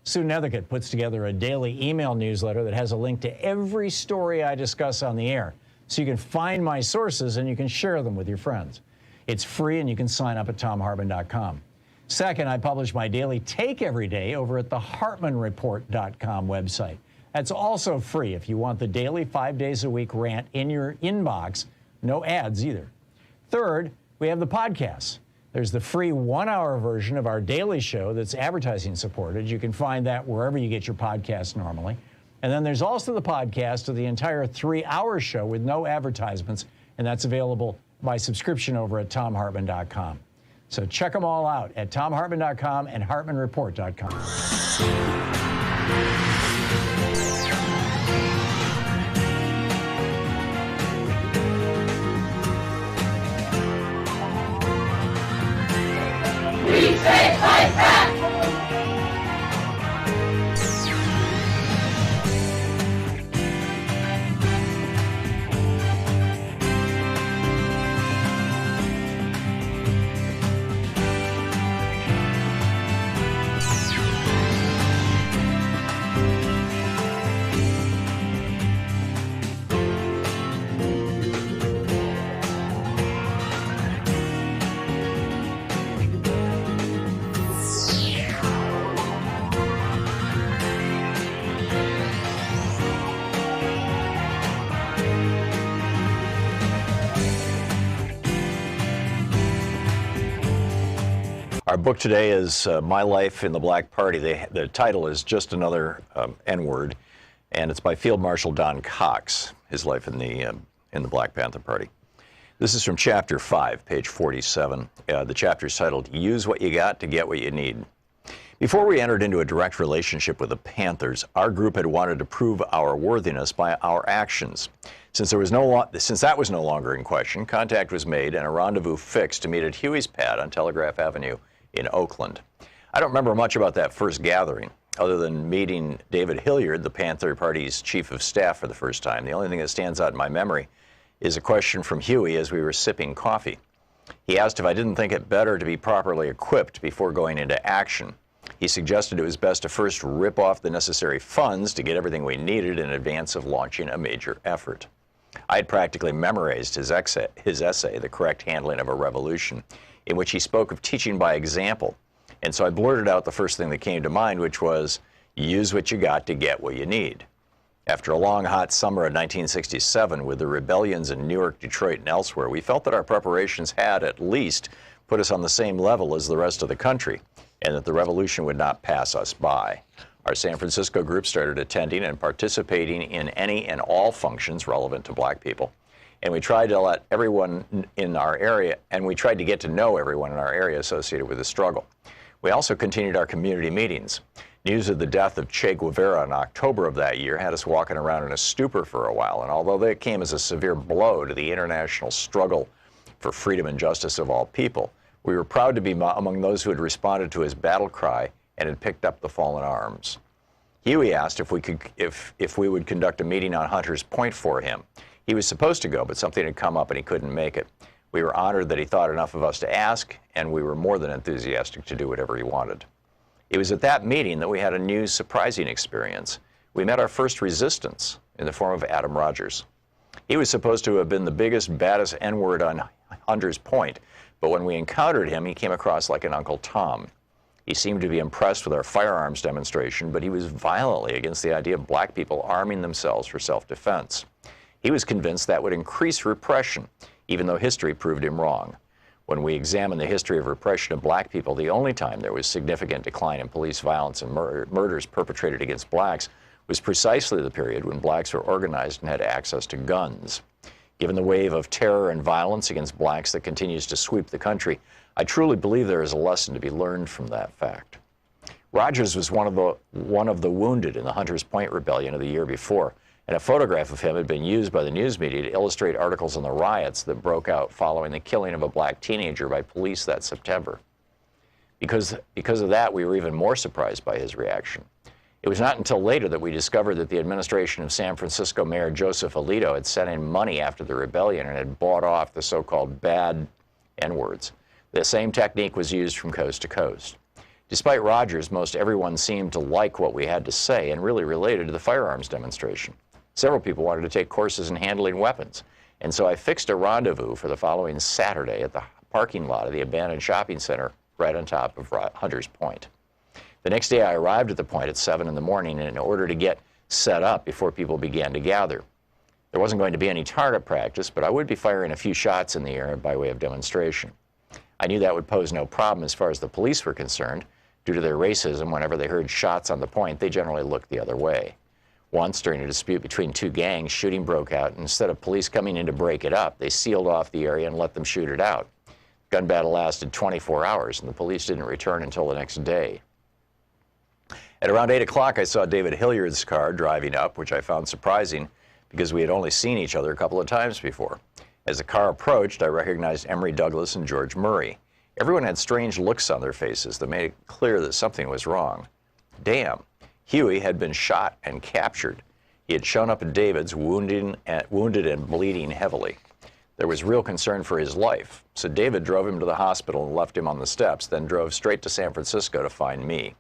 Sue Nethercutt puts together a daily email newsletter that has a link to every story I discuss on the air, so you can find my sources and you can share them with your friends. It's free and you can sign up at thomhartmann.com. Second, I publish my daily take every day over at the hartmannreport.com website. That's also free if you want the daily 5 days a week rant in your inbox. No ads either. Third, we have the podcasts. There's the free 1-hour version of our daily show that's advertising supported. You can find that wherever you get your podcasts normally. And then there's also the podcast of the entire 3-hour show with no advertisements, and that's available by subscription over at thomhartmann.com. So check them all out at thomhartmann.com and hartmannreport.com. Our book today is My Life in the Black Party. The title is Just Another N-Word, and it's by Field Marshal Don Cox, his life in the Black Panther Party. This is from Chapter 5, page 47. The chapter is titled, Use What You Got to Get What You Need. Before we entered into a direct relationship with the Panthers, our group had wanted to prove our worthiness by our actions. Since that was no longer in question, contact was made and a rendezvous fixed to meet at Huey's Pad on Telegraph Avenue in Oakland. I don't remember much about that first gathering, other than meeting David Hilliard, the Panther Party's chief of staff, for the first time. The only thing that stands out in my memory is a question from Huey as we were sipping coffee. He asked if I didn't think it better to be properly equipped before going into action. He suggested it was best to first rip off the necessary funds to get everything we needed in advance of launching a major effort. I had practically memorized his essay, The Correct Handling of a Revolution, in which he spoke of teaching by example. And so I blurted out the first thing that came to mind, which was, use what you got to get what you need. After a long, hot summer of 1967, with the rebellions in Newark, Detroit, and elsewhere, we felt that our preparations had, at least, put us on the same level as the rest of the country, and that the revolution would not pass us by. Our San Francisco group started attending and participating in any and all functions relevant to black people. And we tried to let everyone in our area, and we tried to get to know everyone in our area associated with the struggle. We also continued our community meetings. News of the death of Che Guevara in October of that year had us walking around in a stupor for a while, and although that came as a severe blow to the international struggle for freedom and justice of all people, we were proud to be among those who had responded to his battle cry and had picked up the fallen arms. Huey asked if we would conduct a meeting on Hunter's Point for him. He was supposed to go, but something had come up and he couldn't make it. We were honored that he thought enough of us to ask, and we were more than enthusiastic to do whatever he wanted. It was at that meeting that we had a new, surprising experience. We met our first resistance in the form of Adam Rogers. He was supposed to have been the biggest, baddest N-word on Hunter's Point, but when we encountered him, he came across like an Uncle Tom. He seemed to be impressed with our firearms demonstration, but he was violently against the idea of black people arming themselves for self-defense. He was convinced that would increase repression, even though history proved him wrong. When we examine the history of repression of black people, the only time there was significant decline in police violence and murders perpetrated against blacks was precisely the period when blacks were organized and had access to guns. Given the wave of terror and violence against blacks that continues to sweep the country, I truly believe there is a lesson to be learned from that fact. Rogers was one of the wounded in the Hunters Point Rebellion of the year before, and a photograph of him had been used by the news media to illustrate articles on the riots that broke out following the killing of a black teenager by police that September. Because of that, we were even more surprised by his reaction. It was not until later that we discovered that the administration of San Francisco Mayor Joseph Alito had sent in money after the rebellion and had bought off the so-called bad N-words. The same technique was used from coast to coast. Despite Rogers, most everyone seemed to like what we had to say and really related to the firearms demonstration. Several people wanted to take courses in handling weapons, and so I fixed a rendezvous for the following Saturday at the parking lot of the abandoned shopping center right on top of Hunters Point. The next day I arrived at the point at 7 in the morning in order to get set up before people began to gather. There wasn't going to be any target practice, but I would be firing a few shots in the air by way of demonstration. I knew that would pose no problem as far as the police were concerned. Due to their racism, whenever they heard shots on the point, they generally looked the other way. Once, during a dispute between two gangs, shooting broke out, and instead of police coming in to break it up, they sealed off the area and let them shoot it out. The gun battle lasted 24 hours, and the police didn't return until the next day. At around 8 o'clock, I saw David Hilliard's car driving up, which I found surprising because we had only seen each other a couple of times before. As the car approached, I recognized Emory Douglas and George Murray. Everyone had strange looks on their faces that made it clear that something was wrong. Damn, Huey had been shot and captured. He had shown up at David's wounded and bleeding heavily. There was real concern for his life, so David drove him to the hospital and left him on the steps, then drove straight to San Francisco to find me.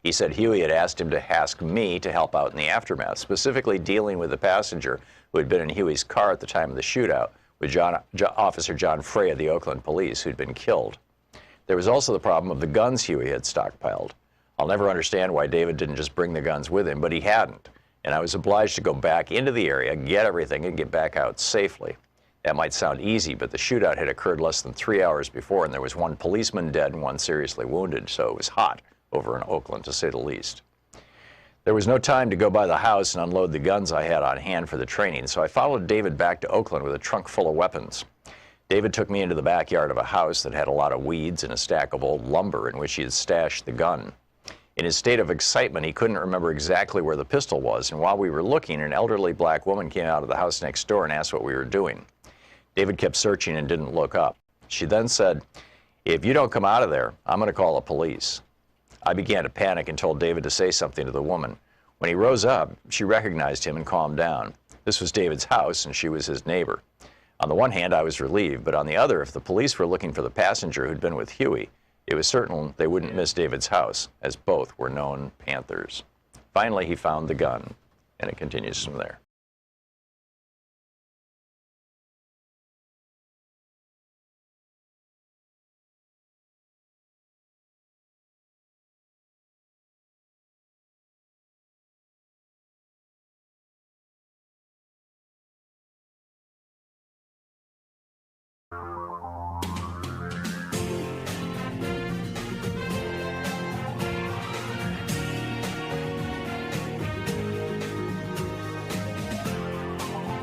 He said Huey had asked him to ask me to help out in the aftermath, specifically dealing with the passenger who had been in Huey's car at the time of the shootout with Officer John Frey of the Oakland Police, who'd been killed. There was also the problem of the guns Huey had stockpiled. I'll never understand why David didn't just bring the guns with him, but he hadn't, and I was obliged to go back into the area, get everything, and get back out safely. That might sound easy, but the shootout had occurred less than 3 hours before, and there was one policeman dead and one seriously wounded, so it was hot over in Oakland, to say the least. There was no time to go by the house and unload the guns I had on hand for the training, so I followed David back to Oakland with a trunk full of weapons. David took me into the backyard of a house that had a lot of weeds and a stack of old lumber in which he had stashed the gun. In his state of excitement, he couldn't remember exactly where the pistol was, and while we were looking, an elderly black woman came out of the house next door and asked what we were doing. David kept searching and didn't look up. She then said, "If you don't come out of there, I'm going to call the police." I began to panic and told David to say something to the woman. When he rose up, she recognized him and calmed down. This was David's house, and she was his neighbor. On the one hand, I was relieved, but on the other, if the police were looking for the passenger who'd been with Huey, it was certain they wouldn't miss David's house, as both were known Panthers. Finally, he found the gun, and it continues from there.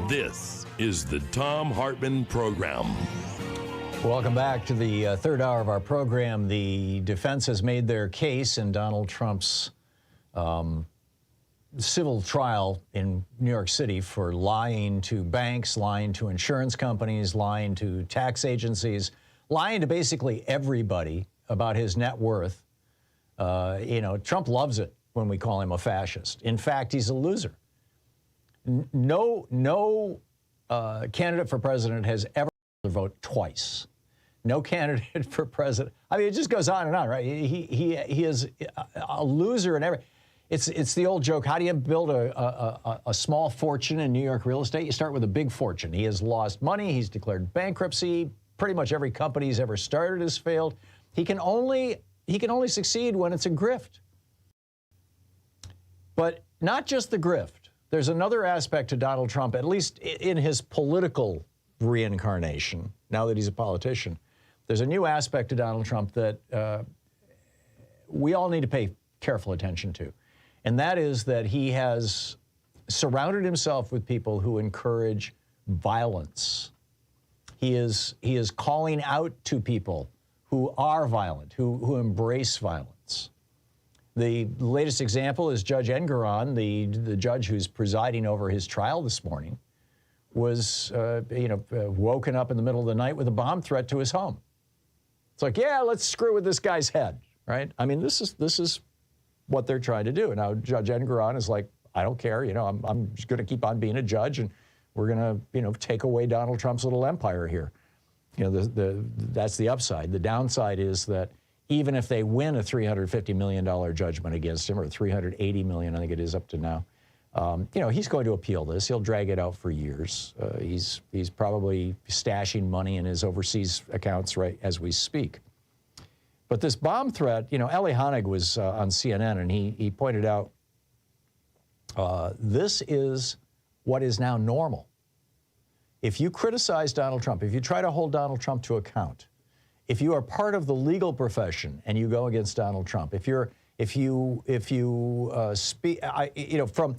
This is the Thom Hartmann Program. Welcome back to the third hour of our program. The defense has made their case in Donald Trump's civil trial in New York City for lying to banks, lying to insurance companies, lying to tax agencies, lying to basically everybody about his net worth. Trump loves it when we call him a fascist. In fact, he's a loser. No candidate for president has ever voted twice. No candidate for president. I mean, it just goes on and on, right? He is a loser and everything. It's the old joke. How do you build a small fortune in New York real estate? You start with a big fortune. He has lost money. He's declared bankruptcy. Pretty much every company he's ever started has failed. He can only succeed when it's a grift. But not just the grift. there's another aspect to Donald Trump, at least in his political reincarnation, now that he's a politician. There's a new aspect to Donald Trump that we all need to pay careful attention to. And that is that he has surrounded himself with people who encourage violence. He is calling out to people who are violent, who embrace violence. The latest example is Judge Engoron, the judge who's presiding over his trial this morning, was woken up in the middle of the night with a bomb threat to his home. It's like, yeah, let's screw with this guy's head, right? I mean, this is what they're trying to do. And now Judge Engoron is like, I don't care, I'm just going to keep on being a judge, and we're going to, take away Donald Trump's little empire here. That's the upside. The downside is that even if they win a $350 million judgment against him, or $380 million, I think it is up to now, he's going to appeal this. He'll drag it out for years. He's probably stashing money in his overseas accounts right as we speak. But this bomb threat, Eli Honig was on CNN, and he pointed out this is what is now normal. If you criticize Donald Trump, if you try to hold Donald Trump to account, if you are part of the legal profession and you go against Donald Trump, if you speak, from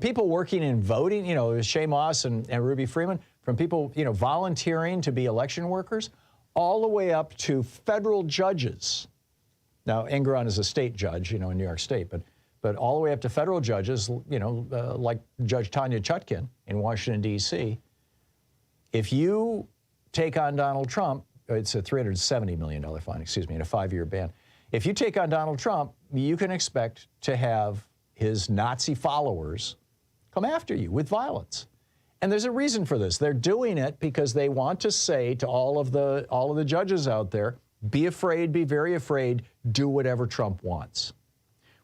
people working in voting, Shay Moss and Ruby Freeman, from people, volunteering to be election workers, all the way up to federal judges. Now, Engoron is a state judge, in New York State, but all the way up to federal judges, like Judge Tanya Chutkin in Washington, D.C., if you take on Donald Trump, it's a $370 million fine, in a 5-year ban. If you take on Donald Trump, you can expect to have his Nazi followers come after you with violence. And there's a reason for this. They're doing it because they want to say to all of the judges out there, be afraid, be very afraid, do whatever Trump wants,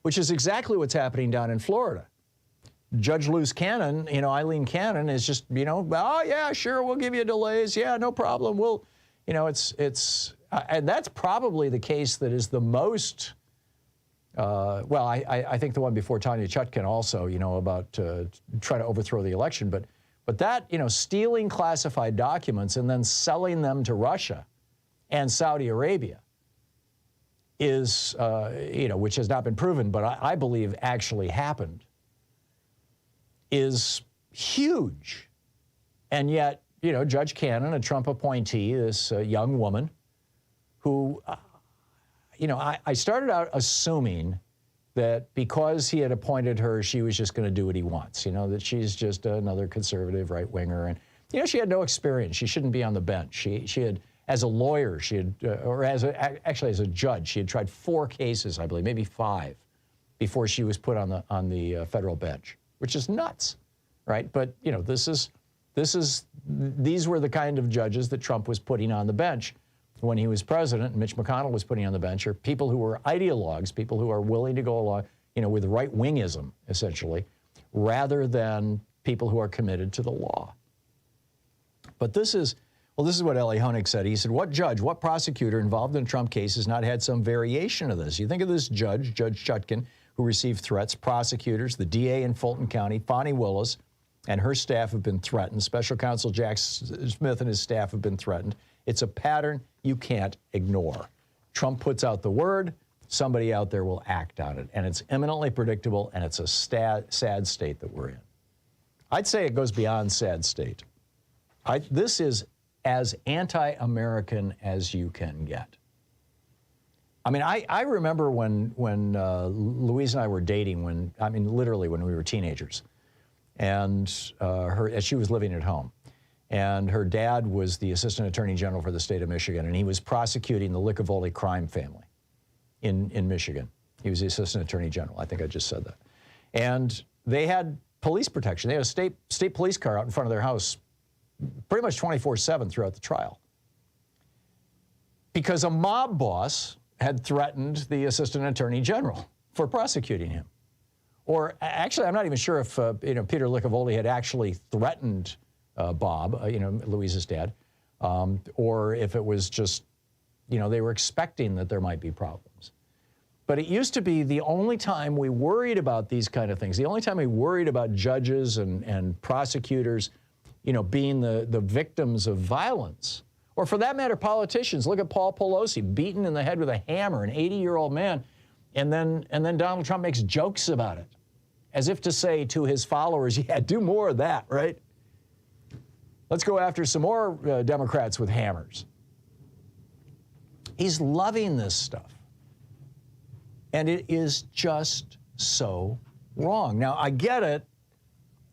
which is exactly what's happening down in Florida. Judge Luz Cannon, Eileen Cannon is just, oh yeah, sure, we'll give you delays. Yeah, no problem. We'll, and that's probably the case that is the most, I think the one before Tanya Chutkin also, about trying to overthrow the election. But that, stealing classified documents and then selling them to Russia and Saudi Arabia is, which has not been proven, but I believe actually happened, is huge. And yet, Judge Cannon, a Trump appointee, this young woman who, I started out assuming that because he had appointed her, she was just going to do what he wants, that she's just another conservative right-winger. And, she had no experience. She shouldn't be on the bench. She had, as a lawyer, actually as a judge, she had tried 4 cases, I believe, maybe 5, before she was put on the federal bench, which is nuts, right? But, these were the kind of judges that Trump was putting on the bench when he was president, and Mitch McConnell was putting on the bench, are people who were ideologues, people who are willing to go along, with right-wingism, essentially, rather than people who are committed to the law. But this is what Eli Honig said. He said, what judge, what prosecutor involved in a Trump case has not had some variation of this? You think of this judge, Judge Chutkin, who received threats. Prosecutors, the DA in Fulton County, Fonnie Willis, and her staff have been threatened. Special Counsel Jack Smith and his staff have been threatened. It's a pattern you can't ignore. Trump puts out the word, somebody out there will act on it. And it's eminently predictable, and it's a sad state that we're in. I'd say it goes beyond sad state. This is as anti-American as you can get. I mean, I remember when Louise and I were dating, literally when we were teenagers, and she was living at home. And her dad was the Assistant Attorney General for the state of Michigan, and he was prosecuting the Licavoli crime family in Michigan. He was the Assistant Attorney General. I think I just said that. And they had police protection. They had a state police car out in front of their house pretty much 24/7 throughout the trial. Because a mob boss had threatened the Assistant Attorney General for prosecuting him. Or actually, I'm not even sure if Peter Licavoli had actually threatened Bob, Louise's dad, or if it was just, they were expecting that there might be problems. But it used to be the only time we worried about these kind of things, the only time we worried about judges and prosecutors, you know, being the victims of violence. Or for that matter, politicians. Look at Paul Pelosi, beaten in the head with a hammer, an 80-year-old man, and then Donald Trump makes jokes about it, as if to say to his followers, yeah, do more of that, right? Let's go after some more Democrats with hammers. He's loving this stuff. And it is just so wrong. Now, I get it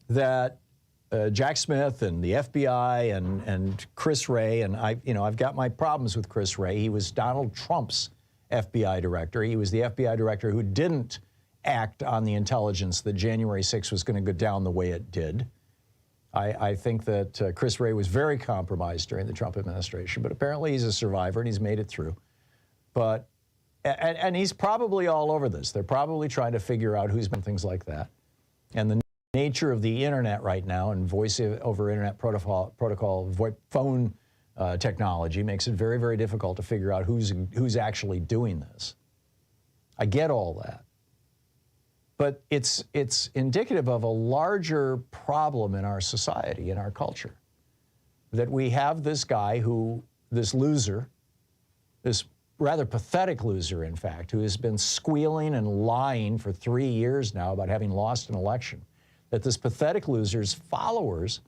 that Jack Smith and the FBI and Chris Wray, and I've got my problems with Chris Wray. He was Donald Trump's FBI director. He was the FBI director who didn't act on the intelligence that January 6th was going to go down the way it did. I think that Chris Wray was very compromised during the Trump administration, but apparently he's a survivor and he's made it through. But and he's probably all over this. They're probably trying to figure out who's been things like that. And the nature of the internet right now and voice over internet protocol phone technology makes it very, very difficult to figure out who's actually doing this. I get all that. But it's indicative of a larger problem in our society, in our culture, that we have this guy this loser, this rather pathetic loser, in fact, who has been squealing and lying for 3 years now about having lost an election, that this pathetic loser's followers,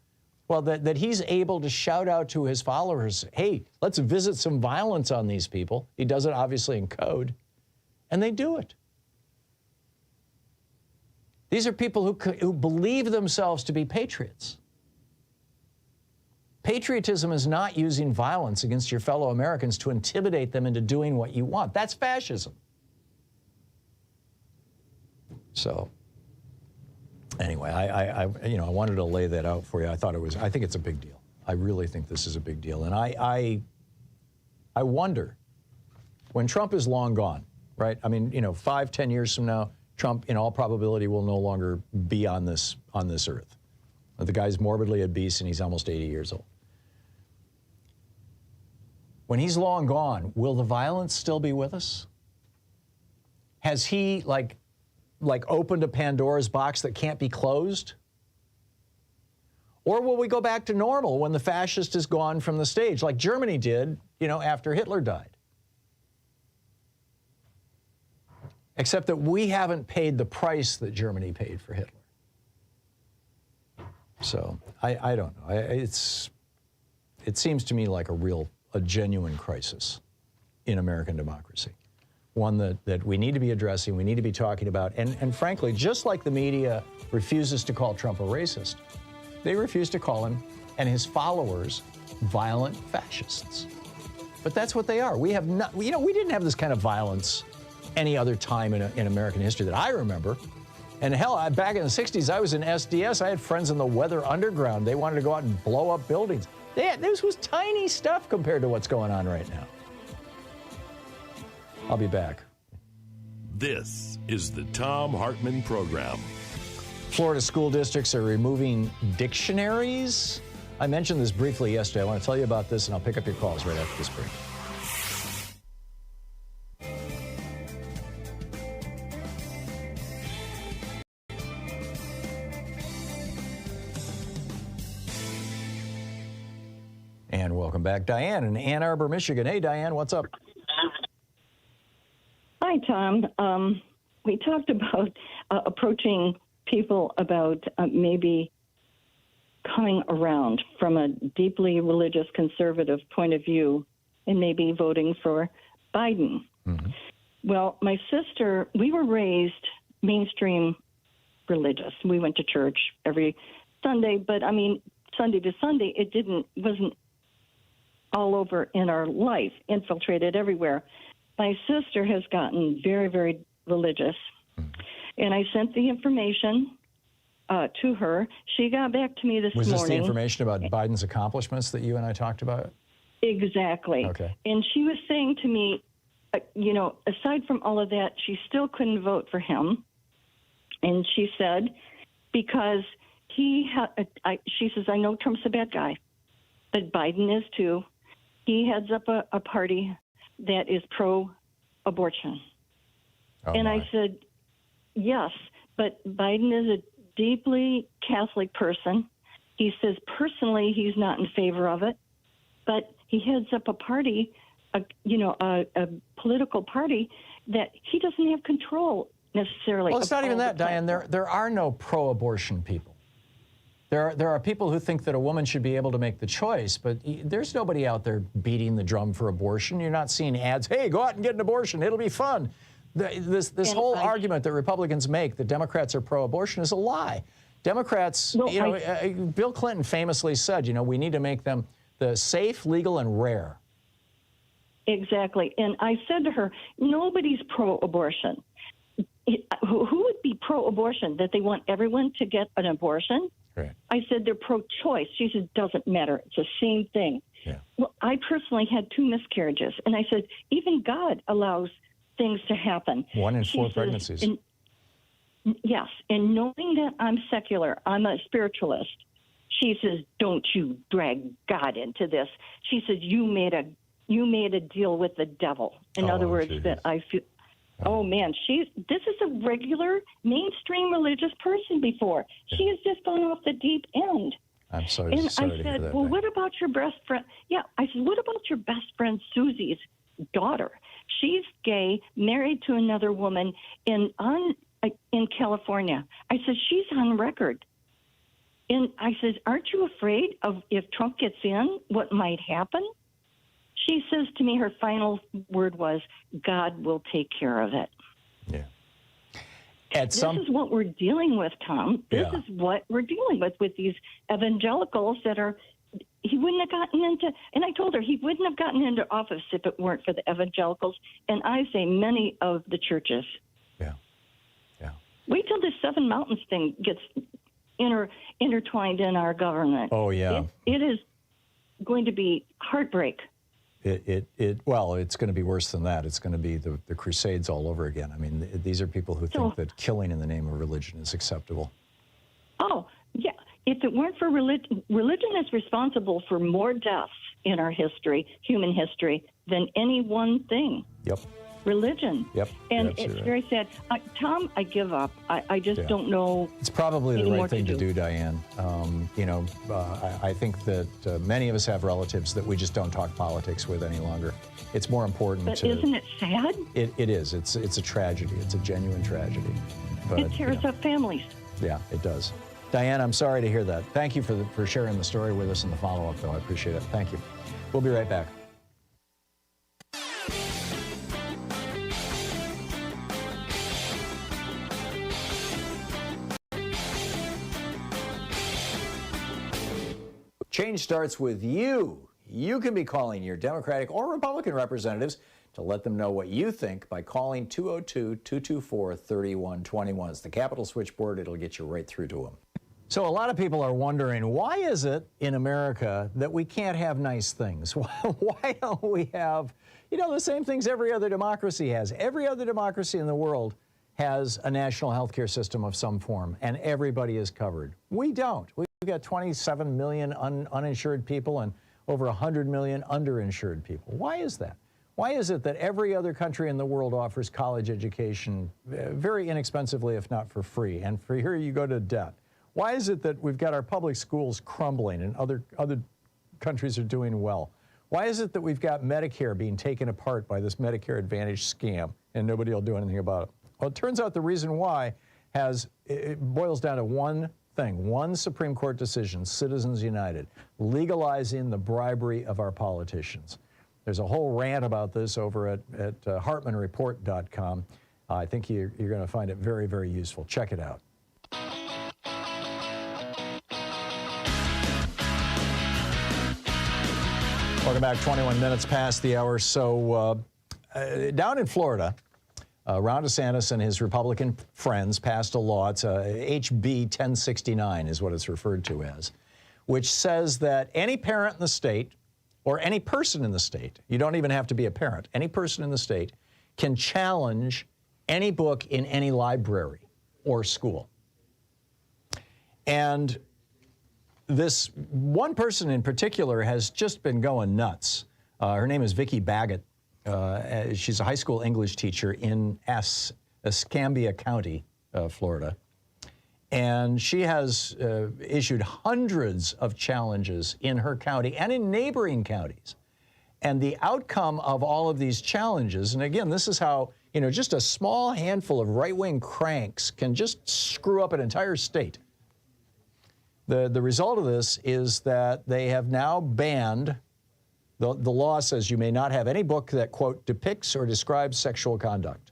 well, that he's able to shout out to his followers, hey, let's visit some violence on these people. He does it obviously in code, and they do it. These are people who believe themselves to be patriots. Patriotism is not using violence against your fellow Americans to intimidate them into doing what you want. That's fascism. So, anyway, I wanted to lay that out for you. I think it's a big deal. I really think this is a big deal. And I wonder, when Trump is long gone, right? I mean, 5-10 years from now, Trump, in all probability, will no longer be on this earth. The guy's morbidly obese and he's almost 80 years old. When he's long gone, will the violence still be with us? Has he like opened a Pandora's box that can't be closed? Or will we go back to normal when the fascist is gone from the stage, like Germany did, after Hitler died? Except that we haven't paid the price that Germany paid for Hitler. So I don't know. It seems to me like a genuine crisis in American democracy. One that we need to be addressing, we need to be talking about. And frankly, just like the media refuses to call Trump a racist, they refuse to call him and his followers violent fascists. But that's what they are. We have not, we didn't have this kind of violence any other time in American history that I remember. And hell, back in the 60s, I was in SDS. I had friends in the Weather Underground. They wanted to go out and blow up buildings. This was tiny stuff compared to what's going on right now. I'll be back. This is the Thom Hartmann Program. Florida school districts are removing dictionaries. I mentioned this briefly yesterday. I want to tell you about this, and I'll pick up your calls right after this break. And welcome back, Diane in Ann Arbor, Michigan. Hey, Diane, what's up? Hi, Tom. We talked about approaching people about maybe coming around from a deeply religious conservative point of view and maybe voting for Biden. Mm-hmm. Well, my sister, we were raised mainstream religious. We went to church every Sunday, but I mean, Sunday to Sunday, wasn't all over in our life, infiltrated everywhere. My sister has gotten very, very religious, and I sent the information to her. She got back to me this morning. Was this the information about Biden's accomplishments that you and I talked about? Exactly. Okay. And she was saying to me, aside from all of that, she still couldn't vote for him. And she said, because she says, I know Trump's a bad guy, but Biden is too. He heads up a party that is pro-abortion. And I said, yes, but Biden is a deeply Catholic person. He says personally he's not in favor of it, but he heads up a party, a political party that he doesn't have control necessarily. Well, it's not even that, Diane. There are no pro-abortion people. There are people who think that a woman should be able to make the choice, but there's nobody out there beating the drum for abortion. You're not seeing ads, hey, go out and get an abortion, it'll be fun. This whole argument that Republicans make that Democrats are pro-abortion is a lie. Democrats, Bill Clinton famously said, we need to make them the safe, legal, and rare. Exactly. And I said to her, nobody's pro-abortion. Who would be pro-abortion? That they want everyone to get an abortion? Right. I said they're pro-choice. She said, doesn't matter. It's the same thing. Yeah. Well, I personally had 2 miscarriages. And I said, even God allows things to happen. 1 in 4 pregnancies. Yes. And knowing that I'm secular, I'm a spiritualist, she says, don't you drag God into this. She says, you made a deal with the devil. In other words, that I feel... Oh, man, this is a regular mainstream religious person before. She has just gone off the deep end. I'm sorry, and sorry I to said, hear that. well, what about your best friend? Yeah, I said, what about your best friend Susie's daughter? She's gay, married to another woman in California. I said, she's on record. And I said, aren't you afraid of if Trump gets in, what might happen? She says to me, her final word was, God will take care of it. Yeah. This is what we're dealing with, Tom. This is what we're dealing with these evangelicals that are, he wouldn't have gotten into, and I told her he wouldn't have gotten into office if it weren't for the evangelicals, and I say many of the churches. Yeah. Yeah. Wait till this Seven Mountains thing gets intertwined in our government. Oh, yeah. It is going to be heartbreak. Well, it's going to be worse than that. It's going to be the Crusades all over again. I mean, these are people who think that killing in the name of religion is acceptable. Oh, yeah. If it weren't for religion is responsible for more deaths in our history, human history, than any one thing. Yep. Religion. Yep. And it's very sad. Tom, I give up. I just don't know. It's probably the right thing to do, Diane. I think that many of us have relatives that we just don't talk politics with any longer. It's more important But isn't it sad? It is. It's a tragedy. It's a genuine tragedy. But, it tears up families. Yeah, it does. Diane, I'm sorry to hear that. Thank you for sharing the story with us and the follow-up, though. I appreciate it. Thank you. We'll be right back. Change starts with you. You can be calling your Democratic or Republican representatives to let them know what you think by calling 202-224-3121. It's the Capitol switchboard. It'll get you right through to them. So a lot of people are wondering, why is it in America that we can't have nice things? Why don't we have, the same things every other democracy has? Every other democracy in the world has a national health care system of some form, and everybody is covered. We don't. We've got 27 million uninsured people and over 100 million underinsured people. Why is that? Why is it that every other country in the world offers college education very inexpensively, if not for free, and for here you go to debt? Why is it that we've got our public schools crumbling and other countries are doing well? Why is it that we've got Medicare being taken apart by this Medicare Advantage scam and nobody will do anything about it? Well, it turns out the reason why it boils down to one thing, one Supreme Court decision, Citizens United, legalizing the bribery of our politicians. There's a whole rant about this over at HartmannReport.com. I think you're going to find it very, very useful. Check it out. Welcome back. 21 minutes past the hour. So down in Florida, Ron DeSantis and his Republican friends passed a law. It's HB 1069 is what it's referred to as, which says that any parent in the state or any person in the state, you don't even have to be a parent, any person in the state can challenge any book in any library or school. And this one person in particular has just been going nuts. Her name is Vicki Baggett. She's a high school English teacher in Escambia County, Florida. And she has issued hundreds of challenges in her county and in neighboring counties. And the outcome of all of these challenges, and again, this is how, just a small handful of right-wing cranks can just screw up an entire state. The result of this is that they have now banned, the law says you may not have any book that, quote, depicts or describes sexual conduct.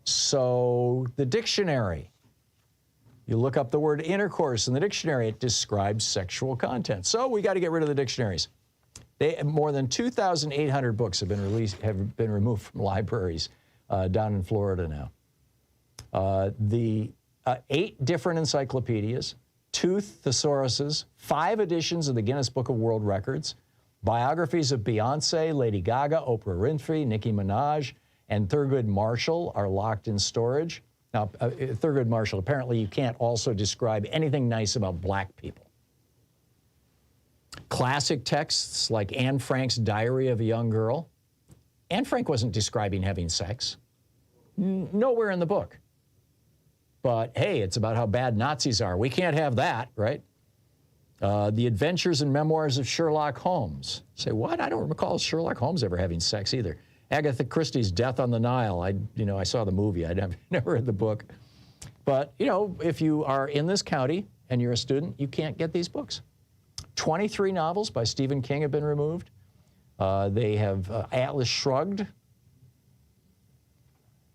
So the dictionary, you look up the word intercourse in the dictionary, it describes sexual content. So we got to get rid of the dictionaries. More than 2,800 books have been removed from libraries down in Florida now. 8 different encyclopedias, 2 thesauruses, 5 editions of the Guinness Book of World Records, biographies of Beyonce, Lady Gaga, Oprah Winfrey, Nicki Minaj, and Thurgood Marshall are locked in storage. Now, Thurgood Marshall, apparently you can't also describe anything nice about black people. Classic texts like Anne Frank's Diary of a Young Girl. Anne Frank wasn't describing having sex. Nowhere in the book. But hey, it's about how bad Nazis are. We can't have that, right? The Adventures and Memoirs of Sherlock Holmes. Say, what? I don't recall Sherlock Holmes ever having sex either. Agatha Christie's Death on the Nile. I saw the movie. I never read the book. But, if you are in this county and you're a student, you can't get these books. 23 novels by Stephen King have been removed. They have Atlas Shrugged.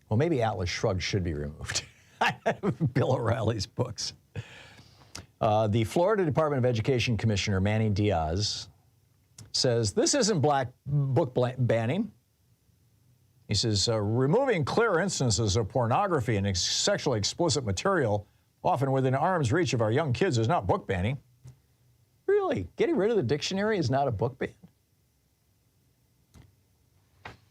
Well, maybe Atlas Shrugged should be removed. Bill O'Reilly's books. The Florida Department of Education Commissioner Manny Diaz says this isn't black book banning. He says removing clear instances of pornography and sexually explicit material, often within arm's reach of our young kids, is not book banning. Really? Getting rid of the dictionary is not a book ban?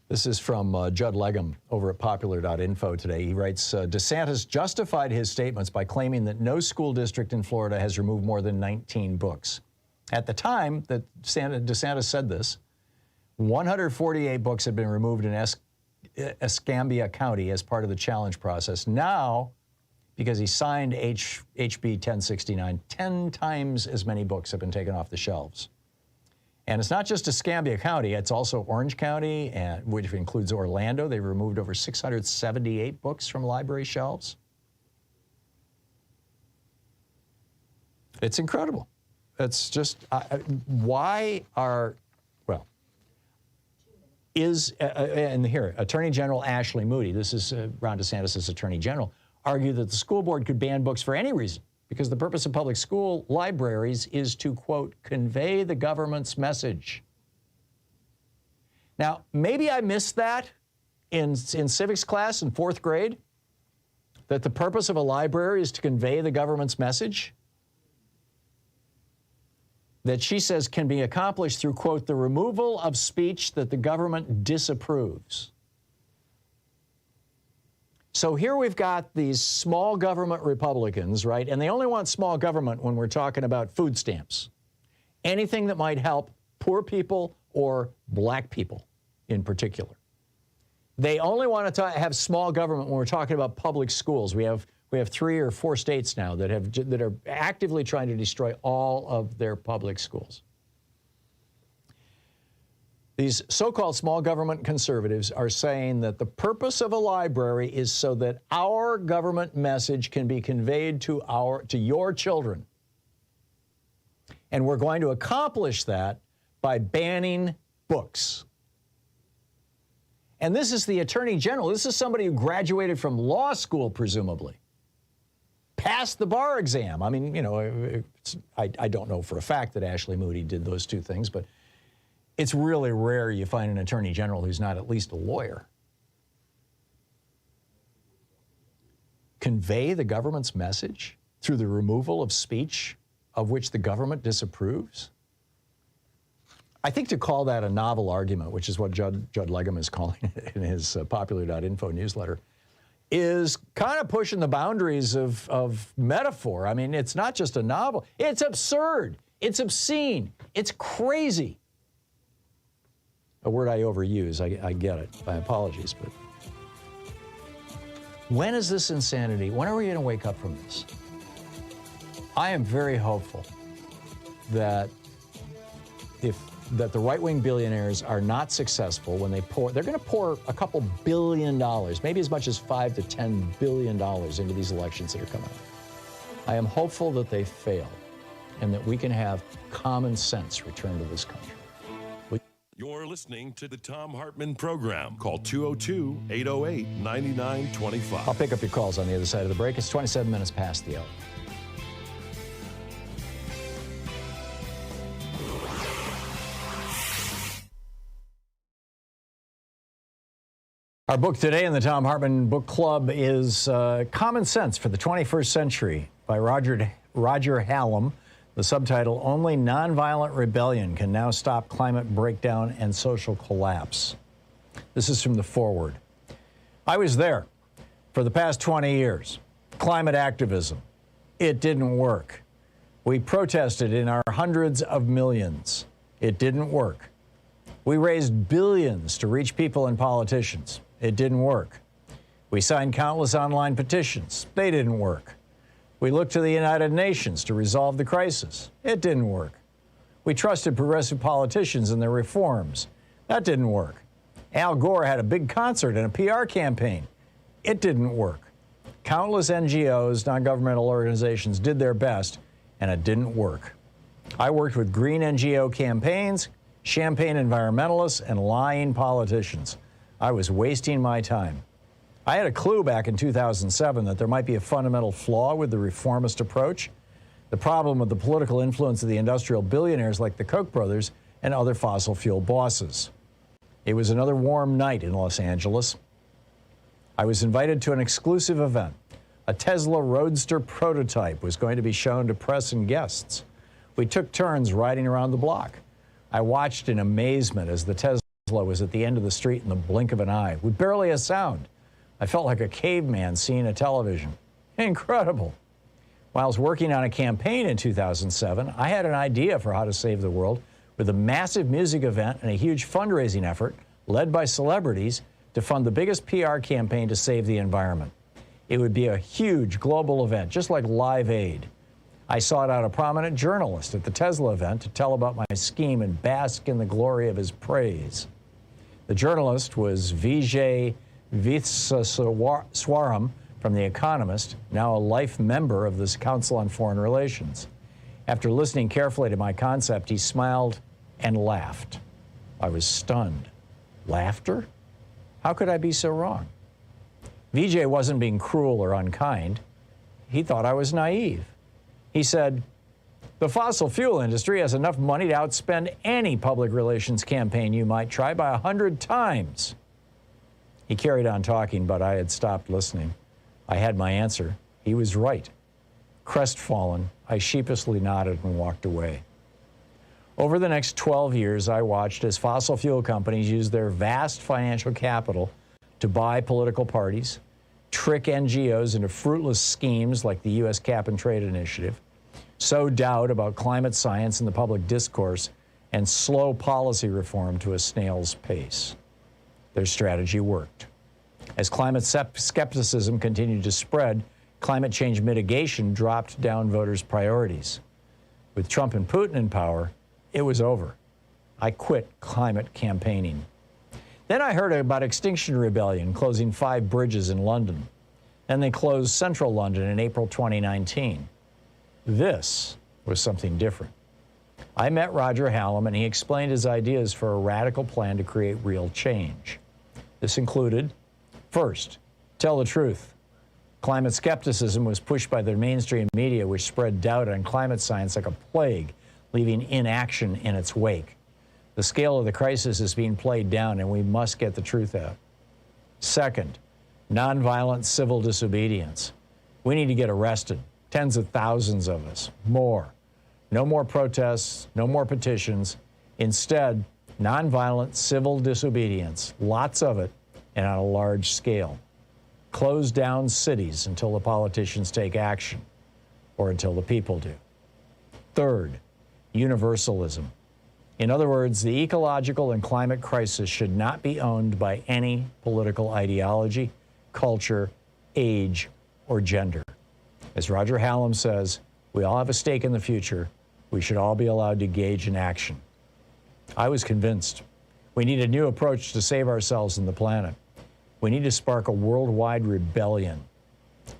This is from Judd Legum over at popular.info today. He writes, DeSantis justified his statements by claiming that no school district in Florida has removed more than 19 books. At the time that DeSantis said this, 148 books had been removed in Escambia County as part of the challenge process. Now, because he signed HB 1069, 10 times as many books have been taken off the shelves. And it's not just Escambia County, it's also Orange County, which includes Orlando. They've removed over 678 books from library shelves. It's incredible. It's just, and here, Attorney General Ashley Moody, this is Ron DeSantis' Attorney General, argued that the school board could ban books for any reason because the purpose of public school libraries is to, quote, convey the government's message. Now, maybe I missed that in civics class in 4th grade, that the purpose of a library is to convey the government's message, that she says can be accomplished through, quote, the removal of speech that the government disapproves. So here we've got these small government Republicans, right? And they only want small government when we're talking about food stamps. Anything that might help poor people or black people in particular. They only want to have small government when we're talking about public schools. We have 3 or 4 states now that are actively trying to destroy all of their public schools. These so-called small government conservatives are saying that the purpose of a library is so that our government message can be conveyed to your children. And we're going to accomplish that by banning books. And this is the Attorney General. This is somebody who graduated from law school, presumably. Passed the bar exam. I mean, I don't know for a fact that Ashley Moody did those 2 things, but it's really rare you find an attorney general who's not at least a lawyer. Convey the government's message through the removal of speech of which the government disapproves? I think to call that a novel argument, which is what Judd Legum is calling it in his popular.info newsletter, is kind of pushing the boundaries of metaphor. I mean, it's not just a novel. It's absurd. It's obscene. It's crazy. A word I overuse. I get it. My apologies, but When is this insanity? When are we going to wake up from this? I am very hopeful that that the right-wing billionaires are not successful when they're going to pour a couple $1 billion, maybe as much as $5 to $10 billion into these elections that are coming up. I am hopeful that they fail and that we can have common sense return to this country. You're listening to the Thom Hartmann Program. Call 202-808-9925. I'll pick up your calls on the other side of the break. It's 27 minutes past the hour. Our book today in the Thom Hartmann Book Club is Common Sense for the 21st Century by Roger Hallam. The subtitle, Only Nonviolent Rebellion Can Now Stop Climate Breakdown and Social Collapse. This is from the foreword. I was there for the past 20 years. Climate activism. It didn't work. We protested in our hundreds of millions. It didn't work. We raised billions to reach people and politicians. It didn't work. We signed countless online petitions. They didn't work. We looked to the United Nations to resolve the crisis. It didn't work. We trusted progressive politicians and their reforms. That didn't work. Al Gore had a big concert and a PR campaign. It didn't work. Countless NGOs, non-governmental organizations, did their best, and it didn't work. I worked with green NGO campaigns, champagne environmentalists, and lying politicians. I was wasting my time. I had a clue back in 2007 that there might be a fundamental flaw with the reformist approach. The problem with the political influence of the industrial billionaires like the Koch brothers and other fossil fuel bosses. It was another warm night in Los Angeles. I was invited to an exclusive event. A Tesla Roadster prototype was going to be shown to press and guests. We took turns riding around the block. I watched in amazement as the Tesla was at the end of the street in the blink of an eye, with barely a sound. I felt like a caveman seeing a television. Incredible. While I was working on a campaign in 2007, I had an idea for how to save the world with a massive music event and a huge fundraising effort led by celebrities to fund the biggest PR campaign to save the environment. It would be a huge global event, just like Live Aid. I sought out a prominent journalist at the Tesla event to tell about my scheme and bask in the glory of his praise. The journalist was Vijay Vithswaram from The Economist, now a life member of this Council on Foreign Relations. After listening carefully to my concept, he smiled and laughed. I was stunned. Laughter? How could I be so wrong? Vijay wasn't being cruel or unkind. He thought I was naive. He said, the fossil fuel industry has enough money to outspend any public relations campaign you might try by 100 times. He carried on talking, but I had stopped listening. I had my answer. He was right. Crestfallen, I sheepishly nodded and walked away. Over the next 12 years, I watched as fossil fuel companies used their vast financial capital to buy political parties, trick NGOs into fruitless schemes like the U.S. Cap and Trade Initiative, sow doubt about climate science in the public discourse, and slow policy reform to a snail's pace. Their strategy worked. As climate skepticism continued to spread, climate change mitigation dropped down voters' priorities. With Trump and Putin in power, it was over. I quit climate campaigning. Then I heard about Extinction Rebellion closing 5 bridges in London. Then they closed central London in April 2019. This was something different. I met Roger Hallam and he explained his ideas for a radical plan to create real change. This included, first, tell the truth. Climate skepticism was pushed by the mainstream media, which spread doubt on climate science like a plague, leaving inaction in its wake. The scale of the crisis is being played down, and we must get the truth out. Second, nonviolent civil disobedience. We need to get arrested, tens of thousands of us, more. No more protests, no more petitions. Instead, nonviolent civil disobedience, lots of it, and on a large scale. Close down cities until the politicians take action, or until the people do. Third, universalism. In other words, the ecological and climate crisis should not be owned by any political ideology, culture, age, or gender. As Roger Hallam says, we all have a stake in the future. We should all be allowed to engage in action. I was convinced. We need a new approach to save ourselves and the planet. We need to spark a worldwide rebellion.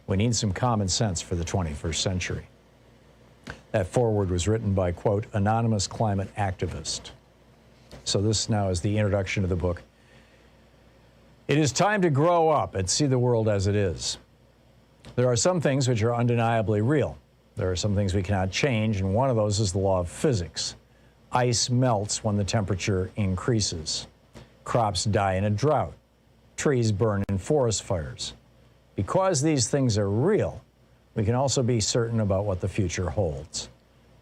We need some common sense for the 21st century. That foreword was written by, quote, anonymous climate activist. So this now is the introduction to the book. It is time to grow up and see the world as it is. There are some things which are undeniably real. There are some things we cannot change, and one of those is the law of physics. Ice melts when the temperature increases. Crops die in a drought. Trees burn in forest fires. Because these things are real, we can also be certain about what the future holds.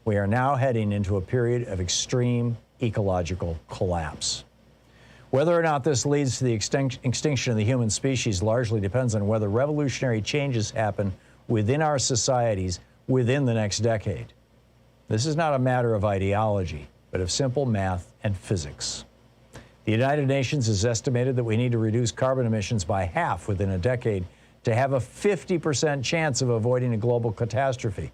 We are now heading into a period of extreme ecological collapse. Whether or not this leads to the extinction of the human species largely depends on whether revolutionary changes happen within our societies within the next decade. This is not a matter of ideology, but of simple math and physics. The United Nations has estimated that we need to reduce carbon emissions by half within a decade to have a 50% chance of avoiding a global catastrophe.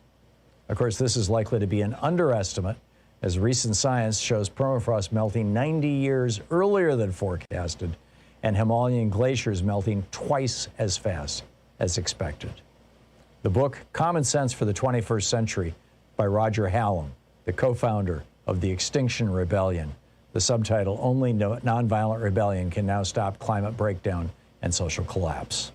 Of course, this is likely to be an underestimate, as recent science shows permafrost melting 90 years earlier than forecasted and Himalayan glaciers melting twice as fast as expected. The book, Common Sense for the 21st Century, by Roger Hallam, the co-founder of the Extinction Rebellion. The subtitle, Only Nonviolent Rebellion Can Now Stop Climate Breakdown and Social Collapse.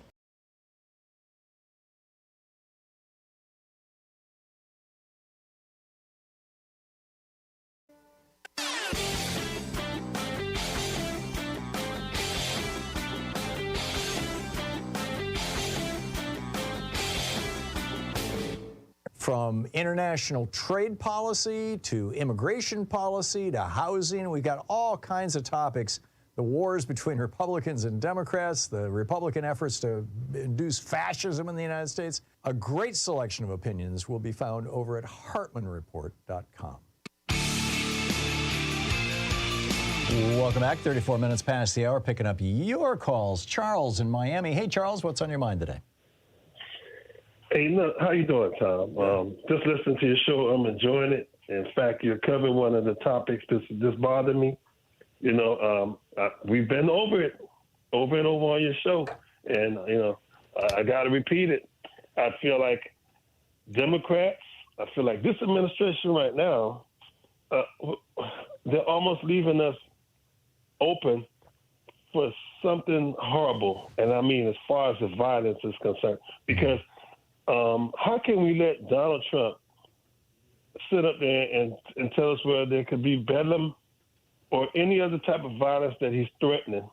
From international trade policy to immigration policy to housing, we've got all kinds of topics. The wars between Republicans and Democrats, the Republican efforts to induce fascism in the United States. A great selection of opinions will be found over at HartmannReport.com. Welcome back. 34 minutes past the hour, picking up your calls. Charles in Miami. Hey, Charles, what's on your mind today? Hey, look, how you doing, Tom? Just listening to your show, I'm enjoying it. In fact, you're covering one of the topics that's bothered me. You know, we've been over it over and over on your show, and, you know, I got to repeat it. I feel like Democrats, I feel like this administration right now, they're almost leaving us open for something horrible, and I mean as far as the violence is concerned, because how can we let Donald Trump sit up there and tell us where there could be bedlam or any other type of violence that he's threatening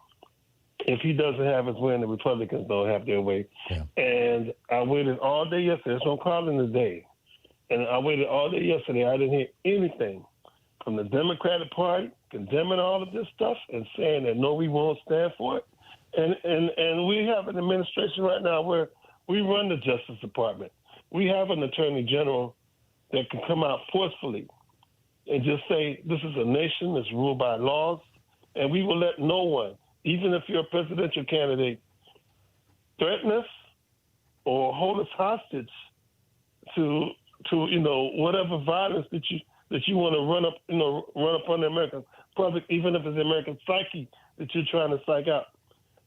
if he doesn't have his way and the Republicans don't have their way? Yeah. And I waited all day yesterday. It's on calling today. And I waited all day yesterday. I didn't hear anything from the Democratic Party condemning all of this stuff and saying that, no, we won't stand for it. And we have an administration right now where we run the Justice Department. We have an Attorney General that can come out forcefully and just say, this is a nation that's ruled by laws, and we will let no one, even if you're a presidential candidate, threaten us or hold us hostage to you know, whatever violence that you want to run up on the American public, even if it's the American psyche that you're trying to psych out.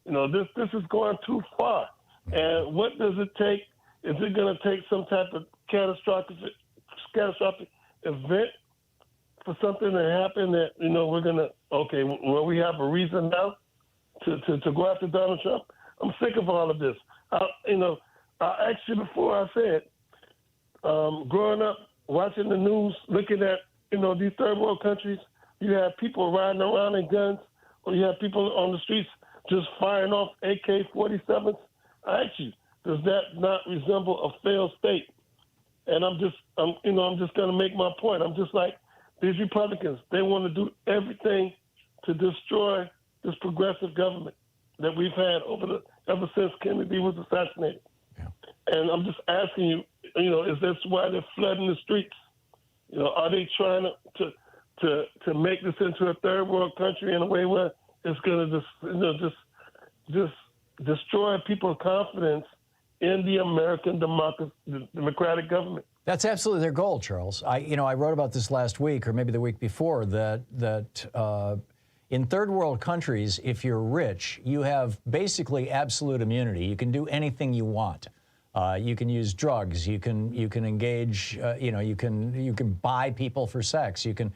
You know, this is going too far. And what does it take? Is it going to take some type of catastrophic event for something to happen that, you know, we're going to, okay, well, we have a reason now to go after Donald Trump? I'm sick of all of this. I asked you before, I said, growing up, watching the news, looking at, you know, these third world countries, you have people riding around in guns, or you have people on the streets just firing off AK-47s. I ask you, does that not resemble a failed state? And I'm just going to make my point. I'm just like, these Republicans, they want to do everything to destroy this progressive government that we've had ever since Kennedy was assassinated. Yeah. And I'm just asking you, you know, is this why they're flooding the streets? You know, are they trying to make this into a third world country in a way where it's going to just destroy people's confidence in the American democratic government. That's absolutely their goal, Charles. I wrote about this last week, or maybe the week before, that in third world countries, if you're rich, you have basically absolute immunity. You can do anything you want. You can use drugs. You can engage. You can buy people for sex. You can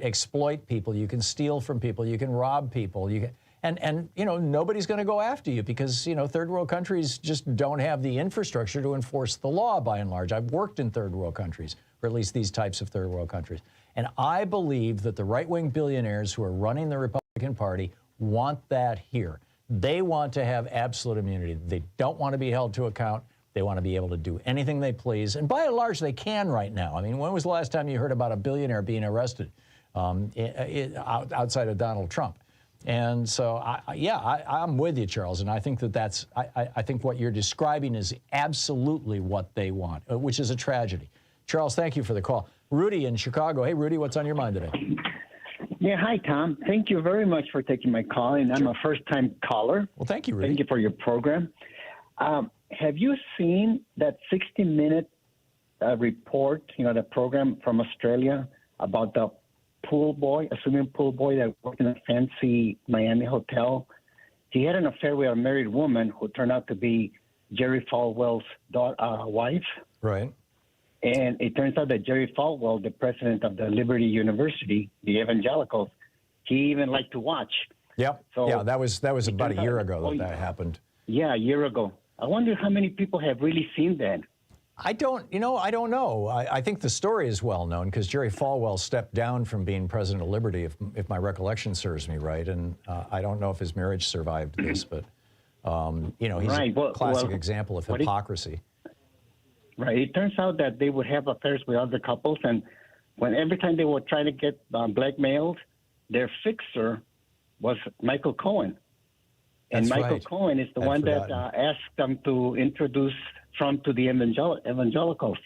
exploit people. You can steal from people. You can rob people. And nobody's going to go after you because, third world countries just don't have the infrastructure to enforce the law by and large. I've worked in third world countries, or at least these types of third world countries. And I believe that the right-wing billionaires who are running the Republican Party want that here. They want to have absolute immunity. They don't want to be held to account. They want to be able to do anything they please. And by and large, they can right now. I mean, when was the last time you heard about a billionaire being arrested outside of Donald Trump? And so, I'm with you, Charles. And I think I think what you're describing is absolutely what they want, which is a tragedy. Charles, thank you for the call. Rudy in Chicago. Hey, Rudy, what's on your mind today? Yeah, hi, Tom. Thank you very much for taking my call, and I'm a first-time caller. Well, thank you, Rudy. Thank you for your program. Have you seen that 60-minute report, the program from Australia about the a swimming pool boy that worked in a fancy Miami hotel? He had an affair with a married woman who turned out to be Jerry Falwell's wife. Right. And it turns out that Jerry Falwell, the president of the Liberty University, the evangelicals, he even liked to watch. Yep. So yeah, that was about a year ago that happened. Yeah, a year ago. I wonder how many people have really seen that. I don't know. I think the story is well known because Jerry Falwell stepped down from being president of Liberty, if my recollection serves me right. And I don't know if his marriage survived this, but, he's right. a classic example of hypocrisy. Right. It turns out that they would have affairs with other couples, and every time they would try to get blackmailed, their fixer was Michael Cohen. And That's Michael right. Cohen is the one that asked them to introduce Trump to the evangelicals.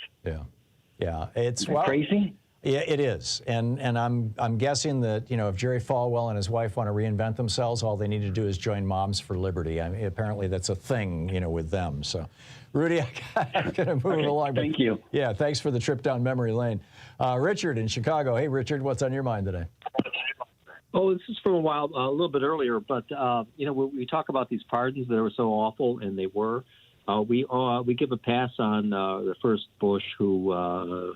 Yeah. It's crazy. Yeah, it is. And I'm guessing that, if Jerry Falwell and his wife want to reinvent themselves, all they need to do is join Moms for Liberty. I mean, apparently that's a thing, with them. So, Rudy, I'm going to move along. Thank you. Yeah, thanks for the trip down memory lane. Richard in Chicago. Hey, Richard, what's on your mind today? Oh, this is from a little bit earlier, but, we talk about these pardons that were so awful, and they were. We give a pass on the first Bush who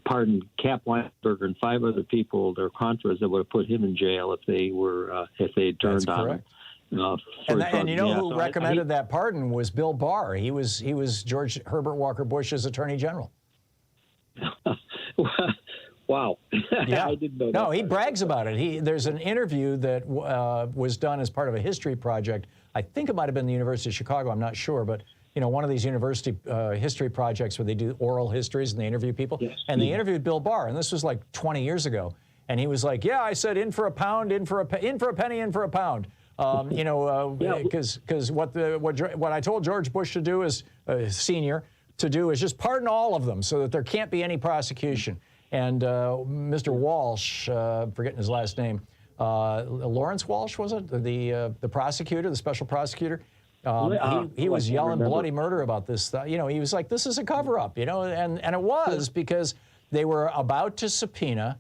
pardoned Cap Weinberger and 5 other people, their Contras, that would have put him in jail if they had turned on him. And who recommended that pardon was Bill Barr. He was George Herbert Walker Bush's Attorney General. Wow. Yeah. I didn't know that. No, he brags about it. There's an interview that was done as part of a history project. I think it might have been the University of Chicago. I'm not sure, but one of these university history projects where they do oral histories and they interview people. Yes. And they interviewed Bill Barr, and this was like 20 years ago. And he was like, "Yeah, I said in for a pound, in for a penny, in for a pound." Because what I told George Bush to do is senior to do is just pardon all of them so that there can't be any prosecution. And Mr. Walsh, forgetting his last name, Lawrence Walsh, was it? The prosecutor, the special prosecutor? He was yelling bloody murder about this. He was like, this is a cover-up, and it was because they were about to subpoena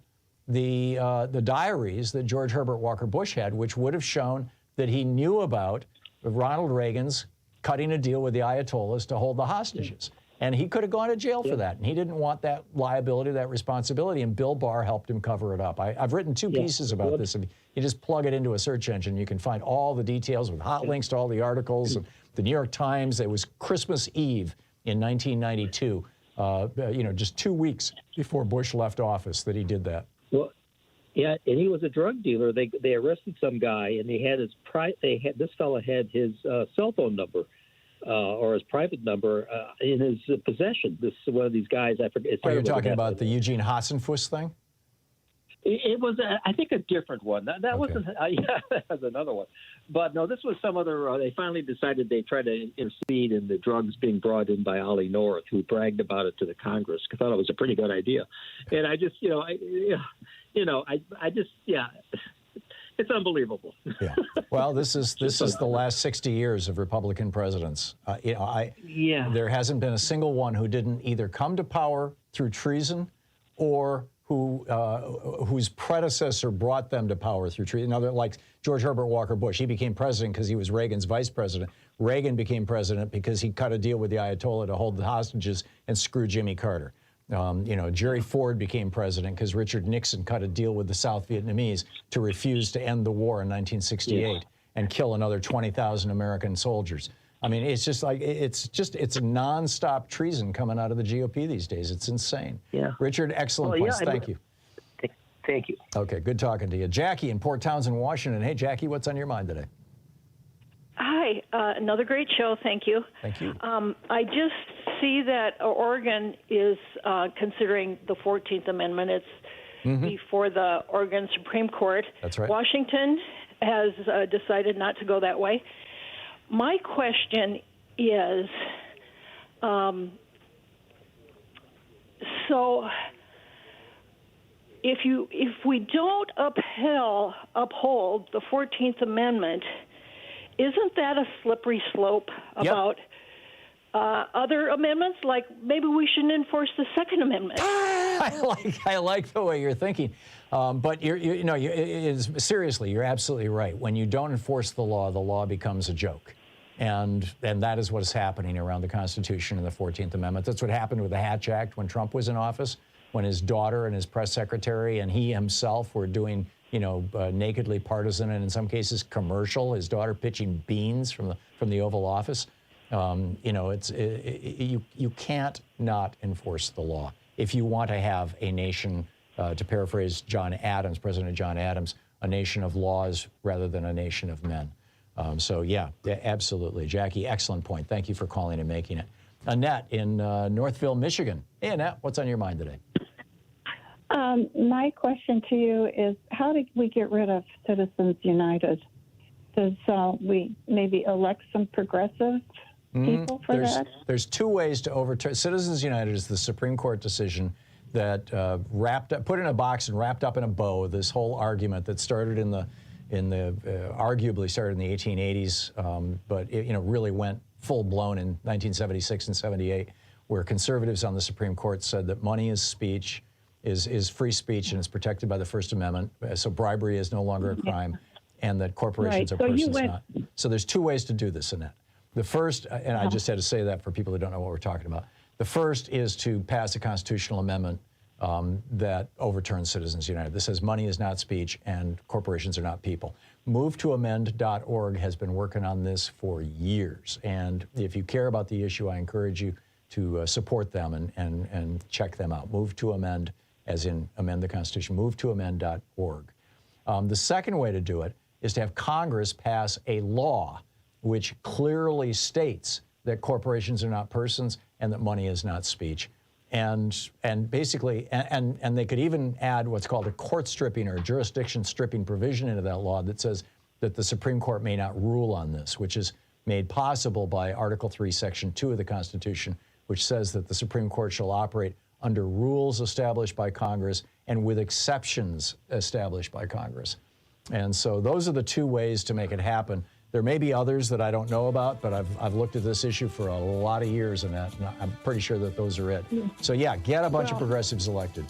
the diaries that George Herbert Walker Bush had, which would have shown that he knew about Ronald Reagan's cutting a deal with the Ayatollahs to hold the hostages. And he could have gone to jail for that. And he didn't want that liability, that responsibility. And Bill Barr helped him cover it up. I've written 2 pieces about this. If you just plug it into a search engine, you can find all the details with hot links to all the articles. The New York Times, it was Christmas Eve in 1992, just 2 weeks before Bush left office that he did that. Well, yeah, and he was a drug dealer. They arrested some guy, and this fellow had his cell phone number. Or his private number in his possession. This is one of these guys. I forget. You're talking about the Eugene Hassenfuss thing? It was, I think, a different one. That wasn't. Yeah, that was another one. But no, this was some other. They finally decided they'd try to intercede in the drugs being brought in by Ollie North, who bragged about it to the Congress. I thought it was a pretty good idea, and I just, it's unbelievable. Yeah. Well, this is the last 60 years of Republican presidents. There hasn't been a single one who didn't either come to power through treason or whose predecessor brought them to power through treason. Now, like George Herbert Walker Bush, he became president because he was Reagan's vice president. Reagan became president because he cut a deal with the Ayatollah to hold the hostages and screw Jimmy Carter. Jerry Ford became president because Richard Nixon cut a deal with the South Vietnamese to refuse to end the war in 1968 and kill another 20,000 American soldiers. I mean, it's just like, it's a nonstop treason coming out of the GOP these days. It's insane. Yeah. Richard, excellent points. Thank you. Thank you. Okay, good talking to you. Jackie in Port Townsend, Washington. Hey, Jackie, what's on your mind today? Hi, another great show. Thank you. Thank you. I just see that Oregon is considering the 14th Amendment. It's before the Oregon Supreme Court. That's right. Washington has decided not to go that way. My question is, so if we don't uphold the 14th Amendment, isn't that a slippery slope about other amendments? Like maybe we shouldn't enforce the Second Amendment. I like the way you're thinking, but seriously, you're absolutely right. When you don't enforce the law becomes a joke, and that is what is happening around the Constitution and the 14th Amendment. That's what happened with the Hatch Act when Trump was in office, when his daughter and his press secretary and he himself were doing nakedly partisan and in some cases commercial. His daughter pitching beans from the Oval Office. You can't not enforce the law if you want to have a nation, to paraphrase John Adams, President John Adams, a nation of laws rather than a nation of men. Yeah, absolutely. Jackie, excellent point. Thank you for calling and making it. Annette in Northville, Michigan. Hey, Annette, what's on your mind today? My question to you is, how did we get rid of Citizens United? Does we maybe elect some progressive people for that? There's two ways to overturn. Citizens United is the Supreme Court decision that put in a box and wrapped up in a bow this whole argument that started arguably started in the 1880s, but it really went full blown in 1976 and 78, where conservatives on the Supreme Court said that money is speech. Is free speech and is protected by the First Amendment. So bribery is no longer a crime, and that corporations are persons not. So there's two ways to do this, Annette. The first, and I just had to say that for people who don't know what we're talking about. The first is to pass a constitutional amendment that overturns Citizens United. This says money is not speech and corporations are not people. MoveToAmend.org has been working on this for years. And if you care about the issue, I encourage you to support them and check them out. Move to Amend, as in amend the Constitution, MoveToAmend.org. The second way to do it is to have Congress pass a law which clearly states that corporations are not persons and that money is not speech. And basically, and they could even add what's called a court stripping or jurisdiction stripping provision into that law that says that the Supreme Court may not rule on this, which is made possible by Article 3, Section 2 of the Constitution, which says that the Supreme Court shall operate under rules established by Congress and with exceptions established by Congress. And so those are the two ways to make it happen. There may be others that I don't know about, but I've looked at this issue for a lot of years, and I'm pretty sure that those are it. So yeah, get a bunch of progressives elected.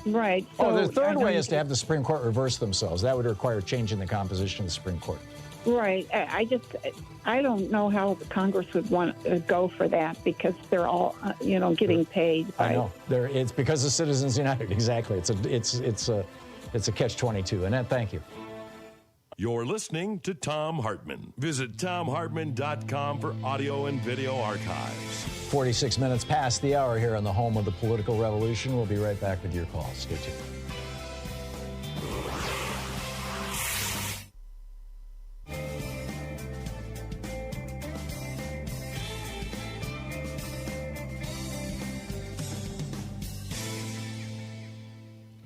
Right. So the third way is to have the Supreme Court reverse themselves. That would require changing the composition of the Supreme Court. Right. I don't know how the Congress would want to go for that because they're all, getting paid. I know. It's because of Citizens United. Exactly. It's a catch-22. Annette, thank you. You're listening to Thom Hartmann. Visit ThomHartmann.com for audio and video archives. 46 minutes past the hour here on the home of the political revolution. We'll be right back with your calls. Stay tuned.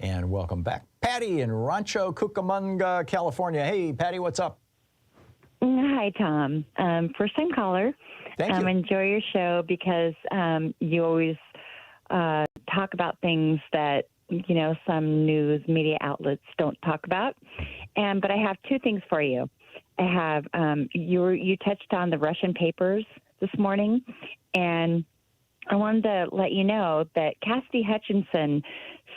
And welcome back. Patty in Rancho Cucamonga, California. Hey, Patty, what's up? Hi, Tom. First-time caller. Thank you. Enjoy your show because you always talk about things that some news media outlets don't talk about. But I have two things for you. I have you touched on the Russian papers this morning, and I wanted to let you know that Cassidy Hutchinson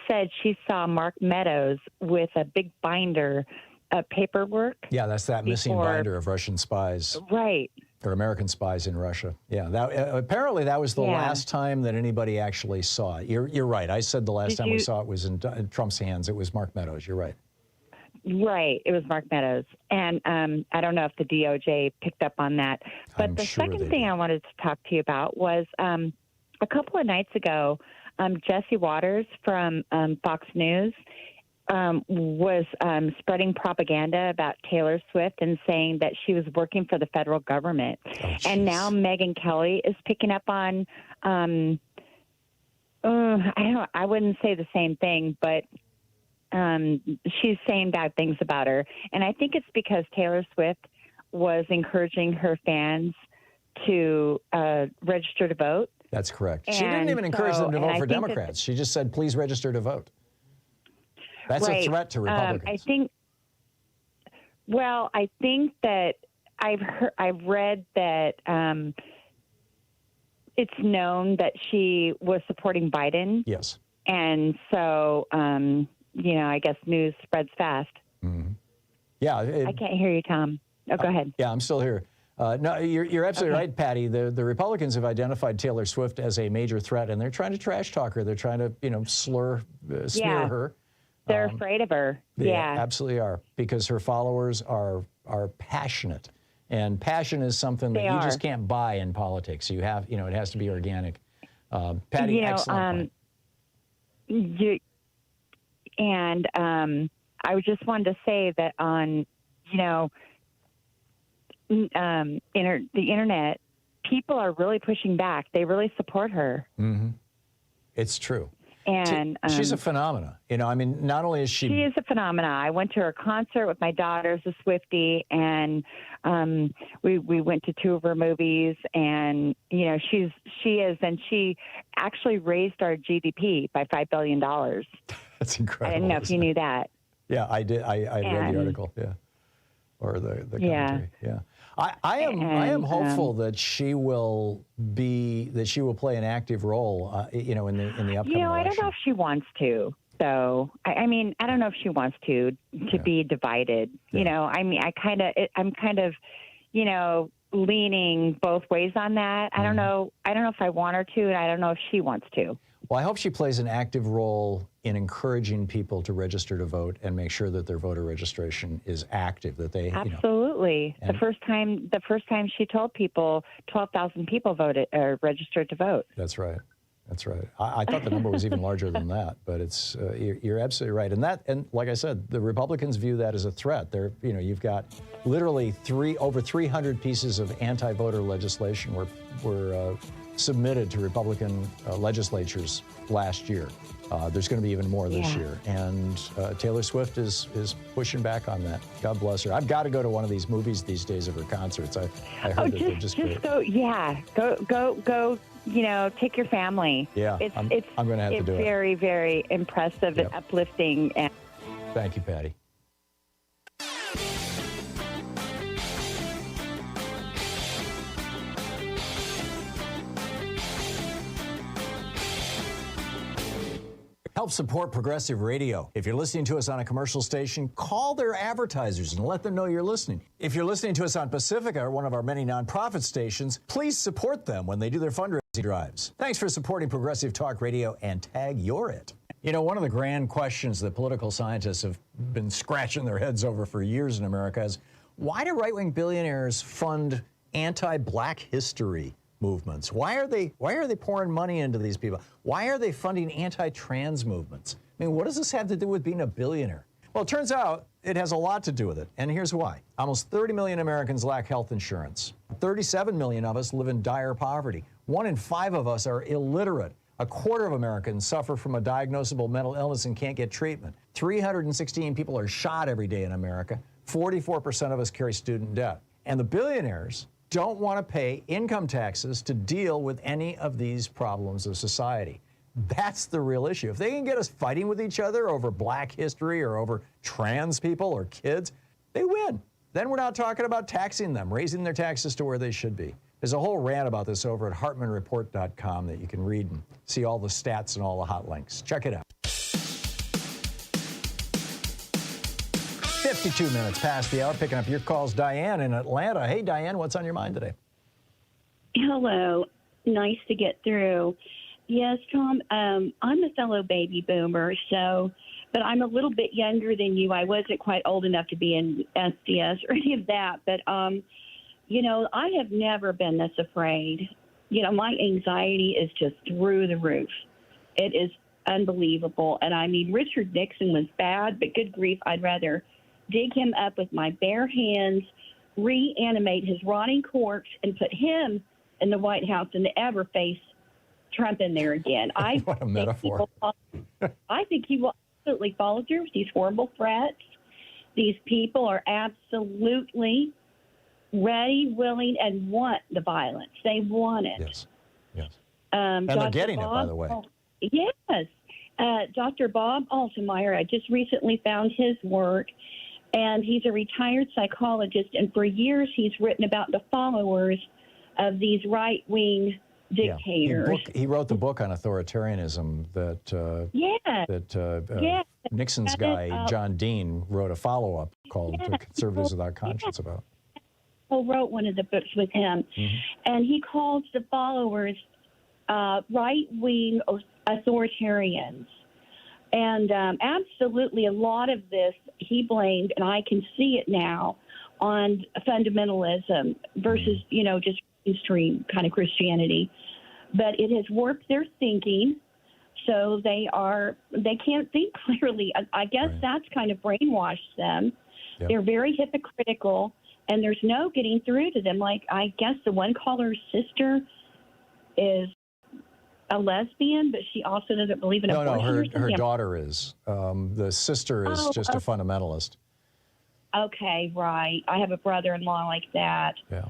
said she saw Mark Meadows with a big binder of paperwork. Yeah, that's that missing binder of Russian spies. Right. Or American spies in Russia. Yeah, apparently that was the last time that anybody actually saw it. You're right. I said the last time we saw it was in Trump's hands. It was Mark Meadows. You're right. Right. It was Mark Meadows. And I don't know if the DOJ picked up on that. But the second thing I wanted to talk to you about was a couple of nights ago, Jesse Waters from Fox News was spreading propaganda about Taylor Swift and saying that she was working for the federal government. And now Megyn Kelly is picking up on, I wouldn't say the same thing, but she's saying bad things about her. And I think it's because Taylor Swift was encouraging her fans to register to vote. That's correct. She didn't even encourage them to vote for Democrats. She just said, please register to vote. That's a threat to Republicans. I think that I've read that it's known that she was supporting Biden. Yes. And so, I guess news spreads fast. Mm-hmm. Yeah. I can't hear you, Tom. Oh, go ahead. Yeah, I'm still here. No, you're absolutely right, Patty. The Republicans have identified Taylor Swift as a major threat, and they're trying to trash talk her. They're trying to, smear her. They're afraid of her. They absolutely are, because her followers are passionate, and passion is something that you just can't buy in politics. You have, it has to be organic. Patty, excellent point. I just wanted to say that on, the internet, people are really pushing back. They really support her. Mm-hmm. It's true. And she's a phenomena. Not only is she... She is a phenomena. I went to her concert with my daughters, a Swiftie, and we went to two of her movies. And, she actually raised our GDP by $5 billion. That's incredible. I didn't know if you knew that. Yeah, I did. I read the article, or the commentary. Yeah. I am hopeful that she will play an active role, in the upcoming election. I don't know if she wants to. So, I don't know if she wants to be divided. Yeah. I'm kind of, leaning both ways on that. I don't know if I want her to, and I don't know if she wants to. Well, I hope she plays an active role in encouraging people to register to vote and make sure that their voter registration is active. That they absolutely. The first time she told people, 12,000 people voted or registered to vote. That's right. That's right. I thought the number was even larger than that, but it's you're absolutely right. And like I said, the Republicans view that as a threat. You've got literally over 300 pieces of anti-voter legislation were submitted to Republican legislatures last year. There's going to be even more this year. And Taylor Swift is pushing back on that. God bless her. I've got to go to one of these movies these days of her concerts. I heard that they're just great. Go, go. Take your family. Yeah, I'm going to have to do it. It's very, very impressive and uplifting. Thank you, Patty. Help support Progressive Radio. If you're listening to us on a commercial station, call their advertisers and let them know you're listening. If you're listening to us on Pacifica, or one of our many nonprofit stations, please support them when they do their fundraising drives. Thanks for supporting Progressive Talk Radio, and tag you're it. One of the grand questions that political scientists have been scratching their heads over for years in America is, why do right-wing billionaires fund anti-black history movements? Why are they pouring money into these people? Why are they funding anti-trans movements? What does this have to do with being a billionaire? Well, it turns out it has a lot to do with it, and here's why. Almost 30 million Americans lack health insurance. 37 million of us live in dire poverty. 1 in 5 of us are illiterate. 1/4 of Americans suffer from a diagnosable mental illness and can't get treatment. 316 people are shot every day in America. 44% of us carry student debt. And the billionaires don't want to pay income taxes to deal with any of these problems of society. That's the real issue. If they can get us fighting with each other over black history or over trans people or kids, they win. Then we're not talking about taxing them, raising their taxes to where they should be. There's a whole rant about this over at hartmanreport.com that you can read and see all the stats and all the hot links. Check it out. 52 minutes past the hour, picking up your calls. Diane in Atlanta. Hey, Diane, what's on your mind today? Hello. Nice to get through. Yes, Tom, I'm a fellow baby boomer, but I'm a little bit younger than you. I wasn't quite old enough to be in SDS or any of that, but, I have never been this afraid. My anxiety is just through the roof. It is unbelievable. And I mean, Richard Nixon was bad, but good grief, I'd rather dig him up with my bare hands, reanimate his rotting corpse, and put him in the White House than to ever face Trump in there again. What a metaphor. I think he will absolutely follow through with these horrible threats. These people are absolutely ready, willing, and want the violence. They want it. Yes. And they're getting it, by the way. Yes. Dr. Bob Altemeyer, I just recently found his work, and he's a retired psychologist, and for years he's written about the followers of these right-wing dictators. Yeah. He wrote the book on authoritarianism that Nixon's guy, John Dean, wrote a follow-up called Conservatives Without Conscience about. Wrote one of the books with him, and he calls the followers right-wing authoritarians. And absolutely a lot of this he blamed, and I can see it now, on fundamentalism versus, just mainstream kind of Christianity. But it has warped their thinking, so they can't think clearly. I guess that's kind of brainwashed them. Yep. They're very hypocritical, and there's no getting through to them. Like, I guess the one caller's sister is a lesbian, but she also doesn't believe in abortion. No, her daughter is. The sister is just a fundamentalist. Okay, right. I have a brother-in-law like that. Yeah.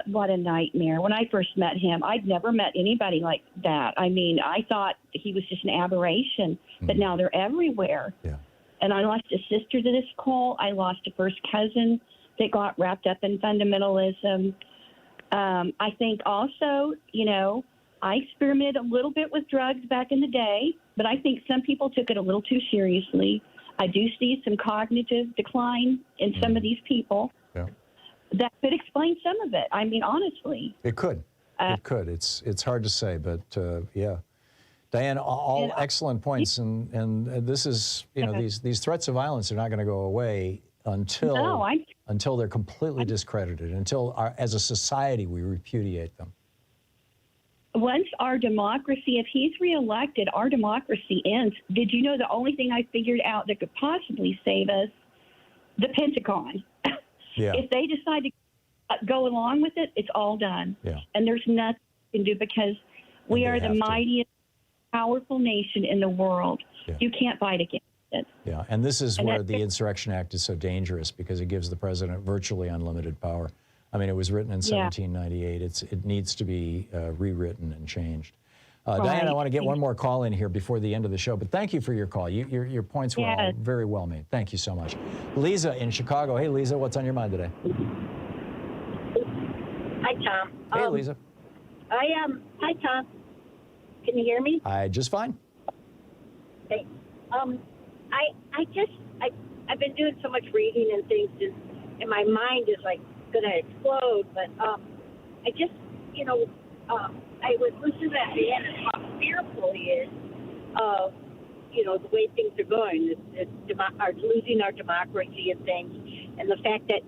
What a nightmare. When I first met him, I'd never met anybody like that. I mean, I thought he was just an aberration, but now they're everywhere. Yeah. And I lost a sister to this cult. I lost a first cousin that got wrapped up in fundamentalism. I think also, I experimented a little bit with drugs back in the day, but I think some people took it a little too seriously. I do see some cognitive decline in some of these people. Yeah. That could explain some of it. I mean, honestly. It could. It could. It's hard to say, but yeah. Diane, all excellent points, and this is, these threats of violence are not going to go away until they're completely discredited, until as a society we repudiate them. Once our democracy, if he's reelected, our democracy ends. Did you know the only thing I figured out that could possibly save us? The Pentagon. Yeah. If they decide to go along with it, it's all done. Yeah. And there's nothing you can do because we are the mightiest, powerful nation in the world. Yeah. You can't fight against it. Yeah, and this is where the Insurrection Act is so dangerous because it gives the president virtually unlimited power. I mean, it was written in 1798. It needs to be rewritten and changed. Diane, I want to get one more call in here before the end of the show, but thank you for your call. Your points were all very well made. Thank you so much. Lisa in Chicago. Hey, Lisa, what's on your mind today? Hi, Tom. Hey, Lisa. Hi, Tom. Can you hear me? Just fine. Hey. I've been doing so much reading and things, and my mind is like going to explode. But I was listening to that man and how fearful he is of, the way things are going, losing our democracy and things, and the fact that,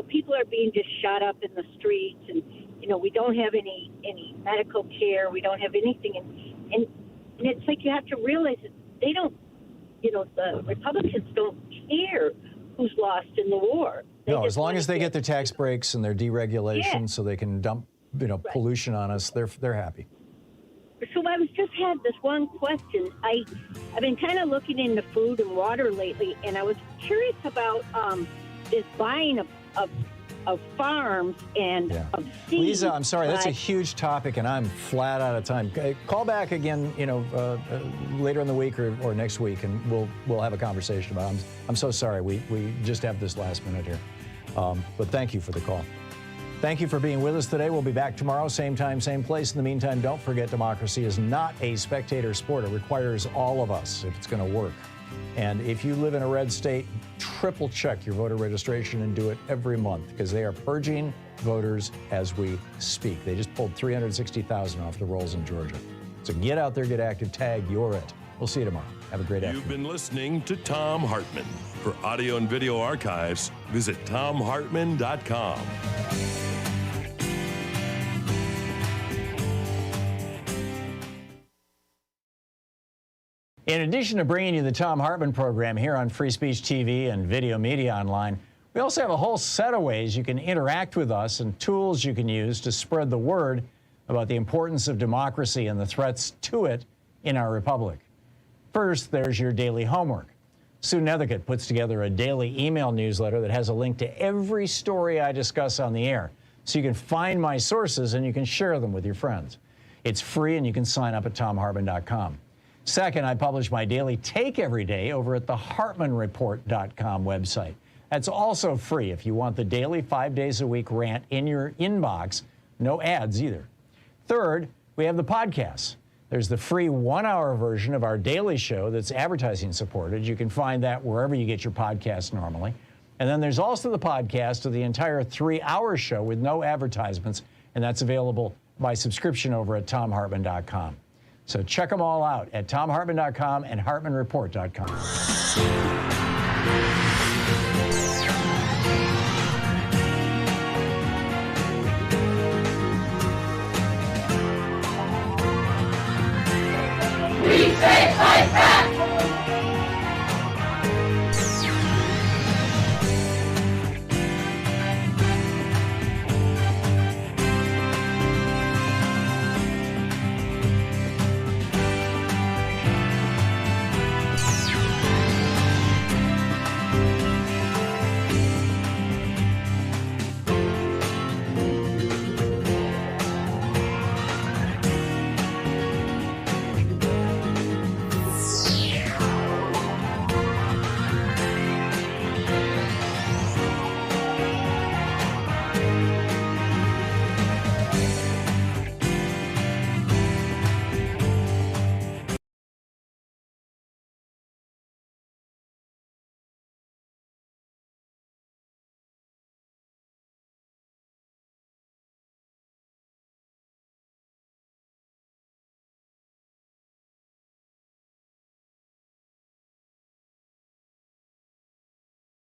people are being just shot up in the streets, and, we don't have any medical care, we don't have anything, and it's like you have to realize that they don't, the Republicans don't care who's lost in the war. No, as long as they get their tax breaks and their deregulation so they can dump pollution on us, they're happy. So I just had this one question. I've been kind of looking into food and water lately, and I was curious about this buying of of farms and of seeds. Lisa, I'm sorry, that's a huge topic, and I'm flat out of time. Call back again, later in the week or next week, and we'll have a conversation about it. I'm so sorry. We just have this last minute here. But thank you for the call. Thank you for being with us today. We'll be back tomorrow, same time, same place. In the meantime, don't forget democracy is not a spectator sport. It requires all of us if it's going to work. And if you live in a red state, triple check your voter registration and do it every month, because they are purging voters as we speak. They just pulled 360,000 off the rolls in Georgia. So get out there, get active, tag, you're it. We'll see you tomorrow. Have a great afternoon. You've been listening to Thom Hartmann. For audio and video archives, visit thomhartmann.com. In addition to bringing you the Thom Hartmann Program here on Free Speech TV and Video Media Online, we also have a whole set of ways you can interact with us and tools you can use to spread the word about the importance of democracy and the threats to it in our republic. First, there's your daily homework. Sue Nethercutt puts together a daily email newsletter that has a link to every story I discuss on the air, so you can find my sources and you can share them with your friends. It's free, and you can sign up at thomhartmann.com. Second, I publish my daily take every day over at the HartmannReport.com website. That's also free if you want the daily 5 days a week rant in your inbox. No ads either. Third, we have the podcasts. There's the free 1-hour version of our daily show that's advertising supported. You can find that wherever you get your podcasts normally. And then there's also the podcast of the entire 3-hour show with no advertisements, and that's available by subscription over at thomhartmann.com. So check them all out at thomhartmann.com and hartmannreport.com. We say fight back!